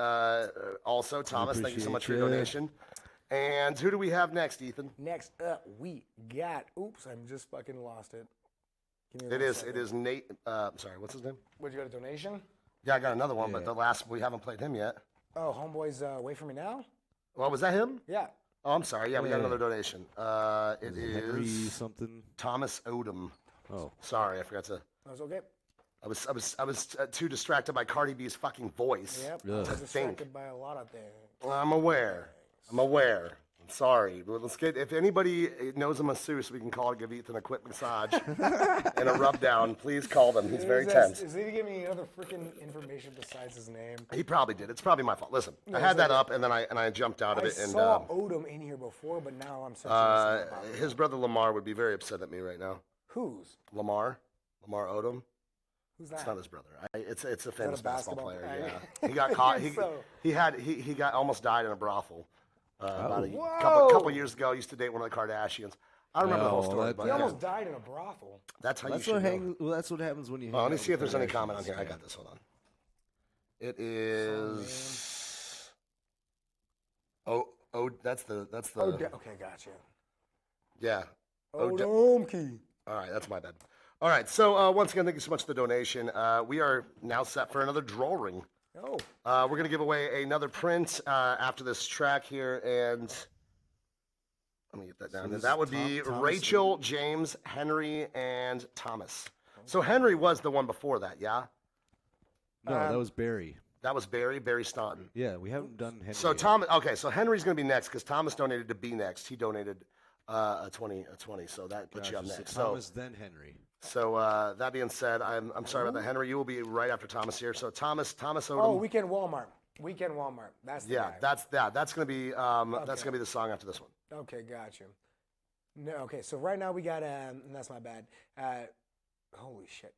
Also, Thomas, thank you so much for your appreciate donation. And who do we have next, Ethan? Next up, we got. Oops, I'm just fucking lost it. Give me It one is. second. It is Nate. Sorry, what's his name? What, you got a donation? Yeah, I got another one, but Yeah. the last we haven't played him yet. Oh, homeboy's wait for me now. Well, was that him? Yeah. Oh, I'm sorry. Yeah, we got Yeah. another donation. It Henry is something. Thomas Odom. Oh. Sorry, I forgot to. That was okay. I was too distracted by Cardi B's fucking voice. Yep. Ugh. I was to think. distracted by a lot of things. I'm aware. I'm sorry. But let's get, if anybody knows a masseuse, we can call it, give Ethan a quick massage and a rub down. Please call them. He's very tense. Is he giving me any other freaking information besides his name? He probably did. It's probably my fault. Listen, No, I had it's that okay. up and then I jumped out of I it. And saw Odom in here before, but now I'm searching. his brother Lamar would be very upset at me right now. Whose? Lamar Odom. Who's that? It's not his brother. It's a famous a basketball basketball player. player? Yeah, he got caught. So- He got almost died in a brothel about a Whoa. couple years ago. Used to date one of the Kardashians. I remember the whole story. But He yeah. almost died in a brothel. That's how That's you what should know. well, that's what happens when you. Well, hang let me out see if with there's any Kardashians. comment on here. I got this. Hold on. It is. That's the. Okay, gotcha. Yeah. Odomki. All right, that's my bad. All right, so once again, thank you so much for the donation. We are now set for another drawing. Oh. We're going to give away another print after this track here, and let me get that down. So this that would is be Thomas Rachel, James, Henry, and Thomas. So Henry was the one before that, yeah? No, that was Barry. That was Barry Staunton. Yeah, we haven't done Henry. So yet. Thomas, okay, so Henry's going to be next because Thomas donated to be next. He donated a 20, so that puts you up Gotcha. next. So Thomas, then Henry. So that being said, I'm sorry about that, Henry. You will be right after Thomas here. So Thomas Odom. Oh, Weekend Walmart. That's the guy. That's gonna be that's gonna be the song after this one. Okay, gotcha. No, okay. So right now we got that's my bad. Holy shit.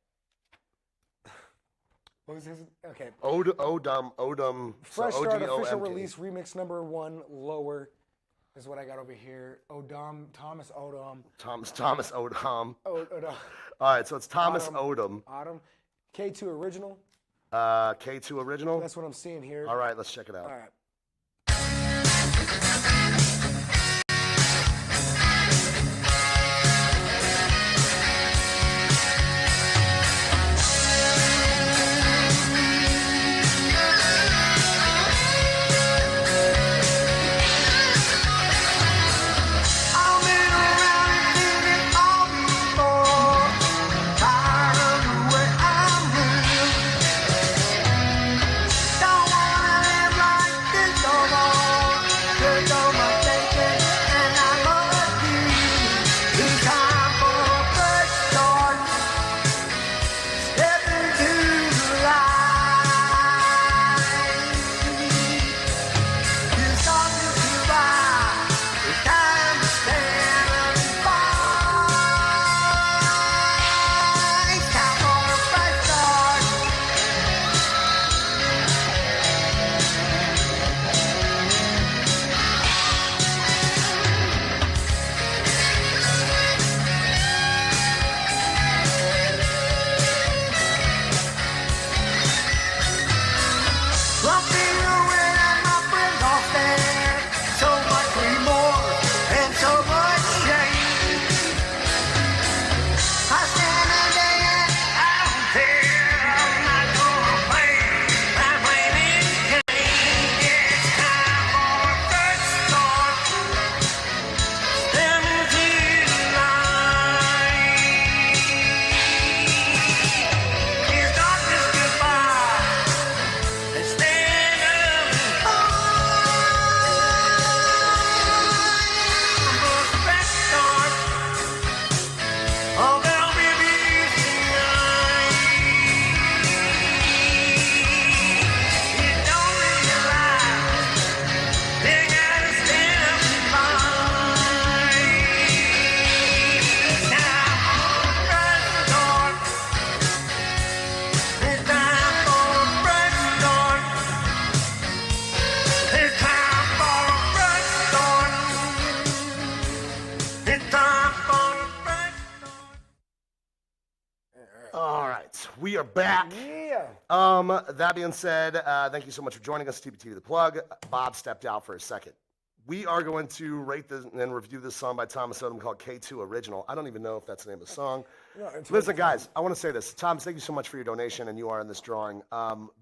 What was his? Okay. Odom. Fresh so Start ODOMT. official release remix number 1 lower is what I got over here. Thomas Odom. Thomas Odom. Odom. All right, so it's Thomas Odom. K2 original. K2 original. That's what I'm seeing here. All right, let's check it out. All right. We are back. Yeah. That being said, thank you so much for joining us, TBT The Plug. Bob stepped out for a second. We are going to rate this and review this song by Thomas Odom called K2 Original. I don't even know if that's the name of the song. No, it's Listen, guys, I want to say this. Thomas, thank you so much for your donation, and you are in this drawing.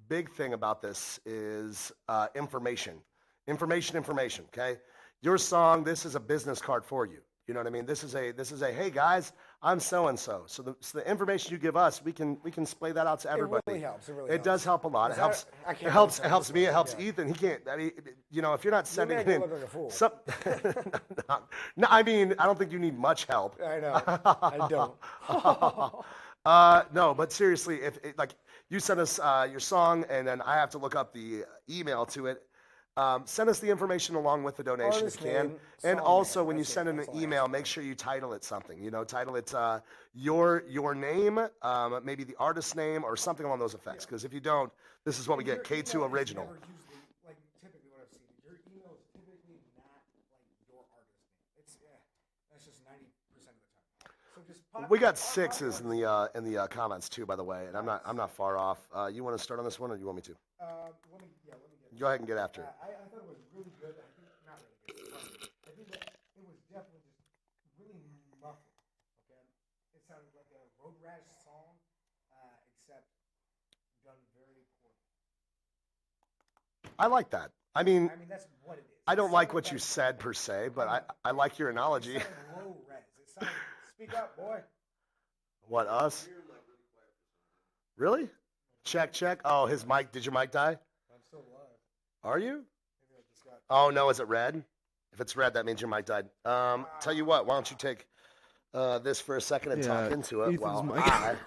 Big thing about this is information. Information, okay? Your song, this is a business card for you. You know what I mean? This is a hey, guys, I'm so and so. So the information you give us, we can splay that out to everybody. It really helps. It really It does help a lot. It helps. I It can't helps. It understand helps this me. It one. helps Yeah. Ethan. He can't. I mean, if you're not sending make it me in, look like a fool. no, I mean, I don't think you need much help. I know. I don't. No, but seriously, if like you send us your song, and then I have to look up the email to it. Send us the information along with the donation Artist if you can. name, And song also, name, when you that's it, send in that's an all I email, make sure you title it something. You know, title it your name, maybe the artist name, or something along those effects. Because if you don't, this is what we get. K2 original. Like typically what I've seen, your email is typically not like your artist name. It's that's just 90% of the time. So just We got sixes in the comments too, by the way, and I'm not far off. You want to start on this one, or do you want me to? let me get. Go ahead and get after it. I thought it was really good. I think not really good. I think that it was definitely just really muffled. Okay, it sounded like a Road Rash song, except done very poorly. I like that. I mean, that's what it is. I don't like what you said per se, but I like your analogy. It sounded low res. It sounded. Speak up, boy. What, us? Really? Check. Oh, his mic. Did your mic die? I'm still alive. Are you? Oh, no. Is it red? If it's red, that means your mic died. Tell you what. Why don't you take this for a second and talk into it? Ethan's mic. I gotta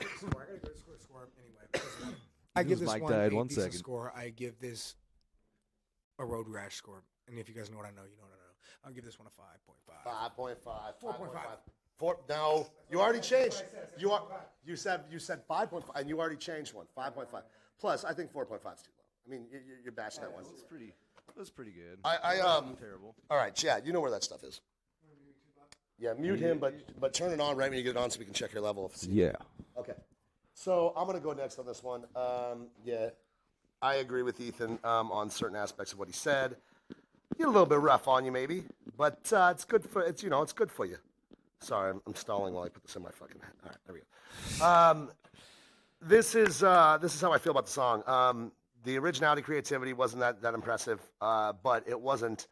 go score anyway. I give this mic one died. a 1 decent second. score. I give this a Road Rash score. And if you guys know what I know, you know what I know. I'll give this one a 5.5. 5.5. 4.5. No, you already changed. You said 5.5, and you already changed one. 5.5. Plus, I think 4.5 is too low. I mean, you're bashing that one. That's pretty good. Terrible. All right, Chad, you know where that stuff is. Yeah, mute him, but turn it on right when you get it on so we can check your level. Yeah. Okay. So I'm gonna go next on this one. Yeah, I agree with Ethan on certain aspects of what he said. Get a little bit rough on you, maybe, but it's good for it's good for you. Sorry, I'm stalling while I put this in my fucking head. All right, there we go. This is how I feel about the song. The originality, creativity wasn't that impressive, but it wasn't.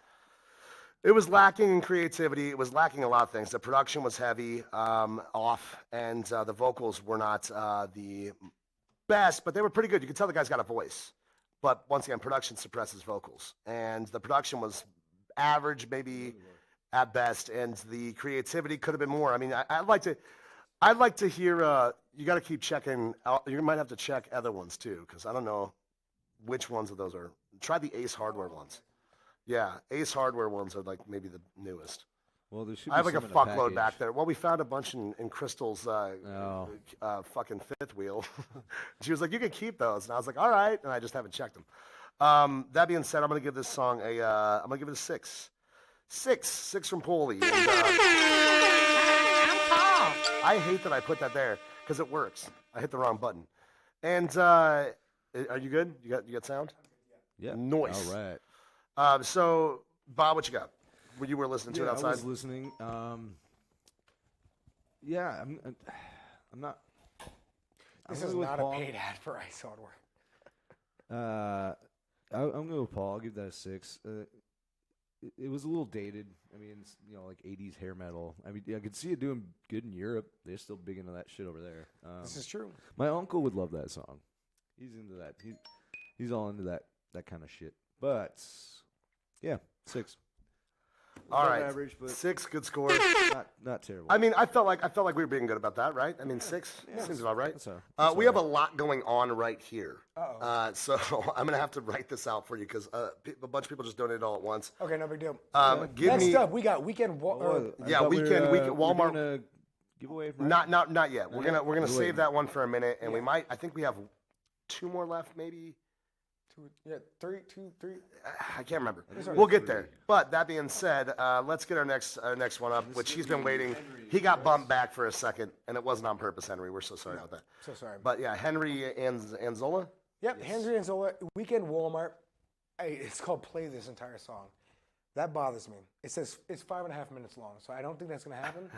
It was lacking in creativity. It was lacking a lot of things. The production was heavy, off, and the vocals were not the best, but they were pretty good. You could tell the guy's got a voice. But once again, production suppresses vocals, and the production was average, maybe at best, and the creativity could have been more. I mean, I'd like to hear. You got to keep checking. You might have to check other ones too, because I don't know which ones of those are. Try the Ace Hardware ones. Yeah, Ace Hardware ones are like maybe the newest. Well, there should be I have like a some in fuckload package. back there. Well, we found a bunch in Crystal's fucking fifth wheel. She was like, "You can keep those," and I was like, "All right," and I just haven't checked them. That being said, I'm gonna give this song I'm gonna give it a 6. 6 from Paulie. And, I hate that I put that there because it works. I hit the wrong button. And are you good? You got sound? Yeah. Noise. All right. So, Bob, what you got? When you were listening to it outside? I was listening. Yeah, I'm not. This I'm is gonna go with not Paul. a paid ad for Ice Hardware. I'm going to go with Paul. I'll give that a 6. It was a little dated. I mean, it's, like 80s hair metal. I mean, I could see it doing good in Europe. They're still big into that shit over there. This is true. My uncle would love that song. He's into that. He's all into that kind of shit. But yeah, 6. All Above right, average, but 6, good score. not terrible. I mean, I felt like we were being good about that, right? I mean, 6 seems about right. That's We have a lot going on right here. Uh-oh. So I'm gonna have to write this out for you because a bunch of people just donated all at once. Okay, no big deal. Give Next me. up, we got weekend. Weekend Walmart. We're doing a giveaway. Right? Not yet. We're gonna Giveaway. save that one for a minute, and we might. I think we have 2 more left, maybe. 3. I can't remember. We'll get there. But that being said, let's get our next one up, which he's been waiting. He got bumped back for a second, and it wasn't on purpose, Henry. We're so sorry about that. So sorry. But yeah, Henry Anzola. Yep, Henry and Zola, Weekend Walmart. Hey, it's called Play This Entire Song. That bothers me. It says it's 5.5 minutes long, so I don't think that's gonna happen.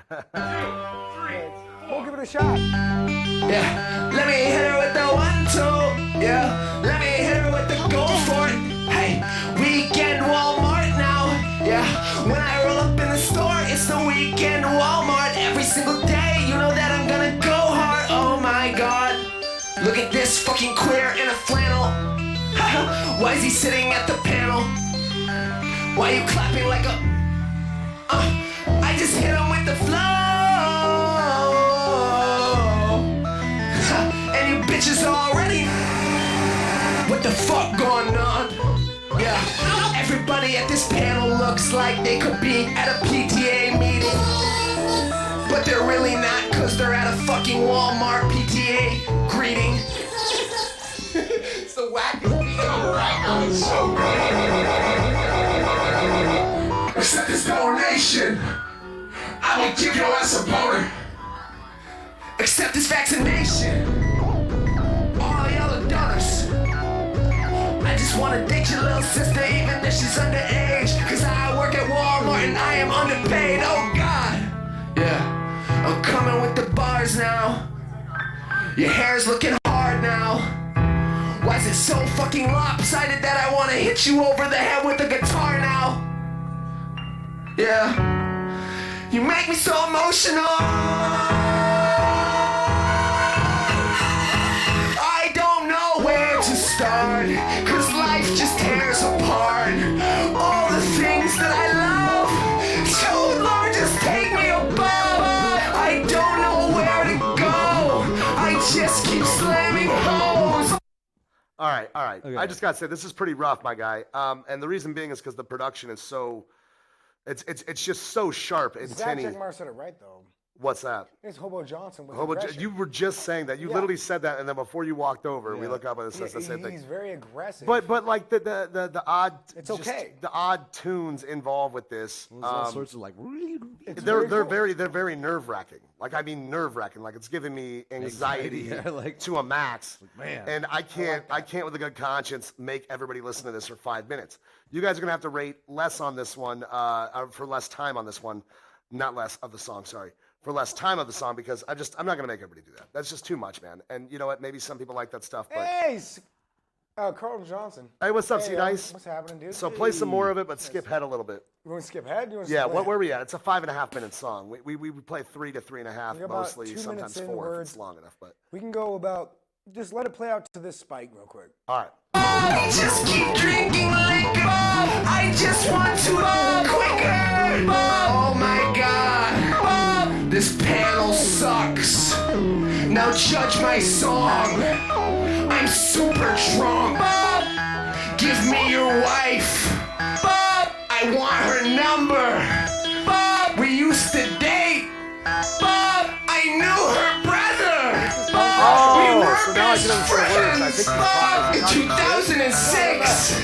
We'll give it a shot. Yeah, let me hit her with the 1, 2. Yeah, let me hit her with the go for it. Hey, Weekend Walmart now. Yeah, when I roll up in the store, it's the Weekend Walmart every single day. You know that. fucking queer in a flannel? Why is he sitting at the panel? Why you clapping like a... I just hit him with the flow. And you bitches already... What the fuck going on? Yeah. Everybody at this panel looks like they could be at a PTA meeting. But they're really not, cause they're at a fucking Walmart PTA greeting. It's the wackest video right now. It's so good. Accept this donation. I will give your ass a boner. Accept this vaccination. All y'all adults. I just wanna date your little sister even if she's underage. Cause I work at Walmart and I am underpaid. Oh God. Yeah. I'm coming with the bars now. Your hair's looking hard now. Why is it so fucking lopsided that I wanna hit you over the head with a guitar now? Yeah. You make me so emotional. I don't know where to start, cause life just tears apart all the things that I love. So Lord, just take me above. I don't know where to go. I just keep slamming hoes. All right. Okay. I just gotta say this is pretty rough, my guy. And the reason being is because the production is so, it's just so sharp and Zach tinny. Jackmar said it right though. What's that? It's Hobo Johnson with Hobo, aggression. you were just saying that. You literally said that, and then before you walked over, we look up and it says the same thing. He's very aggressive. But like the odd, It's okay. the odd tunes involved with this. There's all sorts of like. They're very nerve wracking. Like I mean nerve wracking. Like it's giving me anxiety like to a max. Man. And I can't with a good conscience make everybody listen to this for 5 minutes. You guys are gonna have to rate less on this one, for less time on this one, not less of the song. Sorry. For less time of the song because I'm not gonna make everybody do that. That's just too much, man. And you know what? Maybe some people like that stuff, but Hey, Carlton Johnson. hey, what's up, Hey, C-Dice? what's happening, dude? So play some more of it, but skip head a little bit. You want to skip ahead? You want to Yeah, skip what ahead? were we at? It's a 5.5 minute song. We play 3 to 3.5 We're about mostly, 2 sometimes minutes in, 4 we're- if it's long enough. But We can go about. Just let it play out to this spike real quick. all right. Just keep drinking liquor. I just want to quicker. Oh my God. This panel sucks. Now judge my song. I'm super drunk. Give me your wife. I want her number. We used to date. I knew her brother. We were so now I can understand the words. I think in 2006,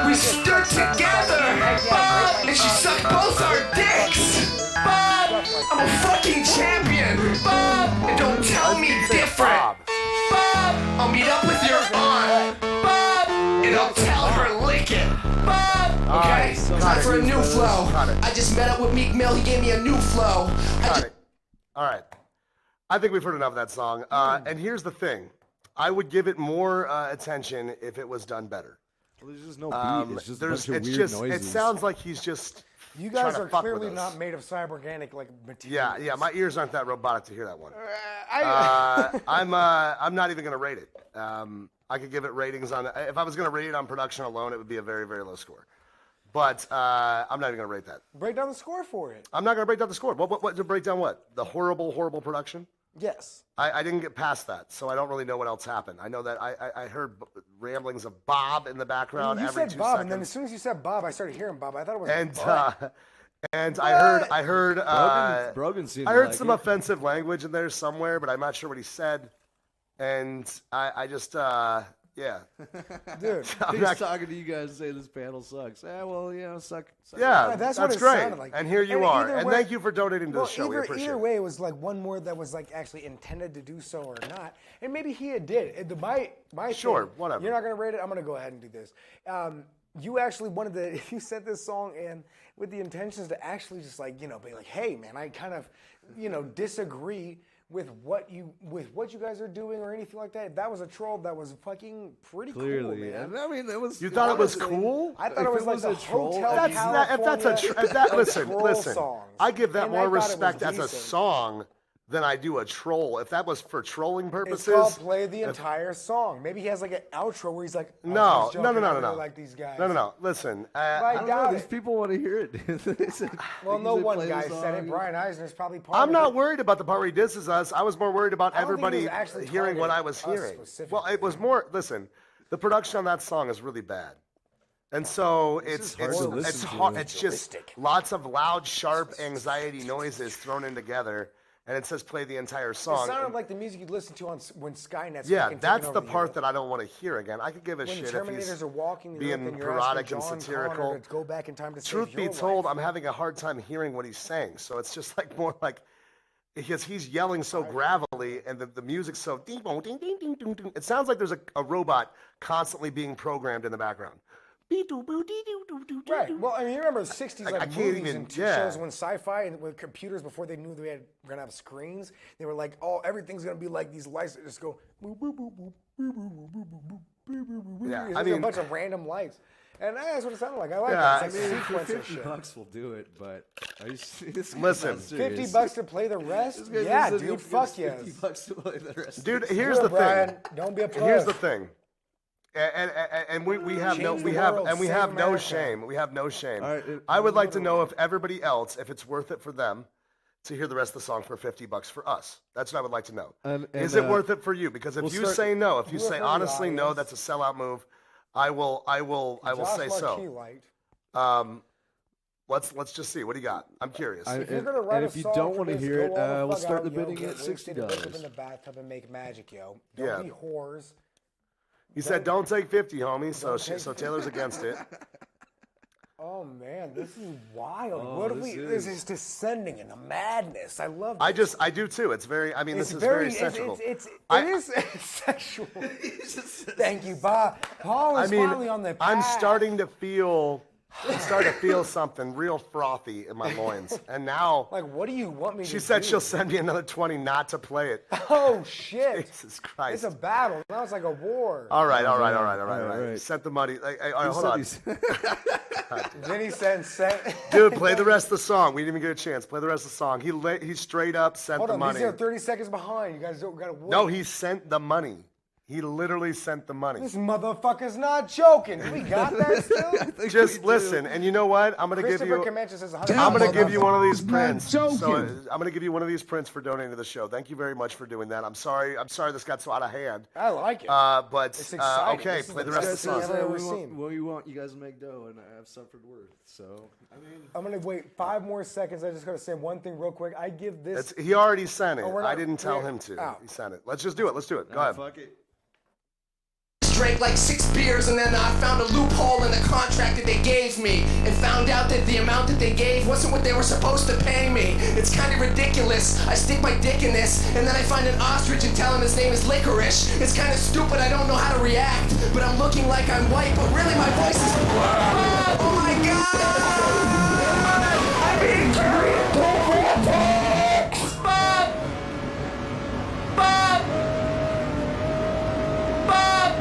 we stood together, and she sucked both our dicks. I'm a fucking champion, and don't tell me different. I'll meet up with your aunt, and I'll tell her lick it. Okay, time for a new flow. I just met up with Meek Mill, he gave me a new flow. All right. I think we've heard enough of that song. And here's the thing. I would give it more attention if it was done better. Well, there's just no beat. It's just a bunch of weird noises. It sounds like he's just You guys trying are to fuck clearly with us. not made of cyberganic like material. Yeah. My ears aren't that robotic to hear that one. I'm not even gonna rate it. I could give it ratings on. If I was gonna rate it on production alone, it would be a very, very low score. But I'm not even gonna rate that. Break down the score for it. I'm not gonna break down the score. What to break down? What the horrible production? Yes. I didn't get past that, so I don't really know what else happened. I know that I heard ramblings of Bob in the background You every said 2 Bob, seconds. and then as soon as you said Bob, I started hearing Bob. I thought it was and Bob. and I heard Brogan seemed I heard like some it. offensive language in there somewhere, but I'm not sure what he said. And I just yeah. Dude, I'm He's not- talking to you guys and say this panel sucks. Well, suck. Yeah, that's that's what it great. sounded like. And here you And are. either And way- thank you for donating to Well, the show. We appreciate either it. way, it was like one word that was like actually intended to do so or not, and maybe he had did. My Sure, thing, whatever. You're not gonna rate it. I'm gonna go ahead and do this. You actually wanted to. You said this song and with the intentions to actually just like be like, hey man, I kind of disagree with what you guys are doing or anything like that. If that was a troll, that was fucking pretty Clearly, cool, man. I mean, it was. You thought it was honestly, cool? I thought If it was it like was the a troll, Hotel that's- California Listen. troll I give that songs. more And I respect thought as it a was song than I do a troll. If that was for trolling purposes, It's called play the entire song. Maybe he has like an outro where he's like, no. like these guys. No. Listen, I don't know. These people want to hear it. Well, no one guy said it. Brian Eisner's probably part I'm of not it. worried about the part where he disses us. I was more worried about I don't think he everybody was actually hearing what I targeting was us hearing. specifically. Well, it was more. Listen, the production on that song is really bad. And so it's hard. It's just lots of loud, sharp anxiety noises thrown in together, and it says play the entire song. It sounded like the music you'd listen to on when Skynet's yeah, fucking that's taking the over part that I don't want to hear again. I could give a when shit the if he's Terminators are walking the being earth and you're parodic asking and John satirical. Connor to go back in time to Truth save be your told, life. I'm having a hard time hearing what he's saying. So it's just like more like because he's yelling so gravelly and the music's so ding ding ding ding ding ding. It sounds like there's a robot constantly being programmed in the background. Right. Well, I mean, you remember the 60s, like I can't movies even- and yeah. shows when sci-fi and with computers before they knew they were going to have screens, they were like, oh, everything's going to be like these lights that just go boop, boop, boop, boop, boop, boop, boop, boop, boop, boop, boop, boop. Yeah, There's I a mean- bunch of random lights. And that's what it sounded like. I like Yeah, that. It's like I mean, for sequence of shit. $50 will do it, but are you serious? Listen. $50 to play the rest? This guy Yeah, said he'll dude, give us fuck yes. $50 to play the rest. Dude, of the here's Do the it, Brian. thing. Don't be a puss. Here's the thing. And we have no Change the we have world, and we save have no America. shame. We have no shame. All right, I would like to know if everybody else, if it's worth it for them to hear the rest of the song for $50 for us. That's what I would like to know. Is it worth it for you? Because if we'll you start- say no, if you Do it say for the honestly no, audience. that's a sellout move. I will Josh say Marquis so. liked. Let's just see. What do you got? I'm curious. If you're gonna write and a if you song don't for want to this, hear it, go all the we'll fuck start out, the yo, bidding get at wasted, live $60. in the bathtub and make magic, yo. Don't Yeah. be whores. He said don't take 50, homie. Don't take So Taylor's against it. Oh man, this is wild. Oh, what if this this is- is descending into madness. I love this. I do too. It's very. I mean, It's this is very it's- sensual. It is sexual. Thank you, Bob. Paul is finally on the path. I'm starting to feel something real frothy in my loins. And now, Like, what do you want me to do? she said she'll send me another 20 not to play it. Oh shit! Jesus Christ. It's a battle. Now it's like a war. All right. right. Sent the money. All right, Who hold said on. he's- Then he sent. Dude, play the rest of the song. We didn't even get a chance. Play the rest of the song. He straight up sent Hold the on, money. these are 30 seconds behind. You guys don't gotta wait. No, he sent the money. He literally sent the money. This motherfucker's not joking. We got that still? Just listen, and you know what? I'm gonna give Christopher you. Comanche says 100. I'm gonna give you one of these not prints. joking. So I'm gonna give you one of these prints for donating to the show. Thank you very much for doing that. I'm sorry this got so out of hand. I like it. But It's exciting. okay, This is play the the rest of the best song. thing I've ever seen. What you want? You guys make dough, and I have suffered worth. So I mean, I'm gonna wait 5 more seconds. I just gotta say one thing real quick. I give this. He already sent it. Oh, we're I not- didn't tell we're- him to. oh. He sent it. Let's just do it. Let's do it. Go ahead. fuck it. Drank like 6 beers and then I found a loophole in the contract that they gave me and found out that the amount that they gave wasn't what they were supposed to pay me. It's kind of ridiculous. I stick my dick in this and then I find an ostrich and tell him his name is Licorice. It's kind of stupid. I don't know how to react, but I'm looking like I'm white, but really my voice is. Oh my god! I'm being carried. Bob! Bob! Bob!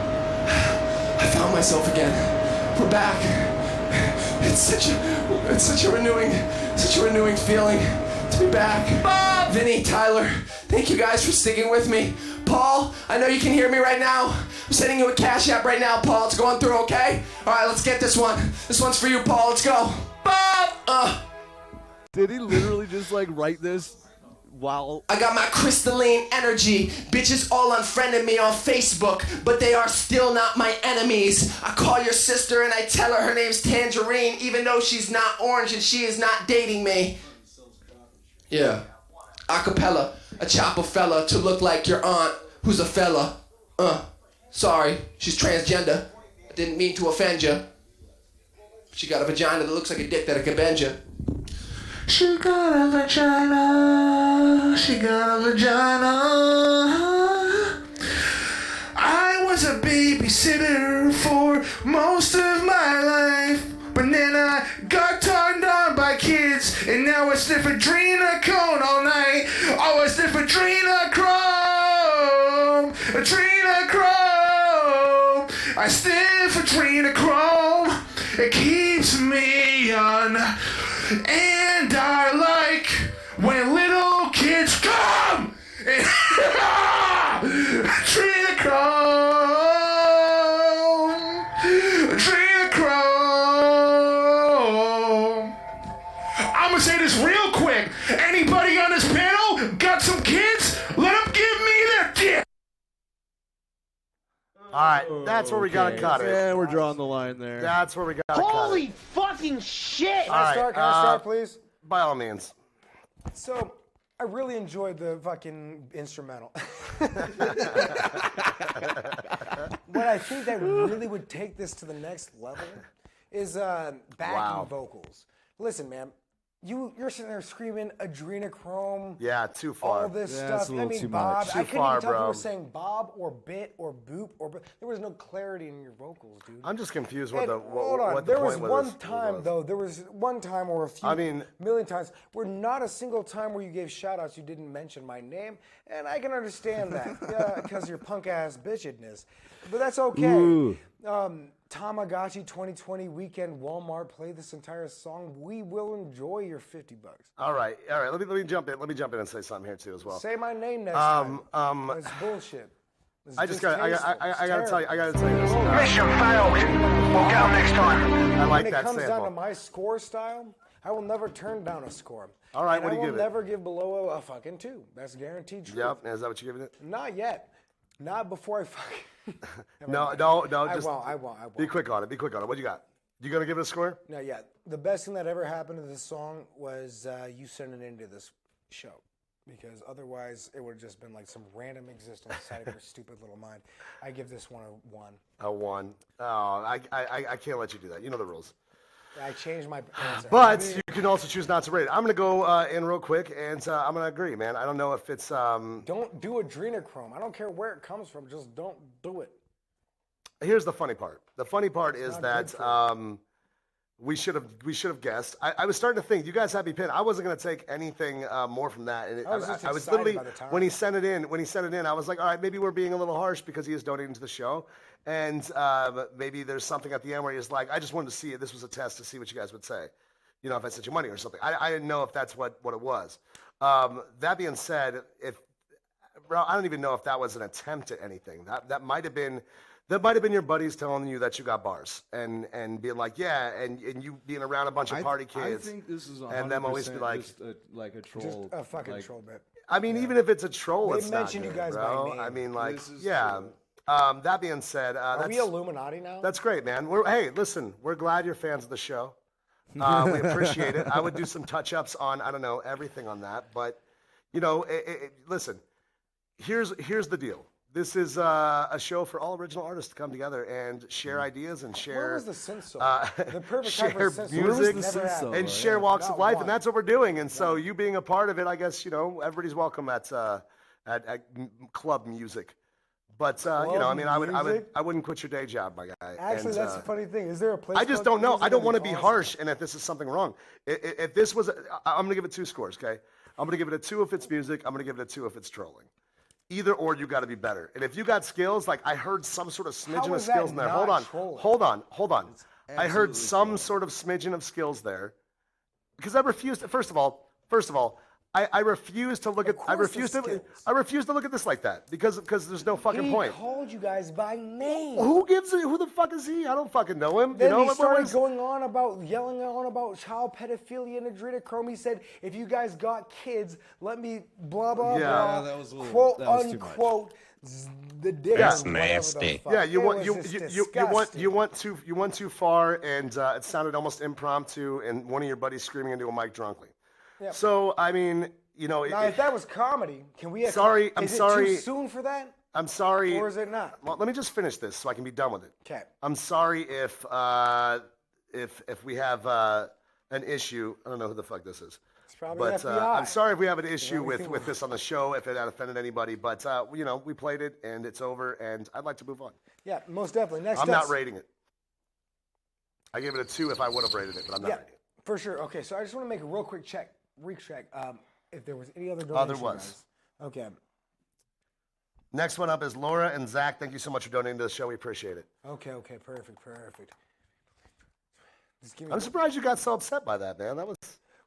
I found myself again. We're back. It's such a renewing feeling to be back. Bob! Vinny, Tyler, thank you guys for sticking with me. Paul, I know you can hear me right now. I'm sending you a Cash App right now, Paul. It's going through, okay? All right, let's get this one. This one's for you, Paul. Let's go. Bob! Did he literally just like write this while? I got my crystalline energy. Bitches all unfriended me on Facebook, but they are still not my enemies. I call your sister and I tell her name's Tangerine, even though she's not orange and she is not dating me. Yeah. Acapella, a chopper fella to look like your aunt, who's a fella. Sorry, she's transgender. I didn't mean to offend you. She got a vagina that looks like a dick that could bend you. She got a vagina. She got a vagina. I was a babysitter for most of my life, but then I got turned on by kids, and now I sniff adrenochrome all night. Oh, I sniff adrenochrome. Adrenochrome. I sniff adrenochrome. It keeps me young. And I like when little kids come Adrenochrome. I'm gonna say this real quick. Anybody on this panel got some kids? Let them give me their dick. All right, that's where we gotta cut it. Yeah, we're drawing the line there. That's where we gotta cut it. Holy fucking shit! All right, Can I start, please? By all means. So, I really enjoyed the fucking instrumental. What I think that really would take this to the next level is backing vocals. Listen, man, you're sitting there screaming adrenochrome. Yeah, too far. All this Yeah, stuff. it's a little too Bob. much. I Too couldn't far, even tell if you bro. were saying Bob or bit or boop or. There was no clarity in your vocals, dude. I'm just confused what And the hold on. what the There was point one was. time though. There was one time or a few million times where not a single time where you gave shout outs you didn't mention my name, and I can understand that because your punk ass bitchedness. But that's okay. Ooh. Tamagotchi 2020 weekend Walmart, play this entire song. We will enjoy your $50. All right. Let me jump in. Let me jump in and say something here too as well. Say my name next time. It's bullshit. It's I gotta tell you this. Mission failed. We'll get them next time. I like When that it comes sample. down to my score style, I will never turn down a score. All right, And what do you give it? I will never give below a fucking 2. That's guaranteed truth. Yep. Is that what you're giving it? Not yet. Not before I fucking. No. I Just won't. be quick on it. What you got? You gonna give it a score? No, yeah. The best thing that ever happened to this song was you sending it into this show. Because otherwise, it would have just been like some random existence inside of your stupid little mind. I give this one a 1. A 1. Oh, I can't let you do that. You know the rules. I changed my answer. But you can also choose not to rate it. I'm gonna go in real quick, and I'm gonna agree, man. I don't know if it's. Don't do adrenochrome. I don't care where it comes from. Just don't do it. Here's the funny part. The funny part is that we should have guessed. I was starting to think you guys had me pinned. I wasn't gonna take anything more from that. And I was just I was excited literally by the time. when he sent it in, I was like, all right, maybe we're being a little harsh because he is donating to the show, and maybe there's something at the end where he's like, I just wanted to see it. This was a test to see what you guys would say. You know, if I sent you money or something. I didn't know if that's what it was. That being said, bro, I don't even know if that was an attempt at anything. That might have been. That might have been your buddies telling you that you got bars and being like, yeah, and you being around a bunch of party kids. I think this is 100% and them always be like, just a troll. Just a fucking troll bit. I mean, even if it's a troll, They it's not mentioned you good, guys by bro. name. I mean, like, This is yeah. That being said, Are we Illuminati now? that's great, man. Hey, listen, we're glad you're fans of the show. We appreciate it. I would do some touch-ups on, I don't know, everything on that. But, you know, listen, here's the deal. This is a show for all original artists to come together and share ideas and share. Where was the synth solo? The perfect time share for synth music never happened. and share walks of Not life, one. and that's what we're doing. And so, you being a part of it, I guess, you know, everybody's welcome at club music. But you know, I mean, I wouldn't quit your day job, my guy. Actually, And, that's the funny thing. Is there a place? I just don't know. I don't want to be harsh, and if this is something wrong, if this was, I'm gonna give it 2 scores. Okay, I'm gonna give it a 2 if it's music. I'm gonna give it a 2 if it's trolling. Either or, you got to be better. And if you got skills, like I heard some sort of smidgen of is that skills in there. not trolling? Hold on. I heard some trolling. sort of smidgen of skills there, because I refused. First of all, I refuse to look at. I refuse to look at this like that because there's no fucking point. He called you guys by name. Who gives it? Who the fuck is he? I don't fucking know him. Then you know he started what? going on about, yelling on about child pedophilia and adrenochrome. He said, if you guys got kids, let me blah, blah, Yeah. blah. Yeah, that was a little- quote, that was too much. unquote, the dick. That's or whatever the fuck. Yeah, you It want was you just you went disgusting. you went too far, and it sounded almost impromptu, and one of your buddies screaming into a mic drunkly. Yeah. So I mean, you know, Now, if that was comedy, can we? Sorry, I'm is sorry. it too soon for that? I'm sorry. Or is it not? Well, let me just finish this so I can be done with it. Okay. I'm sorry if we have an issue. I don't know who the fuck this is. It's probably But FBI. I'm sorry if we have an issue with this on the show, if it had offended anybody. But you know, we played it and it's over, and I'd like to move on. Yeah, most definitely. Next I'm up. not rating it. I gave it a 2 if I would have rated it, but I'm not Yeah, rating it. for sure. Okay, so I just want to make a real quick check. If there was any other donation. There was. guys. Okay. Next one up is Laura and Zach. Thank you so much for donating to the show. We appreciate it. Okay, perfect. Just give me I'm surprised you got so upset by that, man. That was.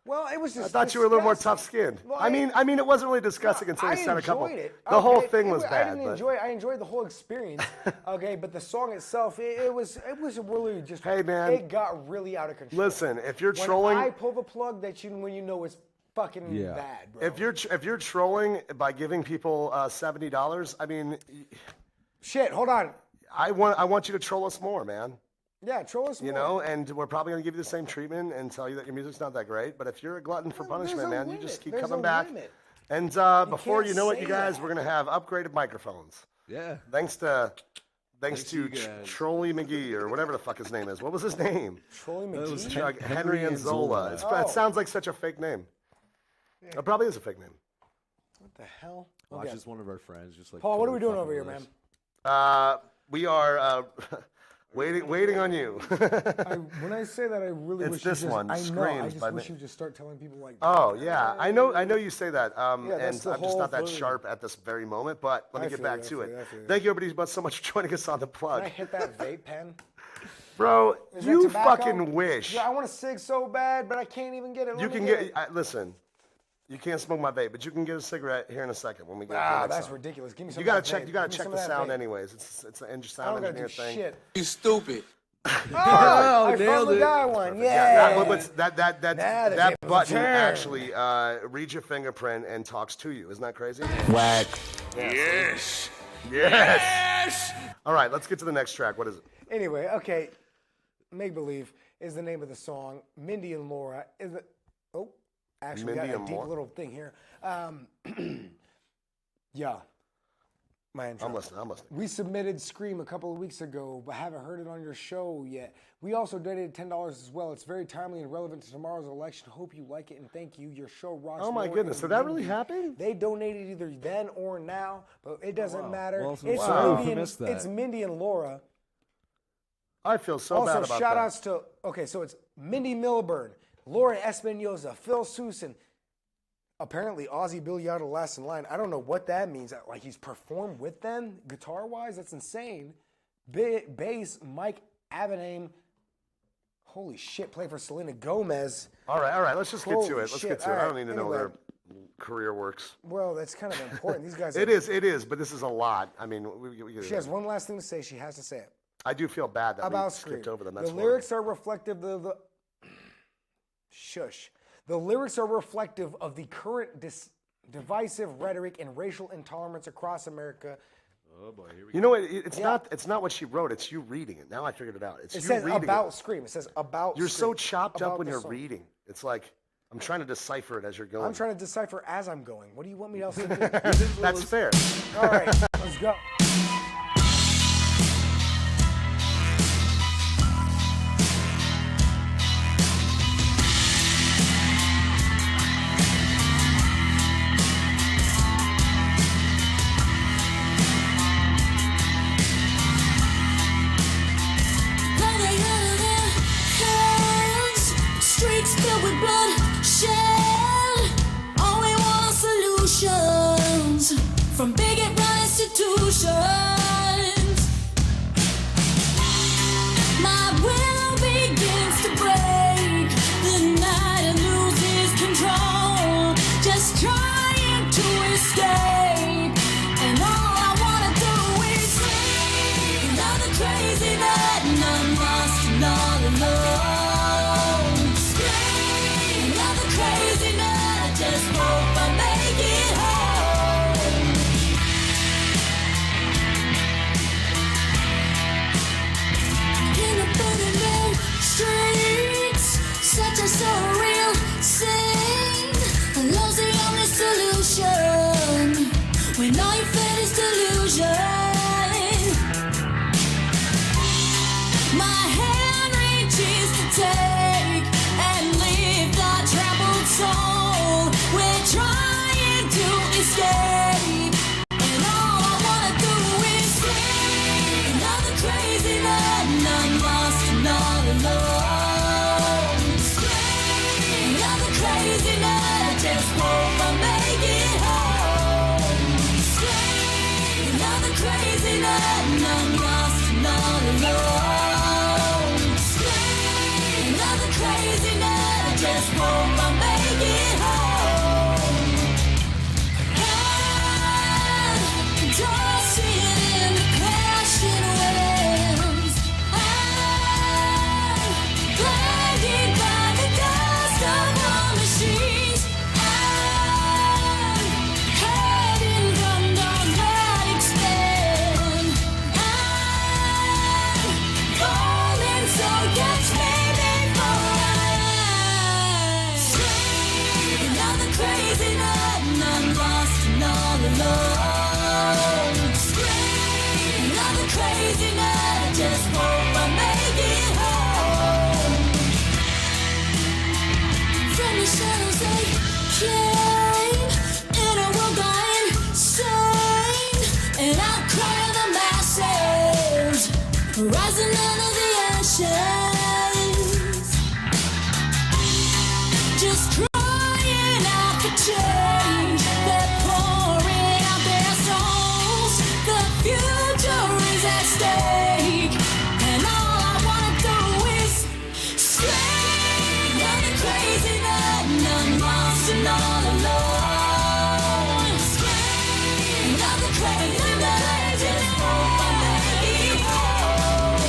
Well, it was just. I thought you were a little more disgusting. tough-skinned. Well, I mean, it wasn't really disgusting until you said a couple. It. The whole thing was I bad. didn't but- enjoy it. I enjoyed the whole experience. Okay, but the song itself, it was really just. Hey, man. It got really out of control. Listen, if you're when trolling, I pull the plug, when you know it's fucking bad, bro. if you're trolling by giving people $70, I mean, shit. Hold on. I want you to troll us more, man. Yeah, troll us more. You know, and we're probably going to give you the same treatment and tell you that your music's not that great. But if you're a glutton for punishment, man, you just keep coming back. And before you know it, you guys, we're going to have upgraded microphones. Yeah. Thanks to you guys. Trolley McGee or whatever the fuck his name is. What was his name? Trolley That was McGee? Henry Anzola. It sounds like such a fake name. It probably is a fake name. What the hell? Watch Okay. just one of our friends. Just like Paul, what are we doing fucking over here, with man? us. We are waiting on you. When I say that, I really It's wish this you just, one, I know. I Screams just by wish me. you just start telling people like. Oh yeah, I know you say that, and I'm that's the just whole not that thing. sharp at this very moment. But let me I get feel back you, I to feel it. you, I feel you. Thank you everybody so much for joining us on the plug, Can I hit that vape pen? bro. Is that You tobacco? fucking wish. Yeah, I want a cig so bad, but I can't even get it. You Let me can get get. it. Listen, you can't smoke my vape, but you can get a cigarette here in a second when we get. to the Ah, next that's song. ridiculous. Give me some. You gotta of that check. vape. You gotta Give me check some the of that sound vape. anyways. It's an I sound don't gotta engineer do thing. shit. You stupid. Oh, I nailed finally it. got one. Yeah, Yeah. that Now the that tables button turn. actually reads your fingerprint and talks to you. Isn't that crazy? Whack. Yes. Yes. All right, let's get to the next track. What is it? Anyway, okay. Make Believe is the name of the song. Mindy and Laura is it? Oh, actually, we Mindy got a and deep Laura? little thing here. Yeah. My intro. I'm listening. We submitted Scream a couple of weeks ago, but haven't heard it on your show yet. We also donated $10 as well. It's very timely and relevant to tomorrow's election. Hope you like it and thank you. Your show rocks. Oh my more goodness, than did that really Mindy. happen? They donated either then or now, but it doesn't matter. Well, It's, sorry if Mindy we and, missed that. it's Mindy and Laura. I feel so bad Also, about shout that. outs to, okay, so it's Mindy Milburn, Laura Espinosa, Phil Susan, apparently Ozzy Bigliotto last in line. I don't know what that means. Like he's performed with them guitar-wise? That's insane. Bass, Mike Avename. Holy shit, play for Selena Gomez. All right, let's just get to Holy it. Let's shit, get to it. I all don't right, need to know anyway. their career works. Well, that's kind of important. These guys It is, but this is a a I mean, She has one last thing to say. She has to say it. I do feel bad that About we Scream. skipped over them. That's The lyrics are reflective of the shush. The lyrics are reflective of the current divisive rhetoric and racial intolerance across America. Oh boy, here we You know what? It's not what she wrote. It's you reading it. Now I figured it out. It's It you says reading about it. Scream. It says about. You're so Scream. chopped up About when the you're song. reading. It's like I'm trying to decipher it as you're going. I'm trying to decipher as I'm going. What do you want me else to do? That's fair. All right, let's go. Streets filled with bloodshed. All we want are solutions from big and broad institutions. My will begins to break. The night loses control. Just trying to escape. And all I wanna do is sleep. Another crazy night and I'm lost and all alone. Scream. Another crazy night. I just hope I make it home. In the burning streets, such a surreal scene. Love's the only solution when all you feel is delusion. My hand reaches to take and lift a trampled soul. We're trying to escape, and all I wanna do is sleep. Another crazy night, and I'm lost and all alone. Scream. Another crazy night, I just hope I make it home. Scream. Another crazy night, and I'm lost and all alone. Scream. Another crazy night, I just hope I make alone. Spring, another crazy night. I just hope I make it home. From the shadows they came, in a world gone insane, and I'll cry the masses, rising out of the ashes, just crying out for change. They're pouring out their souls. The future is at stake, and all I wanna do is scream. On a crazy night, and I'm lost and all alone. Scream. Another crazy night, just hope I make it home.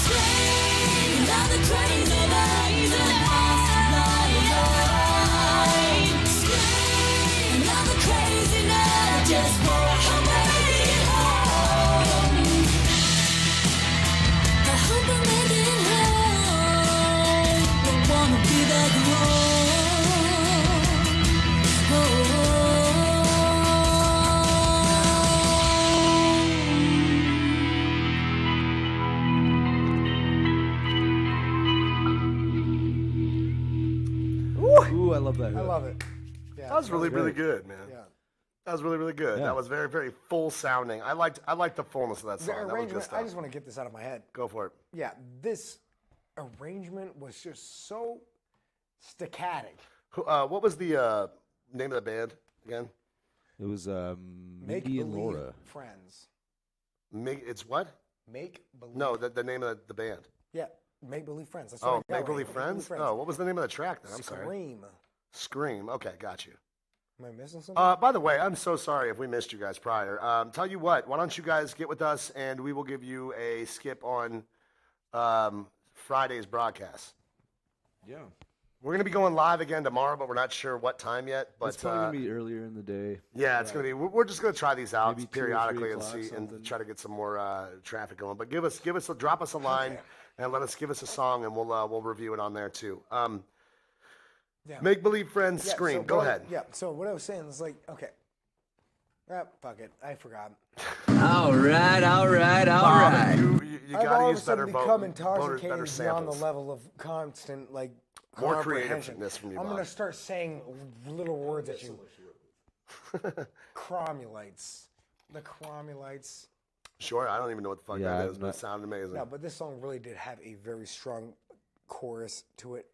Scream. Another crazy night, and I'm lost and all alone. Scream. Another crazy night, just hope I make it home. I hope I make it home. Don't wanna be back home. Ooh, I love that. I hook. love it. Yeah, That was really, really great. good, man. Yeah. That was really, really good. Yeah. That was very, very full sounding. I liked the fullness of that The song. That was good arrangement, stuff. I just want to get this out of my head. Go for it. Yeah, this arrangement was just so staccatic. What was the name of the band again? It was Make Mindy and believe Laura. friends. It's what? Make believe. No, the name of the band. Yeah, make believe friends. That's what I Oh, got Make Believe right. Friends? Oh, what was the name of the track then? I'm sorry. Scream. Scream. Okay, got you. Am I missing something? By the way, I'm so sorry if we missed you guys prior. Tell you what, why don't you guys get with us and we will give you a skip on Friday's broadcast. Yeah. We're going to be going live again tomorrow, but we're not sure what time yet. But It's probably gonna be earlier in the day. yeah, it's going to be. We're just going to try these out Maybe 2 or 3 periodically and o'clock, see something. and try to get some more traffic going. But drop us a line and give us a song, and we'll review it on there too. Yeah. Make Believe Friends, Yeah, Scream. so Go what I- ahead. Yeah, so what I was saying is like, okay. Fuck it. I forgot. All right. You I've got to all of a use better sudden become better intoxicated beyond the samples. level of constant, like, More comprehension. creativeness from you, I'm Bob. going to start saying little words at you. Cromulites. The Cromulites. Sure, I don't even know what the fuck Yeah, that I'm is, but it not- sounded amazing. No, but this song really did have a very strong chorus to it.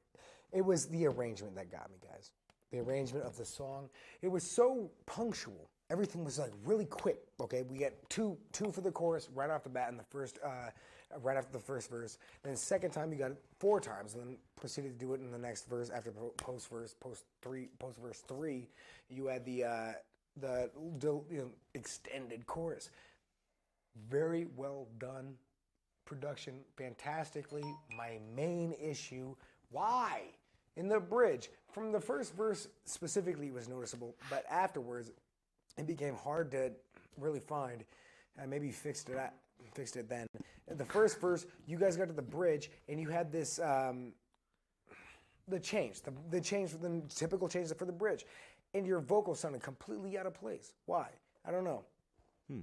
It was the arrangement that got me, guys. The arrangement of the song. It was so punctual. Everything was like really quick. Okay, we get two for the chorus right off the bat in the first, right after the first verse. Then the second time you got it 4 times, and then proceeded to do it in the next verse after post verse 3. You had the extended chorus. Very well done production, fantastically. My main issue, why? In the bridge, from the first verse specifically, it was noticeable, but afterwards, it became hard to really find. Maybe you fixed it then. In the first verse, you guys got to the bridge, and you had this, the change from the typical change for the bridge, and your vocal sounded completely out of place. Why? I don't know.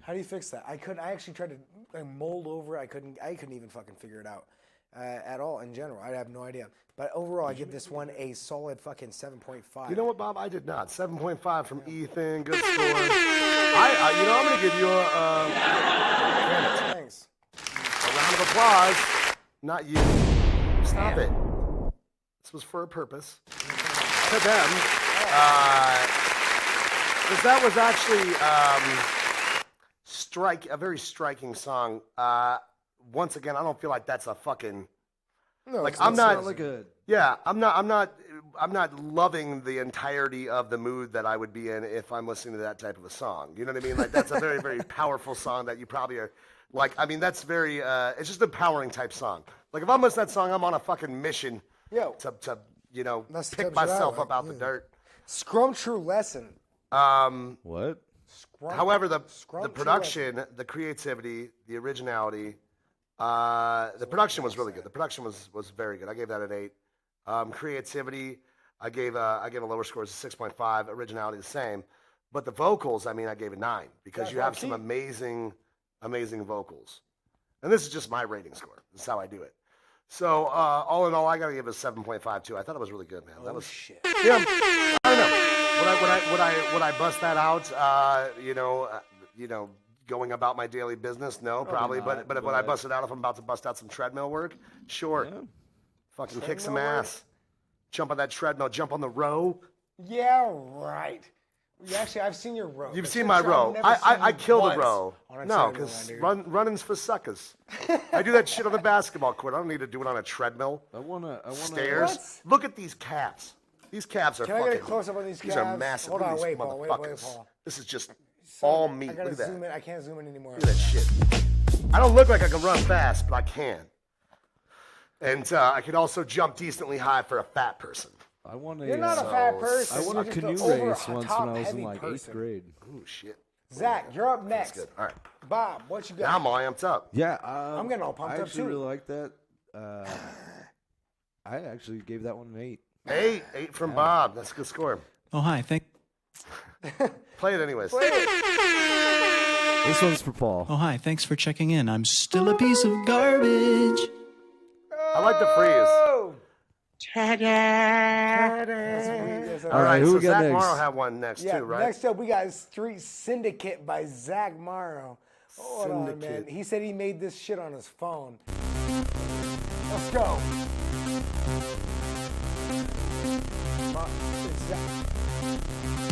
How do you fix that? I actually tried to mold over. I couldn't even fucking figure it out at all. In general, I have no idea. But overall, I give this one a solid fucking 7.5. You know what, Bob? I did not. 7.5 from Ethan. Good score. I'm going to give you Thanks. a round of applause. Not you. Stop it. This was for a purpose. To them. Because that was actually a very striking song. Once again, I don't feel like that's a fucking... No, like it's I'm not like a Yeah, I'm not loving the entirety of the mood that I would be in if I'm listening to that type of a song. You know what I mean? Like that's a very, very powerful song that you probably are like, I mean, that's very it's just an empowering type song. Like if I'm listening to that song, I'm on a fucking mission to That's the pick type of shit I myself like, up out yeah. the dirt. Scrum True Lesson. What? However, the True production, the creativity, the originality, the production was really good. The production was very good. I gave that an 8. Creativity, I gave a lower score, it's a 6.5. Originality, the same. But the vocals, I mean, I gave it 9 because Yeah, you have well, some keep- amazing vocals. And this is just my rating score. This is how I do it. So all in all, I gotta give it a 7.52. I thought it was really good, man. That was shit. Yeah, I don't know. Would I bust that out? Going about my daily business? No, probably. not, But would I bust it out if I'm about to bust out some treadmill work? Sure. Yeah. Fucking kick some Treadmill work? ass. Jump on that treadmill. Jump on the row. Yeah, right. Actually, I've seen your row. You've It's seen a my tr- I've row. never seen I you kill the once row. on a No, treadmill, because dude. running's for suckers. I do that shit on the basketball court. I don't need to do it on a treadmill. I wanna. Stairs. Look at these calves. These calves are Can I fucking. get a close up on these These are calves? massive. Hold Look at on, these wait, Paul. Wait, motherfuckers. Paul. This is just all meat. I gotta Look at zoom that. in. I can't zoom in anymore. Look at that shit. I don't look like I can run fast, but I can. And I can also jump decently high for a fat person. I want You're not a fat person. I won You're a just canoe over race a once top when I was in heavy like person. 8th grade. Ooh, shit. Zach, you're up That's next. good. All right. Bob, what you got? Now I'm all amped up. Yeah, I'm getting all pumped I up, actually too. really like that. I actually gave that one an 8. 8 from Bob. That's a good score. Oh, hi. Play it anyways. This one's for Paul. Oh, hi. Thanks for checking in. I'm still a piece of garbage. I like the freeze. Oh! All right, who so we got Zach next? Morrow had one next Yeah, too, right? next up we got Street Syndicate by Zach Morrow. Hold on, man. Syndicate. He said he made this shit on his phone. Let's go. It's Zach.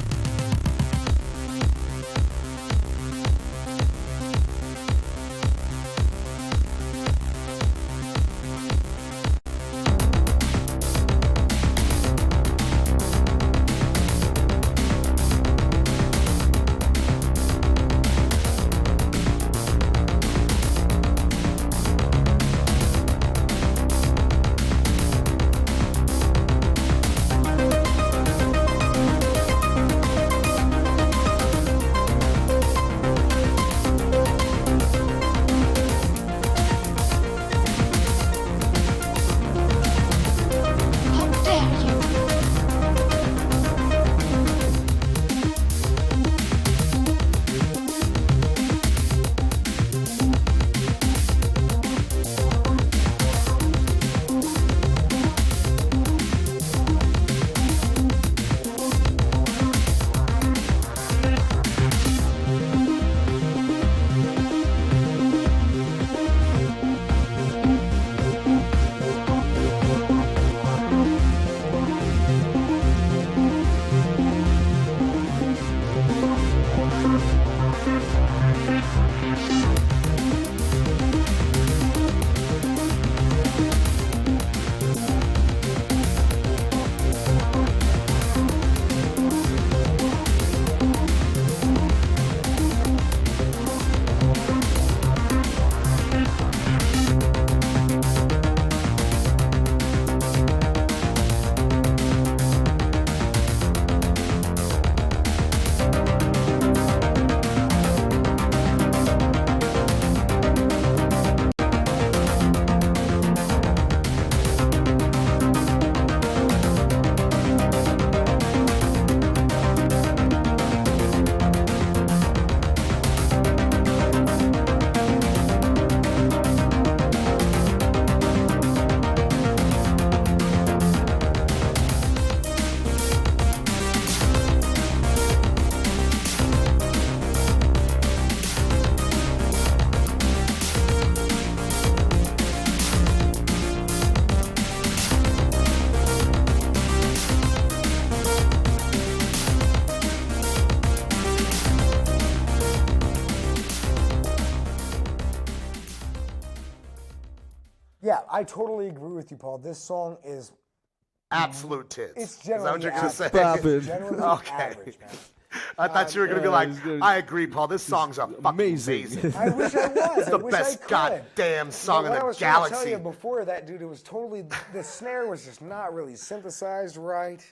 Yeah, I totally agree with you, Paul. This song is Absolute tits. It's Is that what generally you're gonna say? Stop it. generally Okay. average, man. I thought you were gonna be like, he's gonna- I agree, Paul. This song's a fucking amazing. I wish I was. It's I the wish I best could. goddamn song But in what I the was trying to tell galaxy. you before that, dude, it was totally the snare was just not really synthesized right.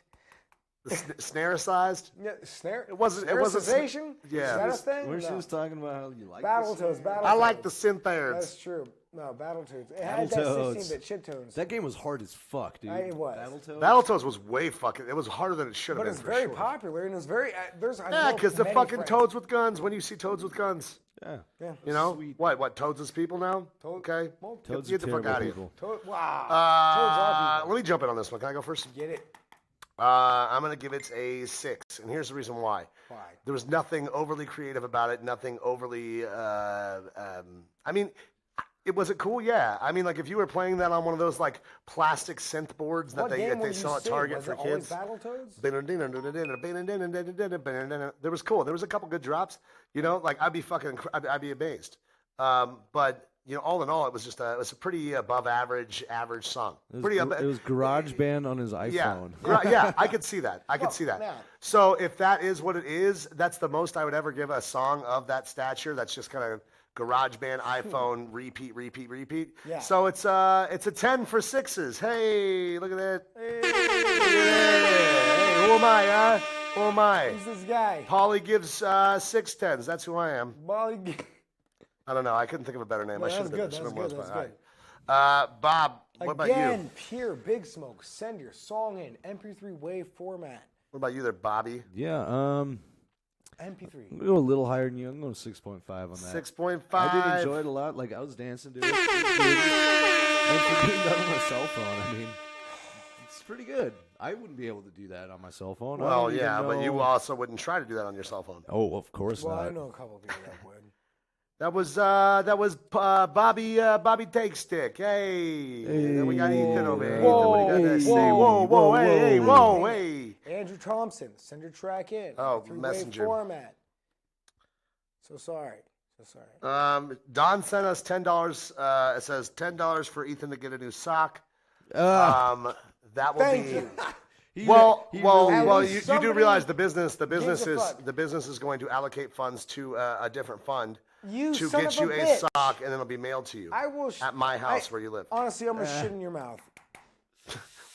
The snare sized? Yeah, snare. It wasn't. It wasn't. Snarization? Yeah. Is that a thing? Where she No. was talking about how you like Battletoads, Battletoads. I like the synth airs. That's true. No, Battletoads. It had that 16-bit shit tones. That game was hard as fuck, dude. It was. Battletoads was way fucking. It was harder than it should have But been. it's very popular, and it's very. Because the fucking toads with guns. When you see toads with guns. Yeah. You know Sweet. what? Toads is people now. Okay. Toads Get the fuck out of here. Wow. Toads are people. Let me jump in on this one. Can I go first? Get it. I'm gonna give it a 6, and here's the reason why. Why? There was nothing overly creative about it. Nothing overly. I mean, was it cool? Yeah. I mean, like if you were playing that on one of those like plastic synth boards that they sell at Target for kids. Battletoads? There was cool. There was a couple good drops. You know, like I'd be amazed. But you know, all in all, it was a pretty above average song. It was GarageBand on his iPhone. Yeah, I could see that. Yeah. So if that is what it is, that's the most I would ever give a song of that stature. That's just kind of GarageBand, iPhone, repeat. Yeah. So it's a 10 for 6s. Hey, look at that. Hey, who am I? Who am I? Who's this guy? Polly gives 6 10s. That's who I am. Polly. I don't know. I couldn't think of a better name. No, I should have been. that's good. All That's right. good. Bob, what about you? Again, pure Big Smoke. Send your song in MP3 wave format. What about you there, Bobby? Yeah. MP3. I'm gonna go a little higher than you. I'm going 6.5 on that. 6.5. I did enjoy it a lot. Like I was dancing to it. And for being done on my cell phone, I mean, it's pretty good. I wouldn't be able to do that on my cell phone. Well, yeah, but you also wouldn't try to do that on your cell phone. Oh, of course Well, not. I know a couple of people that would. That was Bobby Take Stick. Hey. Then we got Ethan over here. Whoa, Ethan, what do you got to say? whoa, Whoa, hey, whoa. hey. Andrew Thompson, send your track in. Oh, MP3 Messenger. wave format. So sorry. Don sent us $10. It says $10 for Ethan to get a new sock. That will Thank be. you. Well, really- you do realize the business is going to allocate funds to a different fund You to son get of you a a bitch. sock, and it'll be mailed to you I will at my house where you live. Honestly, I'm gonna shit in your mouth.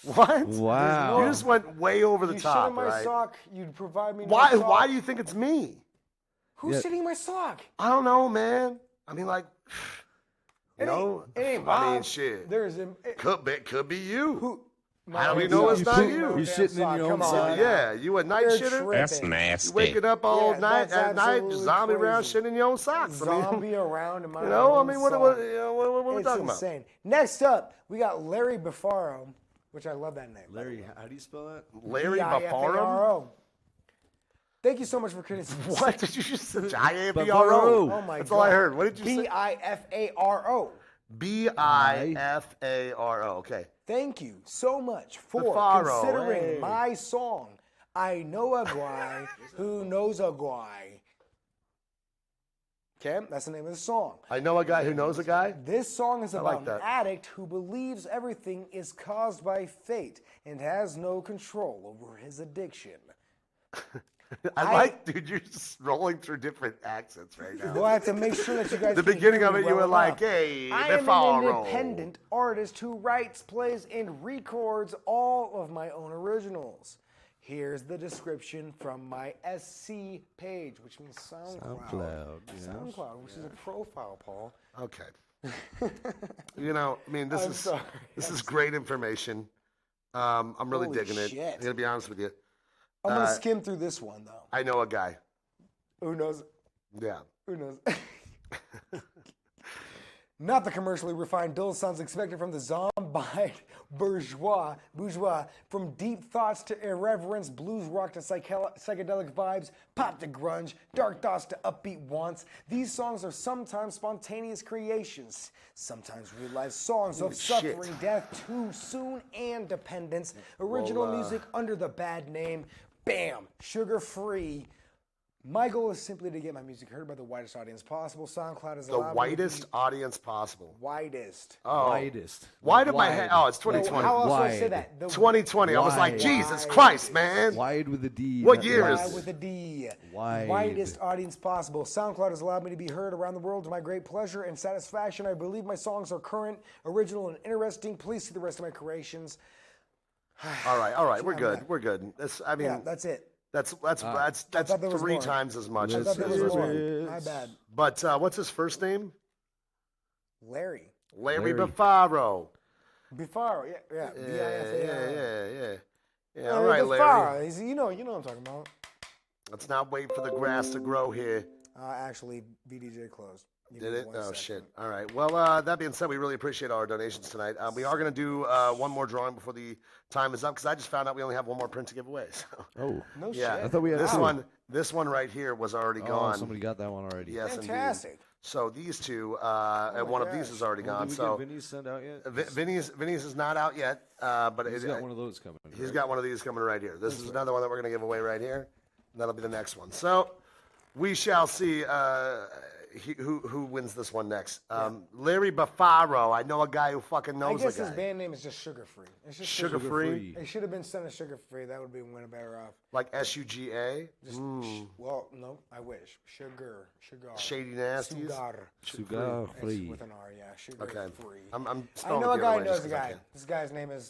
What? Wow. You just went way over the You top, shit in my right? sock. You'd provide me. Why? My sock. Why do you think it's me? Who's shitting my sock? I don't know, man. I mean, like, It ain't I mean, Bob. shit. There's Could be you. who? How do we know it's not you? You're shitting in your own Come on. sock. Yeah, you a night You're shitter? tripping. That's nasty. You waking up all Yeah, night that's at night, absolutely zombie around, crazy. shitting in your own socks. I mean, Zombie around in my you know, I own mean, sock. what are we It's talking insane. Next up, we got Larry Bafaro, which I love that name. Larry, how do you spell that? about? Larry Bafaro? B-I-F-A-R-O. Thank you so much for criticism. What did you just say? I-A-B-R-O. Bafaro. Oh my That's God. all I heard. What did you say? B-I-F-A-R-O. B-I-F-A-R-O. Okay. Thank you so much for Bafaro, considering hey. my song, I Know a Guy Who Knows a Guy. Okay, that's the name of the song. I know a guy who knows a guy. This song is I about like that. an addict who believes everything is caused by fate and has no control over his addiction. Dude, you're just rolling through different accents right now. Well, I have to make sure that you guys The can beginning hear of me it, you well were like, enough. hey, I am an Bafaro. independent artist who writes, plays, and records all of my own originals. Here's the description from my SC page, which means SoundCloud. SoundCloud, which is a profile, Paul. Okay. You know, I mean, this is great information. I'm really Holy digging it. shit. I'm gonna be honest with you. I'm going to skim through this one, though. I know a guy. Who knows? Yeah. Who knows? Not the commercially refined dull sounds expected from the zombie bourgeois, from deep thoughts to irreverence, blues rock to psychedelic vibes, pop to grunge, dark thoughts to upbeat wants. These songs are sometimes spontaneous creations, sometimes real-life songs of suffering, death, too soon, and dependence. Original music under the bad name, BAM, sugar-free. My goal is simply to get my music heard by the widest audience possible. SoundCloud is The widest audience possible. Widest. Oh. Widest. Why did my head? Oh, it's 2020. How else would I say that? 2020. I was like, Jesus Christ, man. Wide with a D. What year is Wide it? with a D. Wide. Widest audience possible. SoundCloud has allowed me to be heard around the world to my great pleasure and satisfaction. I believe my songs are current, original, and interesting. Please see the rest of my creations. All right. We're good. We're good. I mean, Yeah, that's it. That's thought there was 3 more. times as much. I as thought there was more. as- My bad. But what's his first name? Larry. Larry Bifaro. Bifaro, yeah. Yeah, all right, Larry. He's, you know what I'm talking about. Let's not wait for the grass to grow here. Actually, VDJ closed. Did it? Oh, shit. All right. Well, that being said, we really appreciate all our donations tonight. We are going to do one more drawing before the time is up because I just found out we only have one more print to give away. So. Oh. No yeah. shit. I thought we had This one right here was already gone. Somebody got that one already. Yes, fantastic. Indeed. So these two, and one of these is already gone. Did we So get Vinny's sent out yet? Vinny's is not out yet, but he's got one of those coming. He's got one of these coming right here. This is another one that we're going to give away right here. And that'll be the next one. So we shall see who wins this one next. Larry Bifaro. I know a guy who fucking knows the guy. I guess his band name is just Sugar Free. It's just Sugar Free? It should have been Son of Sugar Free. That would be one better off. Like SUGA? Well, no, I wish. Sugar. Shady Nasties? Sugar Free. With an R, yeah. Sugar Free. I'm I spelling know it a the guy other who way knows just a 'cause I guy. can. This guy's name is...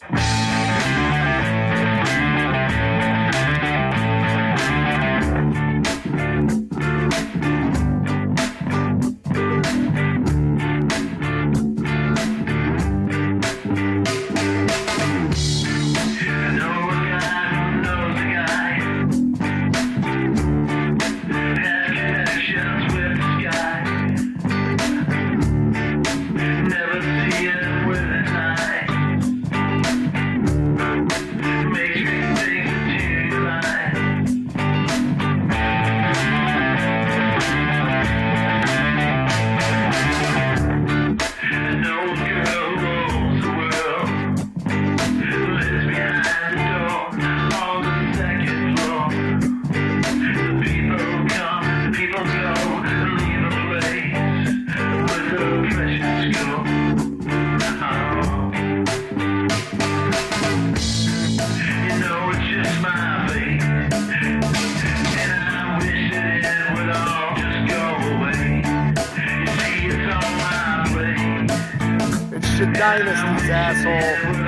Dynasty's asshole.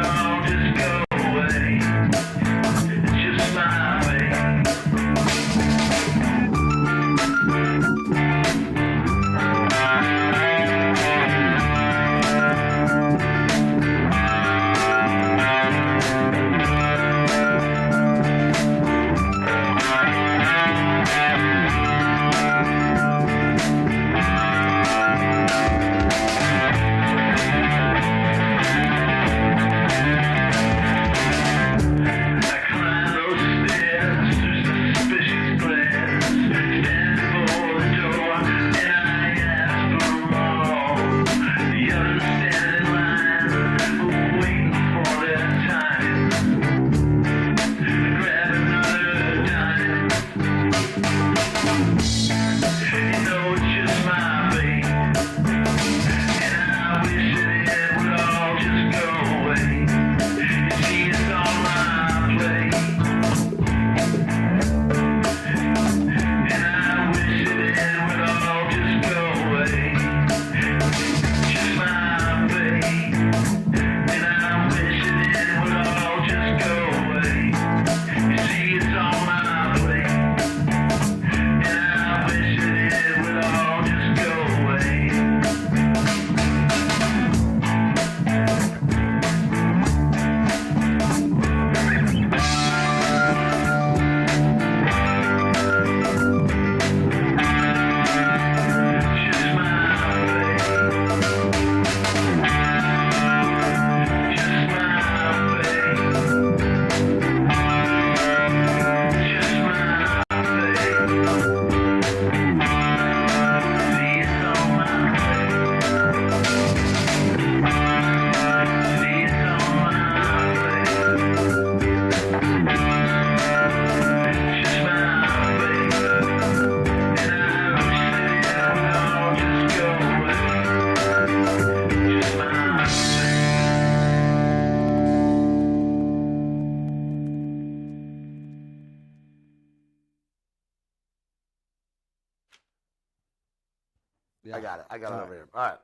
Yeah. I got it over here. All right.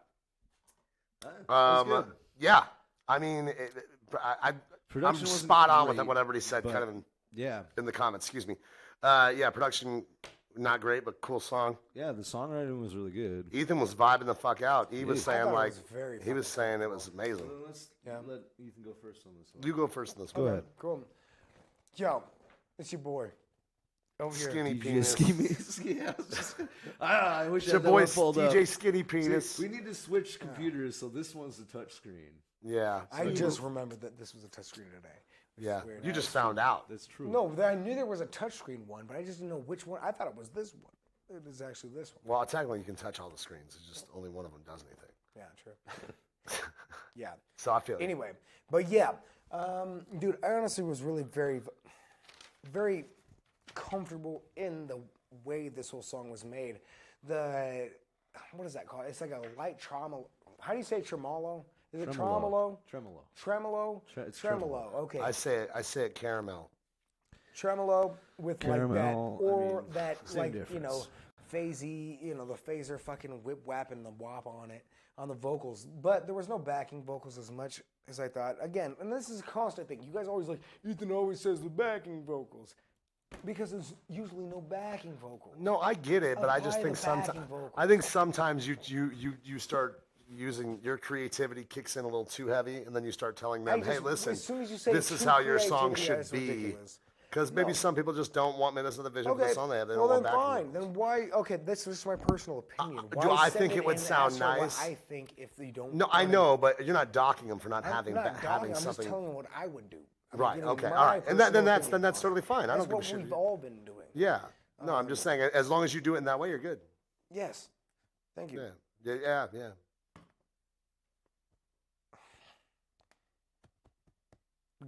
That's good. Yeah. I mean, I'm Production wasn't spot on with great, what everybody said but- kind of Yeah. in the comments. Excuse me. Yeah, production not great, but cool song. Yeah, the songwriting was really good. Ethan was vibing the fuck out. He was saying like, he was saying it was amazing. Well, let's let Ethan go first on this one. You go first on this one. Go ahead. Cool. Yo, it's your boy. Over Skinny here. penis. I wish It's your boy DJ Skinny Penis. See, we need to switch computers, so this one's the touch screen. Yeah. I just remembered that this was a touchscreen today. Yeah. Weird. You just found out. That's true. No, I knew there was a touchscreen one, but I just didn't know which one. I thought it was this one. It is actually this one. Well, technically you can touch all the screens. It's just only one of them does anything. Yeah, true. Yeah. So I feel Anyway, but yeah, dude, I honestly was really very, very comfortable in the way this whole song was made. What is that called? It's like a light tremolo. How do you say tremolo? Is it tremolo? Tremolo. Tremolo? It's tremolo. Okay. I say it caramel. Tremolo with Caramel, like that, or same like, difference. phasey, the phaser fucking whip whap and the wop on it, on the vocals. But there was no backing vocals as much as I thought. Again, and this is a constant thing. You guys always like, Ethan always says the backing vocals. Because there's usually no backing vocal. No, I get it, but I just think sometimes you start using your creativity kicks in a little too heavy, and then you start telling them, "Hey, listen, as soon as you say this is true how your song creativity, should that's be." ridiculous. Because maybe some people just don't want minutes of the vision for the song they have. They well don't then want fine. Then why? Okay, this is my personal opinion. do Why I send think it would in and sound ask for what nice? I think if you don't. No, I know, but you're not docking them for not I'm having not dogging, having I'm something. just telling you what I would do. Right. Okay. my All right. And personal then opinion. that's totally fine. I That's don't give a what shit. we've all been doing. Yeah. No, I'm just saying, as long as you do it in that way, you're good. Yes. Thank you. Yeah.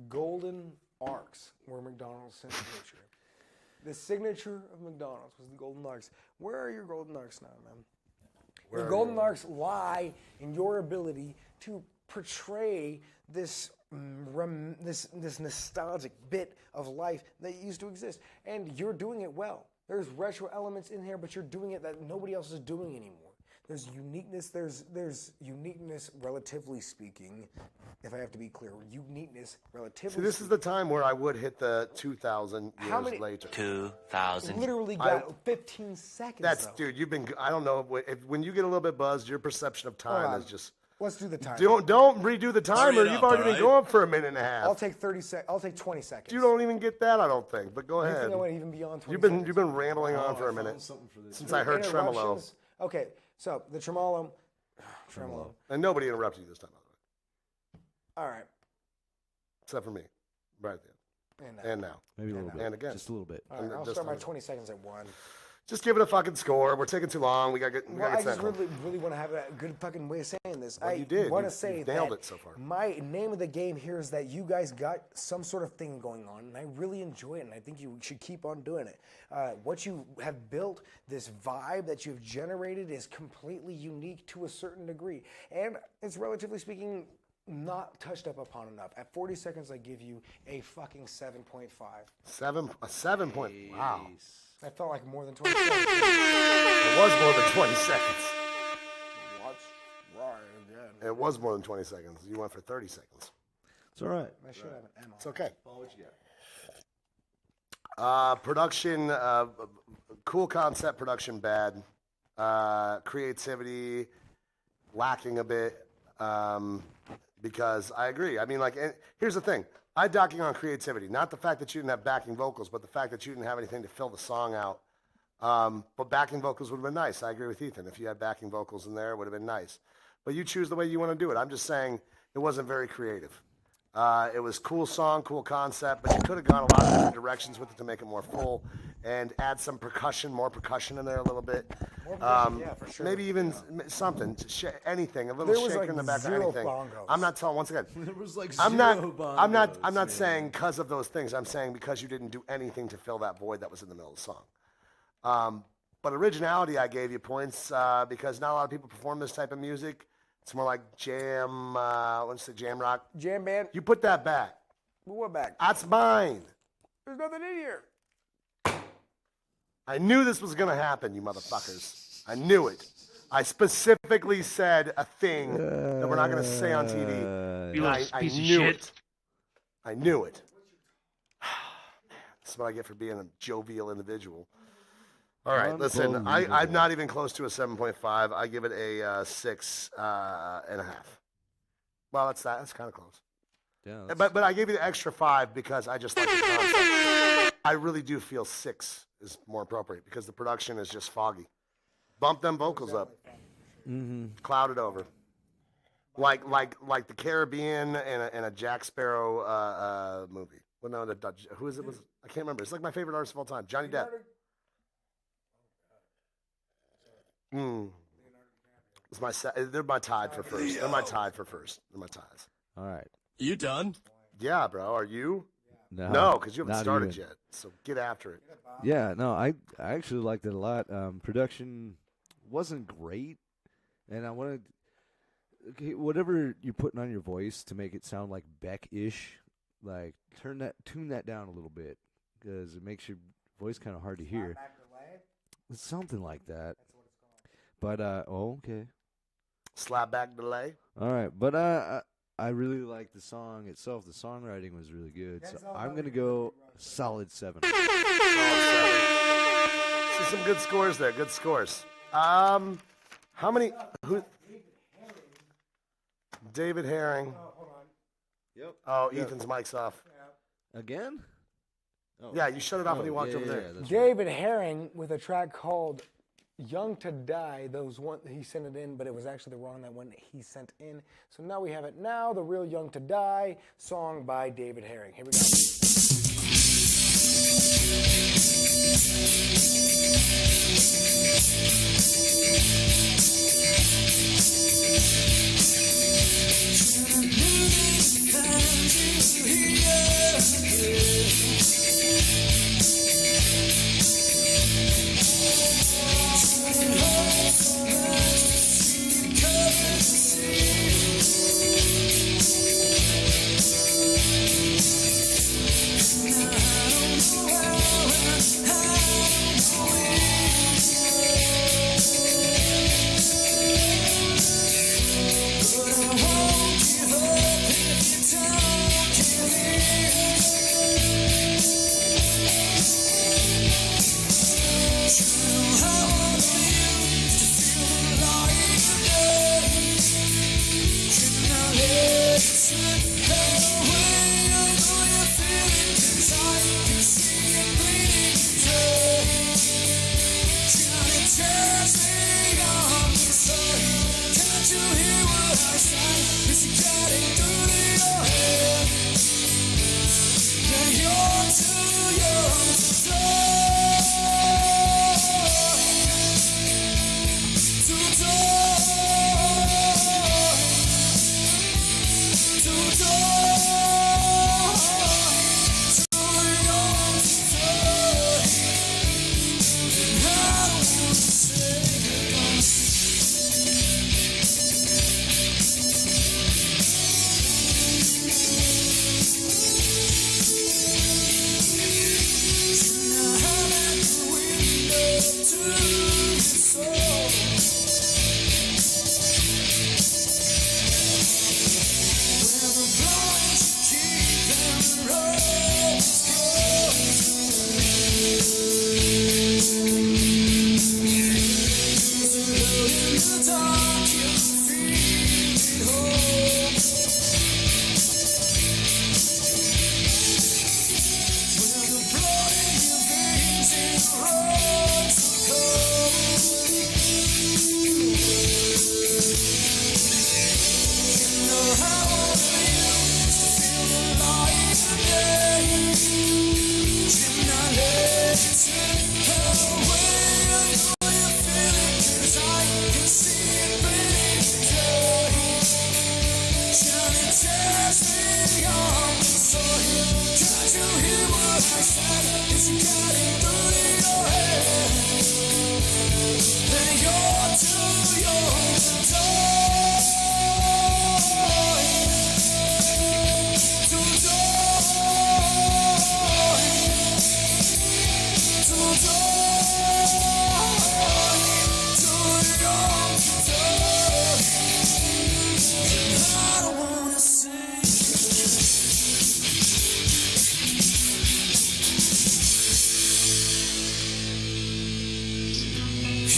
Golden arcs were McDonald's signature. The signature of McDonald's was the golden arcs. Where are your golden arcs now, man? Your golden arcs lie in your ability to portray this this nostalgic bit of life that used to exist, and you're doing it well. There's retro elements in here, but you're doing it that nobody else is doing anymore. There's uniqueness. There's uniqueness, relatively speaking. If I have to be clear, uniqueness, relatively. See, this is the time where I would hit the 2,000 years later. 2,000. Literally got 15 seconds. That's though. dude. You've been. I don't know when you get a little bit buzzed, your perception of time is just. Let's do the timer. Don't redo the timer. Hurry it You've up, already been alright? going for a minute and a half. I'll take 30 seconds. I'll take 20 seconds. You don't even get that, I don't think. But go You ahead. think I went even beyond 20 You've been rambling on for a minute since I heard tremolo. Interruptions? Okay, so the tremolo. And nobody interrupted you this time, by the way. All right. Except for me, right at the end. And now. Maybe a little bit. And again. Just a little bit. All right, I'll just start my a- 20 seconds at 1. Just give it a fucking score. We're taking too long. We got to Well, I get just set. really want to have a good fucking way of saying this. Well, I you did. want to You say nailed that it so far. my name of the game here is that you guys got some sort of thing going on, and I really enjoy it, and I think you should keep on doing it. What you have built, this vibe that you've generated, is completely unique to a certain degree, and it's relatively speaking not touched up upon enough. At 40 seconds, I give you a fucking 7.5. 7 point. Wow. That felt like more than 20 seconds. It was more than 20 seconds. What's right again? It was more than 20 seconds. You went for 30 seconds. It's all right. I should have an M on. It's okay. Paul, what you got? Production, cool concept, production bad. Creativity lacking a bit. Because I agree. I mean, and here's the thing. I docking on creativity, not the fact that you didn't have backing vocals, but the fact that you didn't have anything to fill the song out. But backing vocals would have been nice. I agree with Ethan. If you had backing vocals in there, it would have been nice. But you choose the way you want to do it. I'm just saying it wasn't very creative. It was cool song, cool concept, but you could have gone a lot of different directions with it to make it more full and add some percussion, more percussion in there a little bit. Yeah, for sure. Maybe even something, anything, a little There was shaker like in the back or zero anything. bongos. I'm not telling, once again, There was like I'm zero not bongos, saying because of those things. I'm saying because you didn't do anything to fill that void that was in the middle of the song. But originality, I gave you points because not a lot of people perform this type of music. It's more like jam, what's the jam rock? Jam band. You put that back. What back? That's mine. There's nothing in here. I knew this was going to happen, you motherfuckers. I knew it. I specifically said a thing that we're not going to say on TV. You little I piece of knew shit. it. I knew it. This is what I get for being a jovial individual. All right, listen, I'm not even close to a 7.5. I give it a 6.5. Well, that's kind of close. Yeah, but I gave you the extra 5 because I just like the concept. I really do feel 6 is more appropriate because the production is just foggy. Bump them vocals up. Cloud it over. Like the Caribbean and a Jack Sparrow movie. Well, no, who is it? I can't remember. It's like my favorite artist of all time, Johnny Depp. They're my tied for first. They're my tied for first. They're my ties. All right. You done? Yeah, bro. Are you? No, because you haven't started yet. So get after it. Yeah, no, I actually liked it a lot. Production wasn't great, and I wanted whatever you're putting on your voice to make it sound like Beck-ish. Like tune that down a little bit because it makes your voice kind of hard to hear. It's something like that. But okay. Slap back delay. All right, but I really like the song itself. The songwriting was really good. So I'm gonna go solid 7. See some good scores there. Good scores. How many? Who? David Herring. Yep. Oh, Ethan's mic's off. Again? Oh. Yeah, you shut it off when you walked over there. David Herring with a track called Young to Die. He sent it in, but it was actually the wrong one he sent in. So now we have it now, the real Young to Die song by David Herring. Here we go.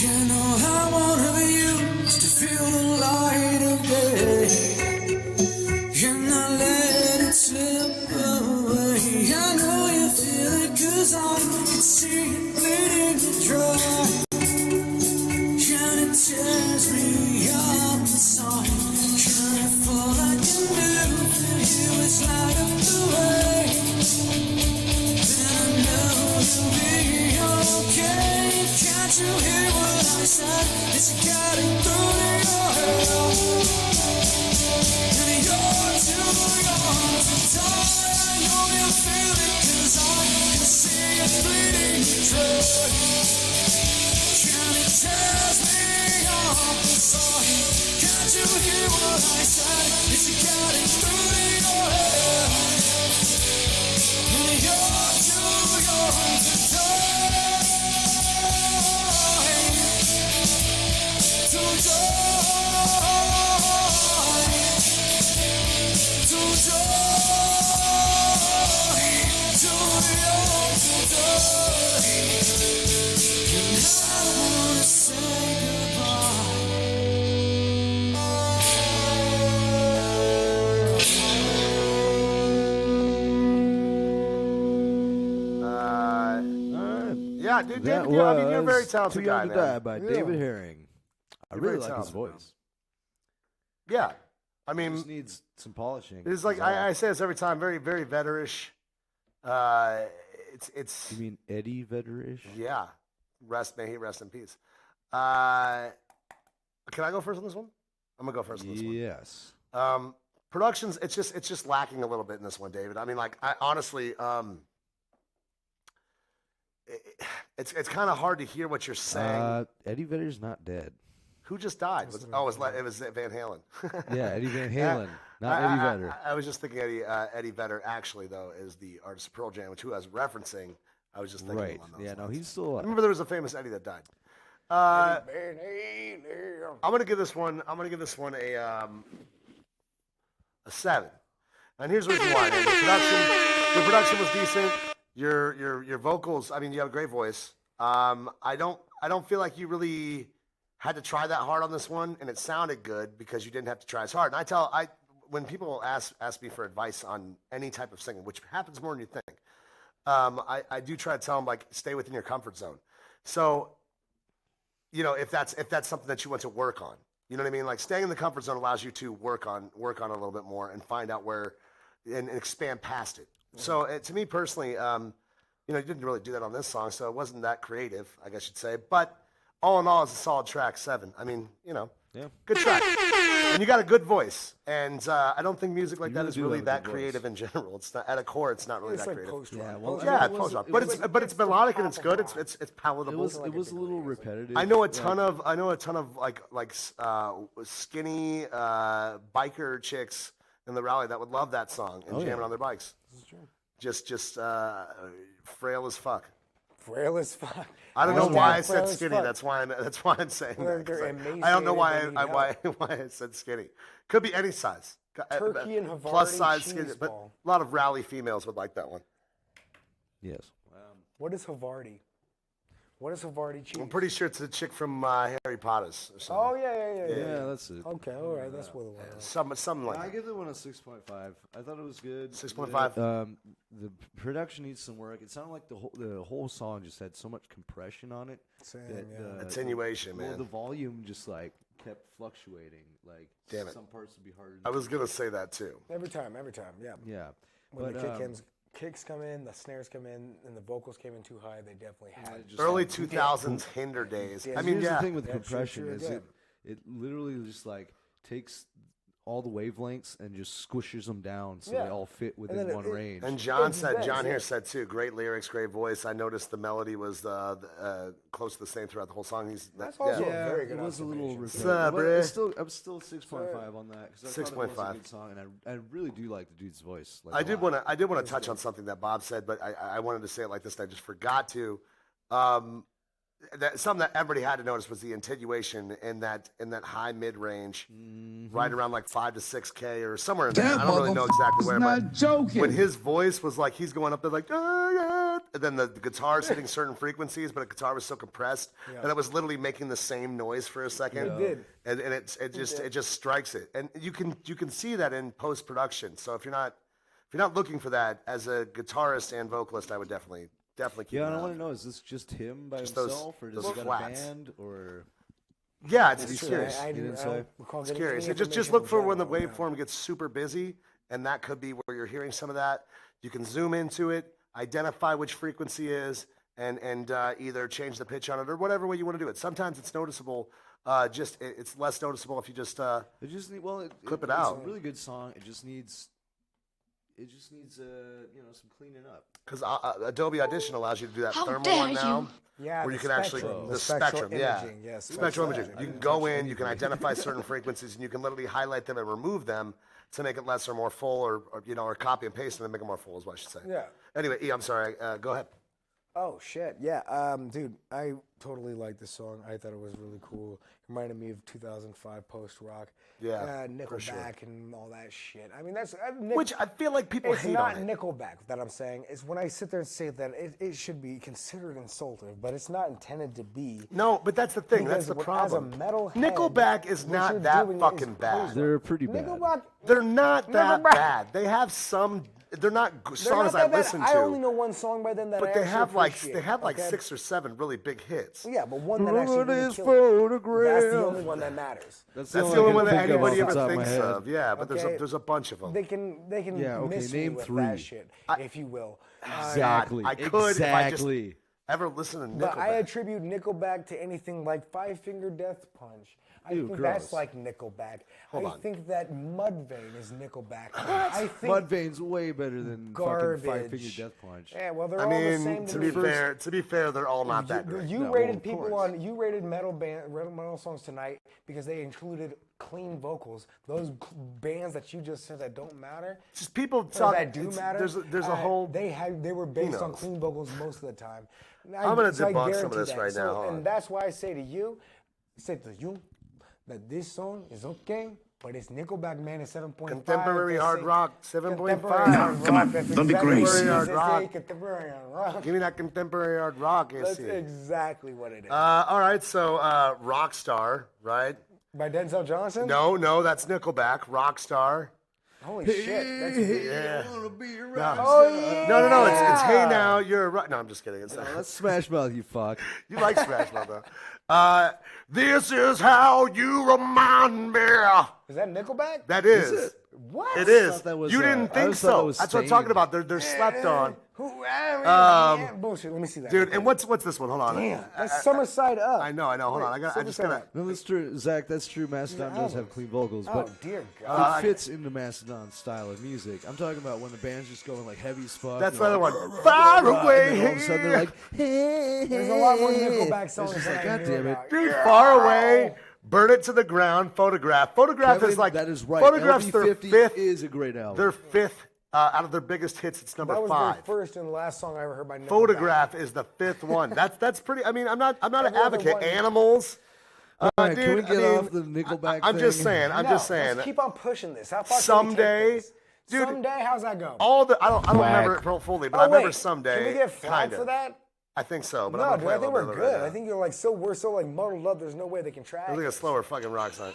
You know I wanna be used to feel the light of day. And I let it slip away. I know you feel it 'cause I can see it bleeding dry. And it tears me up inside. Can I fall like you do for you? It's light up the way. Then I know you'll be okay. Can't you hear what I said? It's getting through to your head. And you're too young to die. I know you feel it 'cause I can see it bleeding dry. And it tears me up inside. Can't you hear what I said? It's getting through to your head. And you're too young to die. To die. To die. Too young to die. And I wanna say Yeah, dude, That David, I mean, you're a very was talented Too guy, Young to man. Die by David Herring. I You're really very like his talented, voice. Yeah, I mean, Just needs some polishing. it's like is all. I say this every time. Very, very vetterish. It's. You mean Eddie Vederish? Yeah, may he rest in peace. Can I go first on this one? I'm gonna go first on this one. Yes. Productions, it's just lacking a little bit in this one, David. I mean, like, I honestly, it's kind of hard to hear what you're saying. Eddie Vedder's not dead. Who just died? It was Van Halen. Yeah, Eddie Van Halen, not Eddie Vedder. I was just thinking Eddie Vedder actually, though, is the artist of Pearl Jam, which who I was referencing. I was just thinking Right. along those Yeah, no, lines. he's still I alive. remember there was a famous Eddie that died. I'm gonna give this one a 7. And here's the reason why. Man. The production was decent. Your vocals. I mean, you have a great voice. I don't feel like you really had to try that hard on this one, and it sounded good because you didn't have to try as hard. And when people ask me for advice on any type of singing, which happens more than you think, I do try to tell them, like, stay within your comfort zone. So, you know, if that's something that you want to work on, you know what I mean? Like, staying in the comfort zone allows you to work on it a little bit more and find out where and expand past it. So to me personally, you know, you didn't really do that on this song, so it wasn't that creative, I guess you'd say. But all in all, it's a solid track, 7. I mean, you know, good track. And you got a good voice. And I don't think music like that is really that creative in general. It's not, at a core, it's not really that creative. But it's melodic and it's good. It's palatable. It was a little repetitive. I know a ton of like skinny biker chicks in the rally that would love that song and jam it on their bikes. This is true. Just frail as fuck. Frail as fuck. I don't know why I said skinny. That's why I'm saying that. I don't know why I said skinny. Could be any size. Turkey and Havarti plus size cheese skinny, but ball. a lot of rally females would like that one. Yes. What is Havarti? What is Havarti cheese? I'm pretty sure it's a chick from Harry Potter's or something. Oh yeah. Yeah, that's it. Okay, all right, that's what it was. Something like I that. give it one a 6.5. I thought it was good. 6.5? The production needs some work. It sounded like the whole song just had so much compression on it. Same, that, Attenuation, man. The volume just like kept fluctuating. Like, damn it. Some parts would be harder. I was gonna say that too. Every time, yeah. Yeah. When But, the kicks come in, the snares come in, and the vocals came in too high, they definitely had. Early 2000s Hinder days. Yeah. I mean, here's yeah. the thing with Yeah, compression true is again. it literally just like takes all the wavelengths and just squishes them down so Yeah. they all fit And within then one range. And John It's said, best, John here yeah. said too, great lyrics, great voice. I noticed the melody was close to the same throughout the whole song. That's also Yeah, a very good it was a little observation. repetitive. But bruh? I'm still 6.5 on that because I thought it was a 6.5. good song, and I really do like the dude's voice. Like, I a did lot. want to touch on something that Bob said, but I wanted to say it like this, and I just forgot to. Something that everybody had to notice was the attenuation in that high mid range, right around like 5 to 6K or somewhere in there. I don't really know exactly where, but when his voice was like he's going up there like, then the guitar's hitting certain frequencies, but the guitar was so compressed that it was literally making the same noise for a second. It did. And it just strikes it. And you can see that in post production. So if you're not looking for that as a guitarist and vocalist, I would definitely keep Yeah, it I up. want to know, is this just him by Just those- himself, or does those he got flats. a band, or? Yeah, it's True. curious. I didn't don't say. recall It's getting curious. any Just information look in for when the general, waveform gets super busy, and that could be where you're hearing some of that. You can zoom into it, identify which frequency is, and either change the pitch on it or whatever way you want to do it. Sometimes it's noticeable. It's less noticeable if you just It just clip it it's out. a really good song. It just needs some cleaning up. Because Adobe Audition allows you to do that How thermal dare one now. Yeah, where you the can actually spectrum. the The spectral spectrum, yeah, imaging, yes, spectral that's imaging. right. You can go in, you can identify certain frequencies, and you can literally highlight them and remove them to make it less or more full, or copy and paste and then make it more full, is what I should say. Yeah. Anyway, E, I'm sorry. Go ahead. Oh shit, yeah, dude, I totally like this song. I thought it was really cool. Reminded me of 2005 post rock, Yeah, Nickelback for sure. and all that shit. I mean, that's Which I feel like people it's hate not on it. Nickelback that I'm saying. It's when I sit there and say that it should be considered insultive, but it's not intended to be. No, but that's the thing. That's Because the as a problem. metalhead, Nickelback is what you're not that doing is fucking bad. crazy. They're pretty bad. Nickelback, They're not that Nickelback. bad. They have some. They're not they're songs not that I bad. listen to. I only know one song by them that but I they actually have like appreciate, they have like okay? 6 or 7 really big hits. Yeah, but one that actually really his killed it. photograph. That's the only one that matters. That's the only one I that can think of anybody off the ever top of my thinks head. of. Yeah, but Okay. there's a bunch of them. They can Yeah, okay, miss name me with 3. that shit, if you will. Exactly. I could exactly. if I just ever listen to Nickelback. But I attribute Nickelback to anything like Five Finger Death Punch. I Ew, think gross. that's like Nickelback. Hold I on. think that Mudvayne is Nickelback. I think Mudvayne's way better than garbage. fucking Five Finger Death Punch. Yeah, well, they're I all the mean, same. to be fair, they're all not that great. You No, rated well, of people course. on. You rated metal songs tonight because they included clean vocals. Those bands that you just said that don't matter. Just people or talk. that do matter. There's a whole. They were based on knows? clean vocals most of the time. I'm gonna So I debunk some of guarantee this that. right So- now, hold on. And that's why I say to you, that this song is okay, but it's Nickelback, man. It's 7.5. Contemporary That's hard it. rock, Contemporary 7.5. hard Come rock, on, that's don't be exactly crazy. what it is. Contemporary hard It's a contemporary hard rock. Give me that contemporary hard rock. That's AC. exactly what it is. All right, so Rockstar, right? By Denzel Johnson? No, that's Nickelback. Rockstar. Holy shit. That's Yeah. No. Oh, yeah. No. It's Hey Now, You're a Rock. No, I'm just kidding. It's That's Smash Mouth, you fuck. You like Smash Mouth, though. This is how you remind me. Is that Nickelback? That is. What? It is. thought that was, You didn't I think always thought that so. was That's what I'm Stain. talking about. They're slept on. Bullshit. Let me see that. Dude, and what's this one? Hold on. Damn. That's Summer Side Up. I know. Hold on. I just Summer Side gotta. Up. No, that's true, Zach. That's true. Mastodon does have clean vocals, Oh, but dear it God. fits into Mastodon's style of music. I'm talking about when the band's just going like heavy as fuck. That's you know, the other like, one. Far away and then all of a sudden they're like, hey, There's a lot more Nickelback songs just than like, I God knew damn it. about. Dude, Far Away. Burn It to the Ground. Photograph. Photograph Kevin, is like. that is right. Photograph's their LB50 fifth. is a great album. Their fifth out of their biggest hits. It's number That was 5. their first and last song I ever heard by Nickelback. Photograph is the 5th one. That's pretty. I mean, I'm not an Every other advocate. one- Animals. Alright, Dude, can we get I mean, off the Nickelback I'm just thing? saying. I'm No, just saying. Let's keep on pushing this. How far Someday, can we take this? dude, Someday, how's that go? All the I don't remember it fully, but I remember wait. Someday. Can we get flagged kinda. for that? I think so, but No, I'm dude, gonna I play think a we're little bit good. right I now. think we're so like muddled up. There's no way they can track. It's like a slower fucking rock song.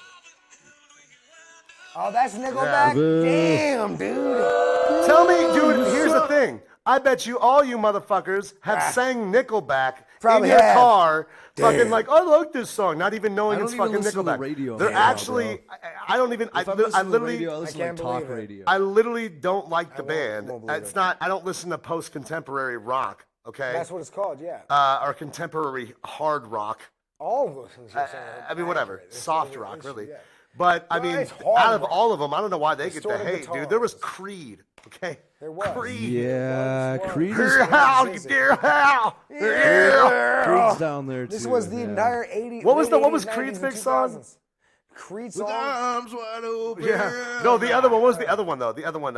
Oh, that's Nickelback. Damn, dude. Tell me, dude. Here's the thing. I bet you all you motherfuckers have sang Nickelback Probably in your have. car, fucking like, I like this song, not even knowing I it's don't even fucking listen to the Nickelback. radio They're anymore, actually, I don't even. If I'm I listening to the literally, radio, I listen to like can't talk believe it. radio. I literally don't like the won't band. believe It's it. not. I don't listen to post contemporary rock. Okay. That's what it's called. Yeah. Or contemporary hard rock. All of those things you're saying. I mean, whatever. accurate. It's Soft really- rock, it's- really. yeah. But I Well, mean, it's hard out of rock. all of them, I don't know why they get the Distorted hate, guitars. dude. There was Creed. Okay. There was. Creed. Yeah, was. Creed is Dear Hal, dear Hal, yeah. Creed's down there too. This was the yeah. entire 80s. What was late what was 80s, Creed's 90s, big and song? 2000s. Creed With song. arms wide open. Yeah. No, the other one. What was the other one though? The other one.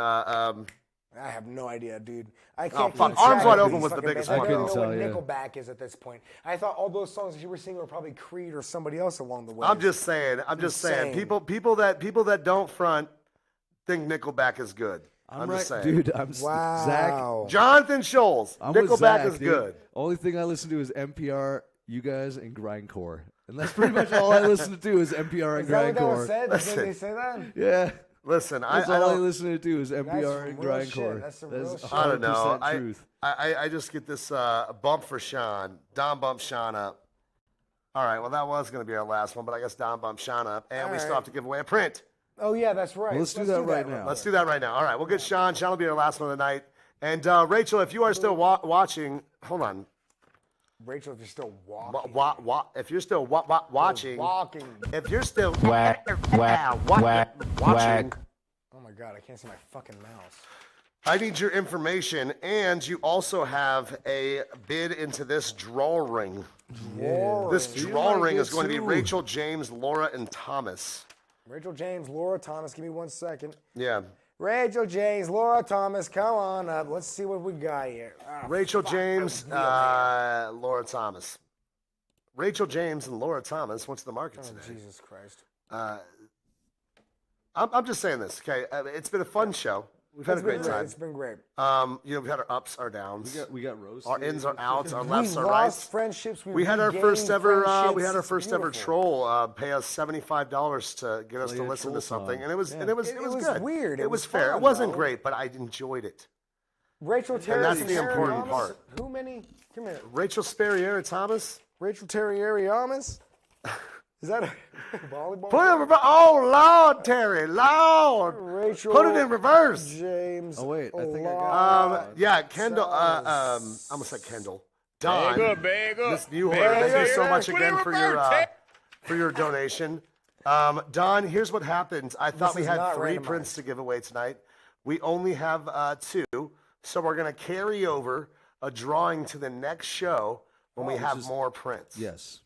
I have no idea, dude. I fuck. can't. keep Arms track Wide of Open these was the fucking biggest bands. one. I don't know I what couldn't tell, Nickelback is at this point. I thought all those songs that you were singing were probably Creed or somebody else along the way. I'm just saying. I'm just saying. Insane. People that don't front think Nickelback is good. I'm just saying. dude. Zach. Jonathan Scholes. I'm with Nickelback Zach, is dude. good. Only thing I listen to is NPR, you guys, and Grindcore. And that's pretty much all I listen to is NPR and Is that what that Grindcore. was said? Did they say that? Yeah. Listen, that's I all I don't. listen to is NPR and real Grindcore. shit. That's some real shit. 100% I don't know. truth. I just get this bump for Sean. Don bumped Sean up. All right, well, that was going to be our last one, but I guess Don bumped Sean up, and All we still right. have to give away a print. Oh, yeah, that's right. Well, let's do that right now. Let's do that right now. All right, we'll get Sean. Sean will be our last one of the night. And Rachel, if you are still watching, hold on. Rachel, if you're still walking. If you're still watching. Walking. If you're still Whack. watching. Oh, my God, I can't see my fucking mouse. I need your information, and you also have a bid into this drawing. This drawing is going to be Rachel, James, Laura, and Thomas. Rachel, James, Laura, Thomas. Give me 1 second. Yeah. Rachel, James, Laura, Thomas. Come on up. Let's see what we got here. Oh, Rachel, fuck, James, that was Laura, Thomas. Rachel, James, and Laura Thomas went to the market real. today. Oh, Jesus Christ. I'm just saying this, okay? It's been a fun show. We've had a great time. It's been great. We've had our ups, our downs. We got roasted. Our ins, our outs, our We lefts, our lost rights. friendships. We had our first ever. We had our It's first ever beautiful. troll pay us $75 to get us Play to a listen troll to something, song. and it was Yeah. and it was It was good. weird. It was fair. fun, It wasn't bro. great, but I enjoyed it. Rachel Terry. that's the important Thomas? part. Who many? Come here. Rachel Sperrier Thomas. Rachel Terry Thomas. Is that a volleyball? Put it in reverse. Oh Lord, Terry, Lord. Rachel. Put it in reverse. James. Oh, wait, I think I got Yeah, Kendall. I almost said Kendall. Don. Miss Newhart, thank you so much again for your donation. Don, here's what happens. I thought we is had not 3 randomized. prints to give away tonight. We only have 2, so we're gonna carry over a drawing to the next show when we have more prints. Yes.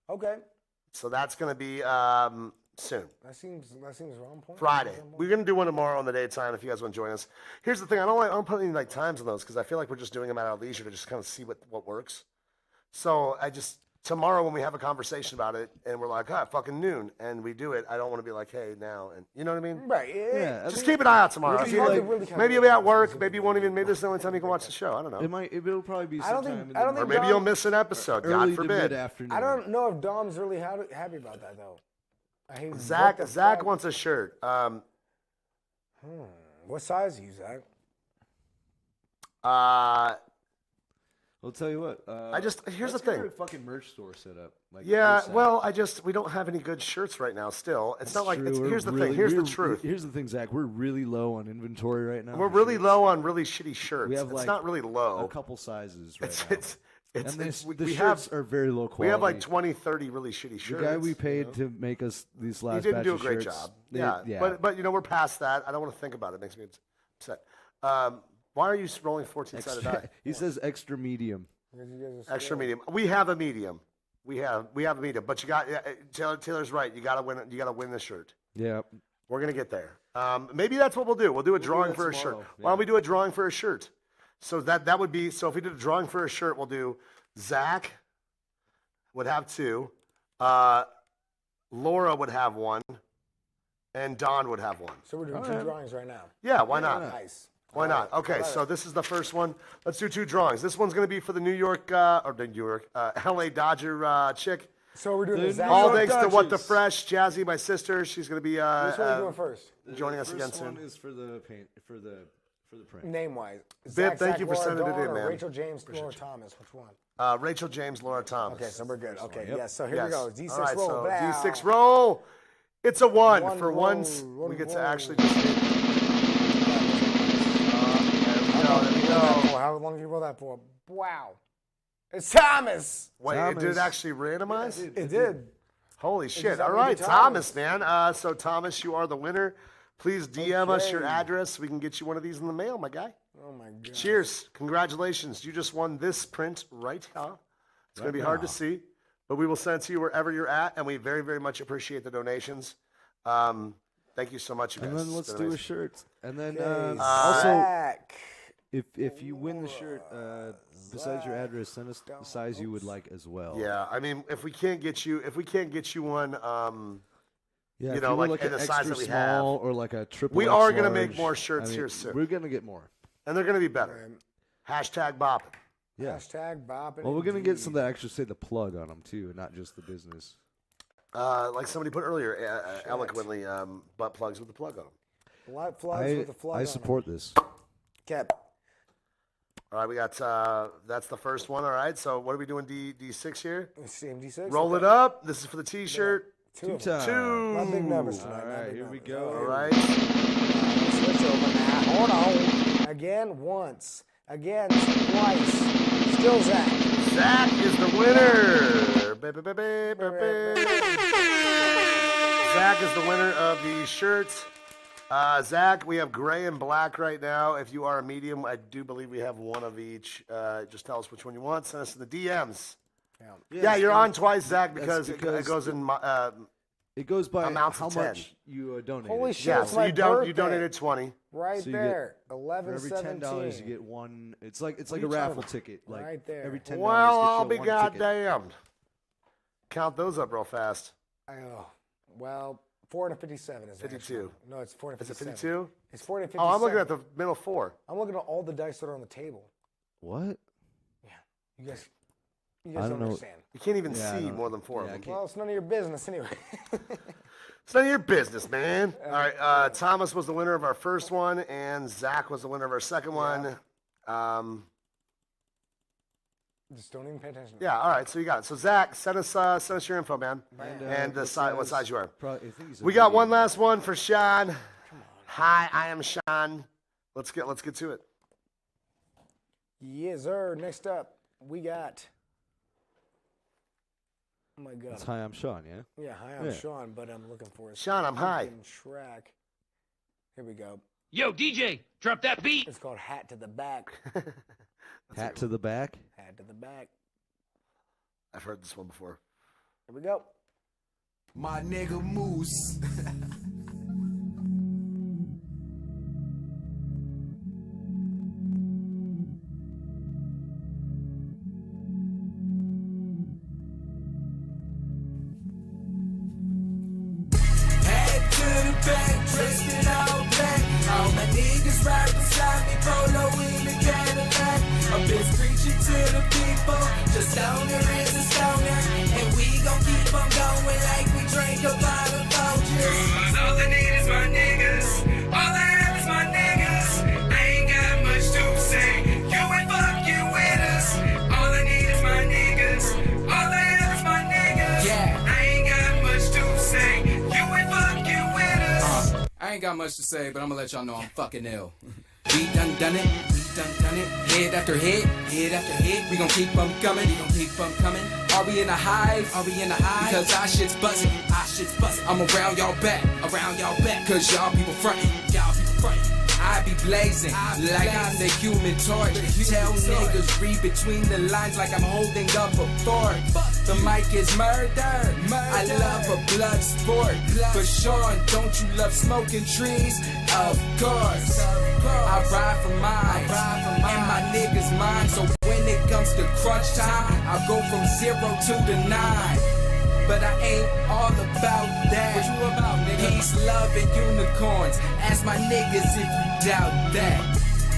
Okay. So that's gonna be soon. That seems on point. Friday. We're gonna do one tomorrow in the daytime if you guys want to join us. Here's the thing: I don't put any times on those because I feel like we're just doing them at our leisure to just kind of see what works. So tomorrow when we have a conversation about it and we're like, fucking noon, and we do it, I don't want to be like, hey, now, and you know what I mean? Right. Yeah. Just keep an eye out tomorrow. Really If you- hard to like, really kind maybe of- you'll be at work. Maybe you won't even. Maybe this is the only time you can watch the show. I don't know. It'll probably be I don't sometime think- in I don't the Or think maybe Don- you'll miss an episode. early God to forbid. mid-afternoon. I don't know if Dom's really happy about that though. I hate Zach what the Zach fuck? wants a shirt. What size are you, Zach? I'll tell you what. Here's the let's get thing. a fucking merch store set up. Like Yeah, ASAP. well, we don't have any good shirts right now. Still, it's not like. True. Here's the We're thing. Here's the really- truth. Here's the thing, Zach. We're really low on inventory right now. We're for really shirts. low on really shitty shirts. We have It's like not really low. a couple sizes right It's now. it's and it's the we shirts have are very low we quality. have like 20, 30 really shitty shirts. The guy we paid you know? to make us these He last didn't batch do a of great shirts, job. they- Yeah, but we're past that. I don't want to think about it. It makes me upset. Why are you rolling 14-sided die? He says extra medium. Extra medium. We have a medium. We have a medium. But you got Taylor's right. You gotta win. You gotta win the shirt. Yeah. We're gonna get there. Maybe that's what we'll do. We'll do a drawing for a shirt. tomorrow, Why don't we do a drawing for a shirt? So that would be. So if we did a drawing for a shirt, we'll do. Zach would have 2. Laura would have 1, and Don would have 1. So we're doing 2 drawings right now. Yeah, why not? Nice. Why not? Okay, so this is the first one. Let's do 2 drawings. This one's going to be for the LA Dodger chick. So we're doing the Zach. All thanks to What the Fresh, Jazzy, my sister. She's going to be Which one are you doing first? joining us again First one soon. is for the print. Name wise. Bib, thank you for sending it in, man. Rachel James, Laura Thomas. Which one? Rachel James, Laura Thomas. Okay, so we're good. Okay, Yep. yes. So here we go. D6 All right, roll. so Blah. D6 roll. It's a 1. One For roll, once, one we get to roll. actually just hit. There we go. How long did you roll that for? Wow. It's Thomas. Wait, Thomas. did it actually randomize? It did. Holy shit. just All happened to right, be Thomas, man. So, Thomas, you are the winner. Please DM us your Okay. address so we can get you one of these in the mail, my guy. Oh my god. Cheers. Congratulations. You just won this print right here. It's going to be hard to see, but we will send it to you wherever you're at, and we very, very much appreciate the donations. Thank you so much, you guys. And then It's let's been do a amazing. shirt. And then Okay, also, Zach. if you win the shirt, besides your address, send us the size you would like as well. Yeah, I mean, if we can't get you one, Yeah, you if know, were like in an the size extra that we small have. or like a triple. We X are gonna make large, more shirts I mean, here soon. We're gonna get more. And they're gonna be better. Hashtag bop. Yeah. Hashtag bopping. Well, we're gonna get some that actually say the plug on them too, and not just the business. Like somebody put earlier, eloquently, butt plugs with the plug on them. Light plugs with the plug on I 'em. support this. Cap. All right, we got that's the first one. All right, so what are we doing? D6 here. Same D6. Roll okay. it up. This is for the T-shirt. Two. Two. Not big numbers tonight. All right, here we go. All right. Switch over now. Hold on. Again, once. Again, twice. Still Zach. Zach is the winner. Zach is the winner of the shirts. Zach, we have gray and black right now. If you are a medium, I do believe we have one of each. Just tell us which one you want. Send us in the DMs. Yeah, you're on twice, Zach, because it goes in. It goes by amounts how of 10. much you donated. Holy shit, Yeah, it's so my you birthday. donated 20. Right So you there. For 11, every $10, you get one. It's like are a you raffle talking ticket. about? Like Right there. every $10. Well, I'll be gets you one ticket. goddamned. Count those up real fast. Oh, well, 457 is the 52. actual- No, it's Is it 457. 52? It's 457. Oh, I'm looking at the middle four. I'm looking at all the dice that are on the table. What? You guys I don't don't know. understand. You can't even Yeah, I see don't- more than four yeah, I of them. can't- Well, it's none of your business anyway. It's none of your business, man. All right, Thomas was the winner of our first one, and Zach was the winner of our second one. Just don't even pay attention. Yeah, all right, so you got it. So Zach, send us your info, man, and the size, what size you are. Probably, I think he's a We got medium. one last one for Sean. Hi, I am Sean. Let's get to it. Yes, sir. Next up, we got. Oh my God. That's hi, I'm Sean. Yeah. Yeah, hi, I'm Yeah. Sean, but I'm looking for a Sean, I'm high. fucking track. Here we go. Yo, DJ, drop that beat. It's called Hat to the Back. Hat to the back. Hat to the Back. I've heard this one before. Here we go. My nigga Moose. Head to the back, dressed in all black. All my niggas right beside me, polo in the Cadillac. A bitch preaching to the people, just stoner is a stoner. And we gon' keep on going like we drink a bottle of Folgers. All I need is my niggas, all I have is my niggas. I ain't got much to say, you ain't fucking with us. All I need is my niggas, all I have is my niggas. Yeah, I ain't got much to say, you ain't fucking with us. I ain't got much to say, but I'm gonna let y'all know I'm fucking ill. We done it, we done it. Hit after hit, hit after hit. We gon' keep 'em coming, we gon' keep 'em coming. Are we in a hive? Are we in a hive? Because our shit's buzzing, our shit's buzzing. I'm around y'all back, cause y'all people frontin', y'all people frontin'. I be blazing like I'm the human torch. Tell niggas read between the lines like I'm holding up a fort. The mic is murder. I love a blood sport. For sure, don't you love smoking trees? Of course. I ride for mine, and my niggas mine. So when it comes to crunch time, I go from 0 to the 9. But I ain't all about that. What you about, nigga? Peace, love, and unicorns. Ask my niggas if you doubt that.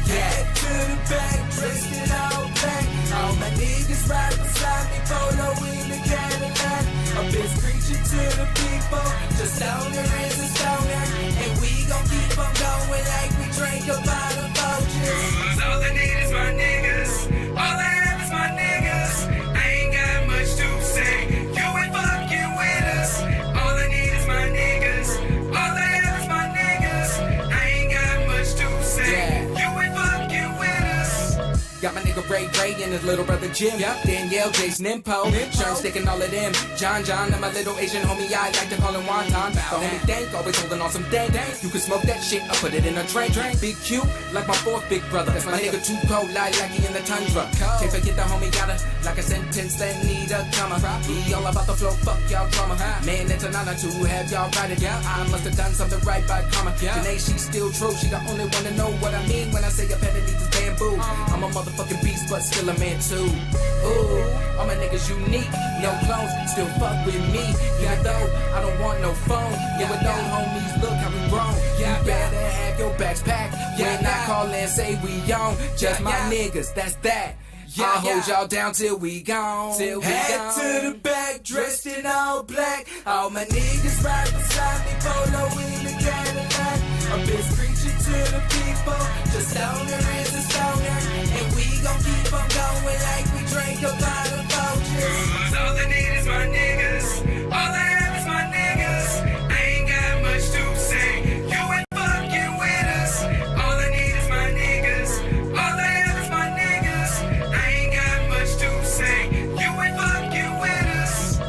Head to the back, dressed in all black. All my niggas right beside me, polo in the Cadillac. A bitch preaching to the people, just stoner is a stoner. And we gon' keep on going like we drink a bottle of Folgers. All I need is my niggas, all I have is my niggas. I ain't got much to say, you ain't fucking with us. All I need is my niggas, all I have is my niggas. I ain't got much to say, you ain't fucking with us. Got my nigga Ray and his little brother Jim. Yep. Danielle, Jason, Impo. Sherm sticking all of them. John, and my little Asian homie, I like to call him Wonton. The homie Dank, always holding on some dank. You can smoke that shit, I put it in a drink. Big Q, like my fourth big brother. That's my nigga too cold, like he in the tundra. Can't forget the homie got like a sentence that need a comma. He all about the flow, fuck y'all drama. Man, it's an honor to have y'all write it. I must have done something right by karma. Janae, she's still true. She the only one to know what I mean when I say a pen needs is bamboo. I'm I'm a motherfucking beast, but still a man too. Ooh, all my niggas unique, no clones, still fuck with me. Yeah, though, I don't want no phone. Yeah, with those homies, look how we grown. You better have your bags packed. When I call and say we on, just my niggas, that's that. I'll hold y'all down till we gone. Head to the back, dressed in all black. All my niggas right beside me, polo in the Cadillac. A bitch preaching to the people, just stoner is a stoner. And we gon' keep on going like we drank a bottle of Folgers. All I need is my niggas, all I have is my niggas. I ain't got much to say, you ain't fucking with us. All I need is my niggas, all I have is my niggas. I ain't got much to say, you ain't fucking with us.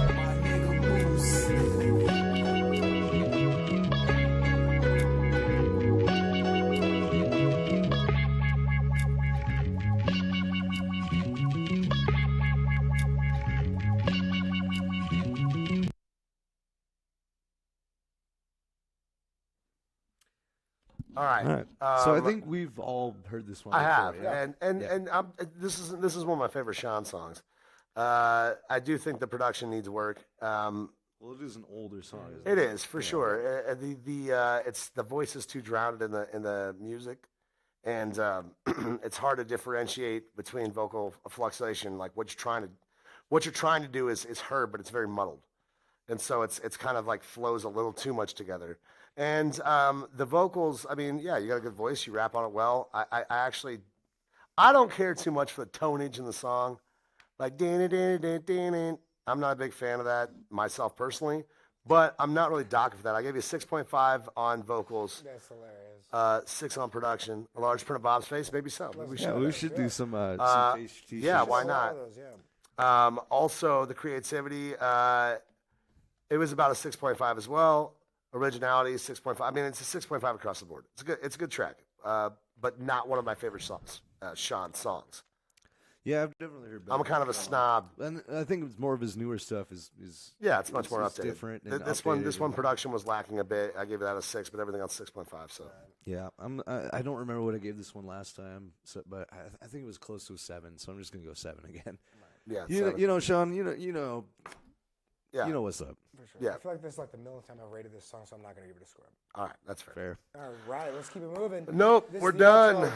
All right. So I think we've all heard this one. I have, before, yeah. and this is one of my favorite Sean songs. I do think the production needs work. Well, it is an older song. Isn't It is for sure. It's the voice is too drowned in the music, and it's hard to differentiate between vocal fluctuation. Like what you're trying to do is heard, but it's very muddled, and so it's kind of like flows a little too much together. And the vocals, I mean, yeah, you got a good voice. You rap on it well. I actually don't care too much for the tonnage in the song, like I'm not a big fan of that myself personally, but I'm not really docking for that. I gave you a 6.5 on vocals. That's hilarious. 6 on production. A large print of Bob's face, maybe so. Maybe we should do some face t-shirts. Yeah, why not? Also, the creativity, it was about a 6.5 as well. Originality, 6.5. I mean, it's a 6.5 across the board. It's a good track, but not one of my favorite songs, Sean's songs. Yeah, I've definitely heard about I'm kind of a snob. And I think it's more of his newer stuff is yeah, it's much more updated. Different. This one production was lacking a bit. I gave that a 6, but everything else 6.5. So yeah, I don't remember what I gave this one last time, but I think it was close to a 7. So I'm just gonna go 7 again. Yeah, you know, Sean, you know. Yeah. You know what's up. For sure. Yeah. I feel like this is like the millionth time I've rated this song, so I'm not going to give it a score. All right, that's fair. All right, let's keep it moving. Nope, This we're is the done.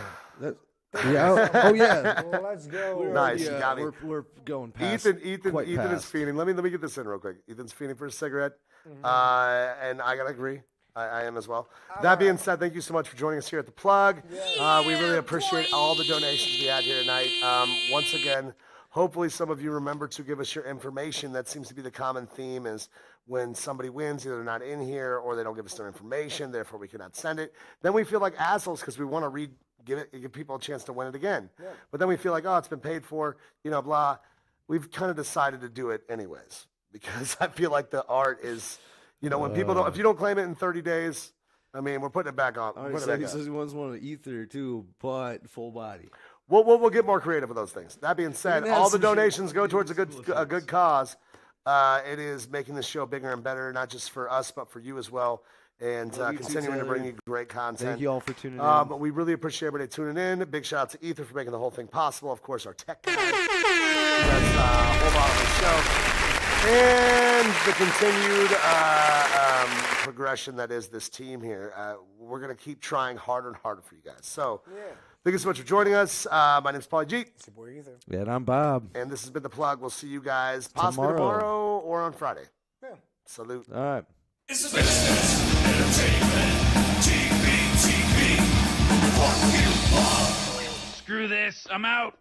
Yeah. Oh yeah. Well, let's go. Nice, you got me. We're going past. Ethan quite is past. fiending. Let me get this in real quick. Ethan's fiending for a cigarette, and I gotta agree. I am as well. That being said, thank you so much for joining us here at the Plug. We really appreciate all the donations we had here tonight. Once again, hopefully some of you remember to give us your information. That seems to be the common theme is when somebody wins, either they're not in here or they don't give us their information, therefore we cannot send it. Then we feel like assholes because we want to give people a chance to win it again. Yeah. But then we feel like, oh, it's been paid for, blah. We've kind of decided to do it anyways because I feel like the art is, when people don't, if you don't claim it in 30 days, I mean, we're putting it back on. All right, so he says he wants one of ether too, but full body. We'll get more creative with those things. That being said, all the donations go towards a good cause. It is making this show bigger and better, not just for us, but for you as well, and continuing to bring you great content. Thank you all for tuning in. But we really appreciate everybody tuning in. Big shout out to Ether for making the whole thing possible. Of course, our tech guy. That's a whole lot of the show. And the continued progression that is this team here. We're going to keep trying harder and harder for you guys. So thank you so much for joining us. My name's Paulie G. It's your boy Ether. Yeah, and I'm Bob. And this has been The Plug. We'll see you guys possibly tomorrow or on Friday. Yeah. Salute. All right. It's the business, entertainment, TV. Screw this, I'm out.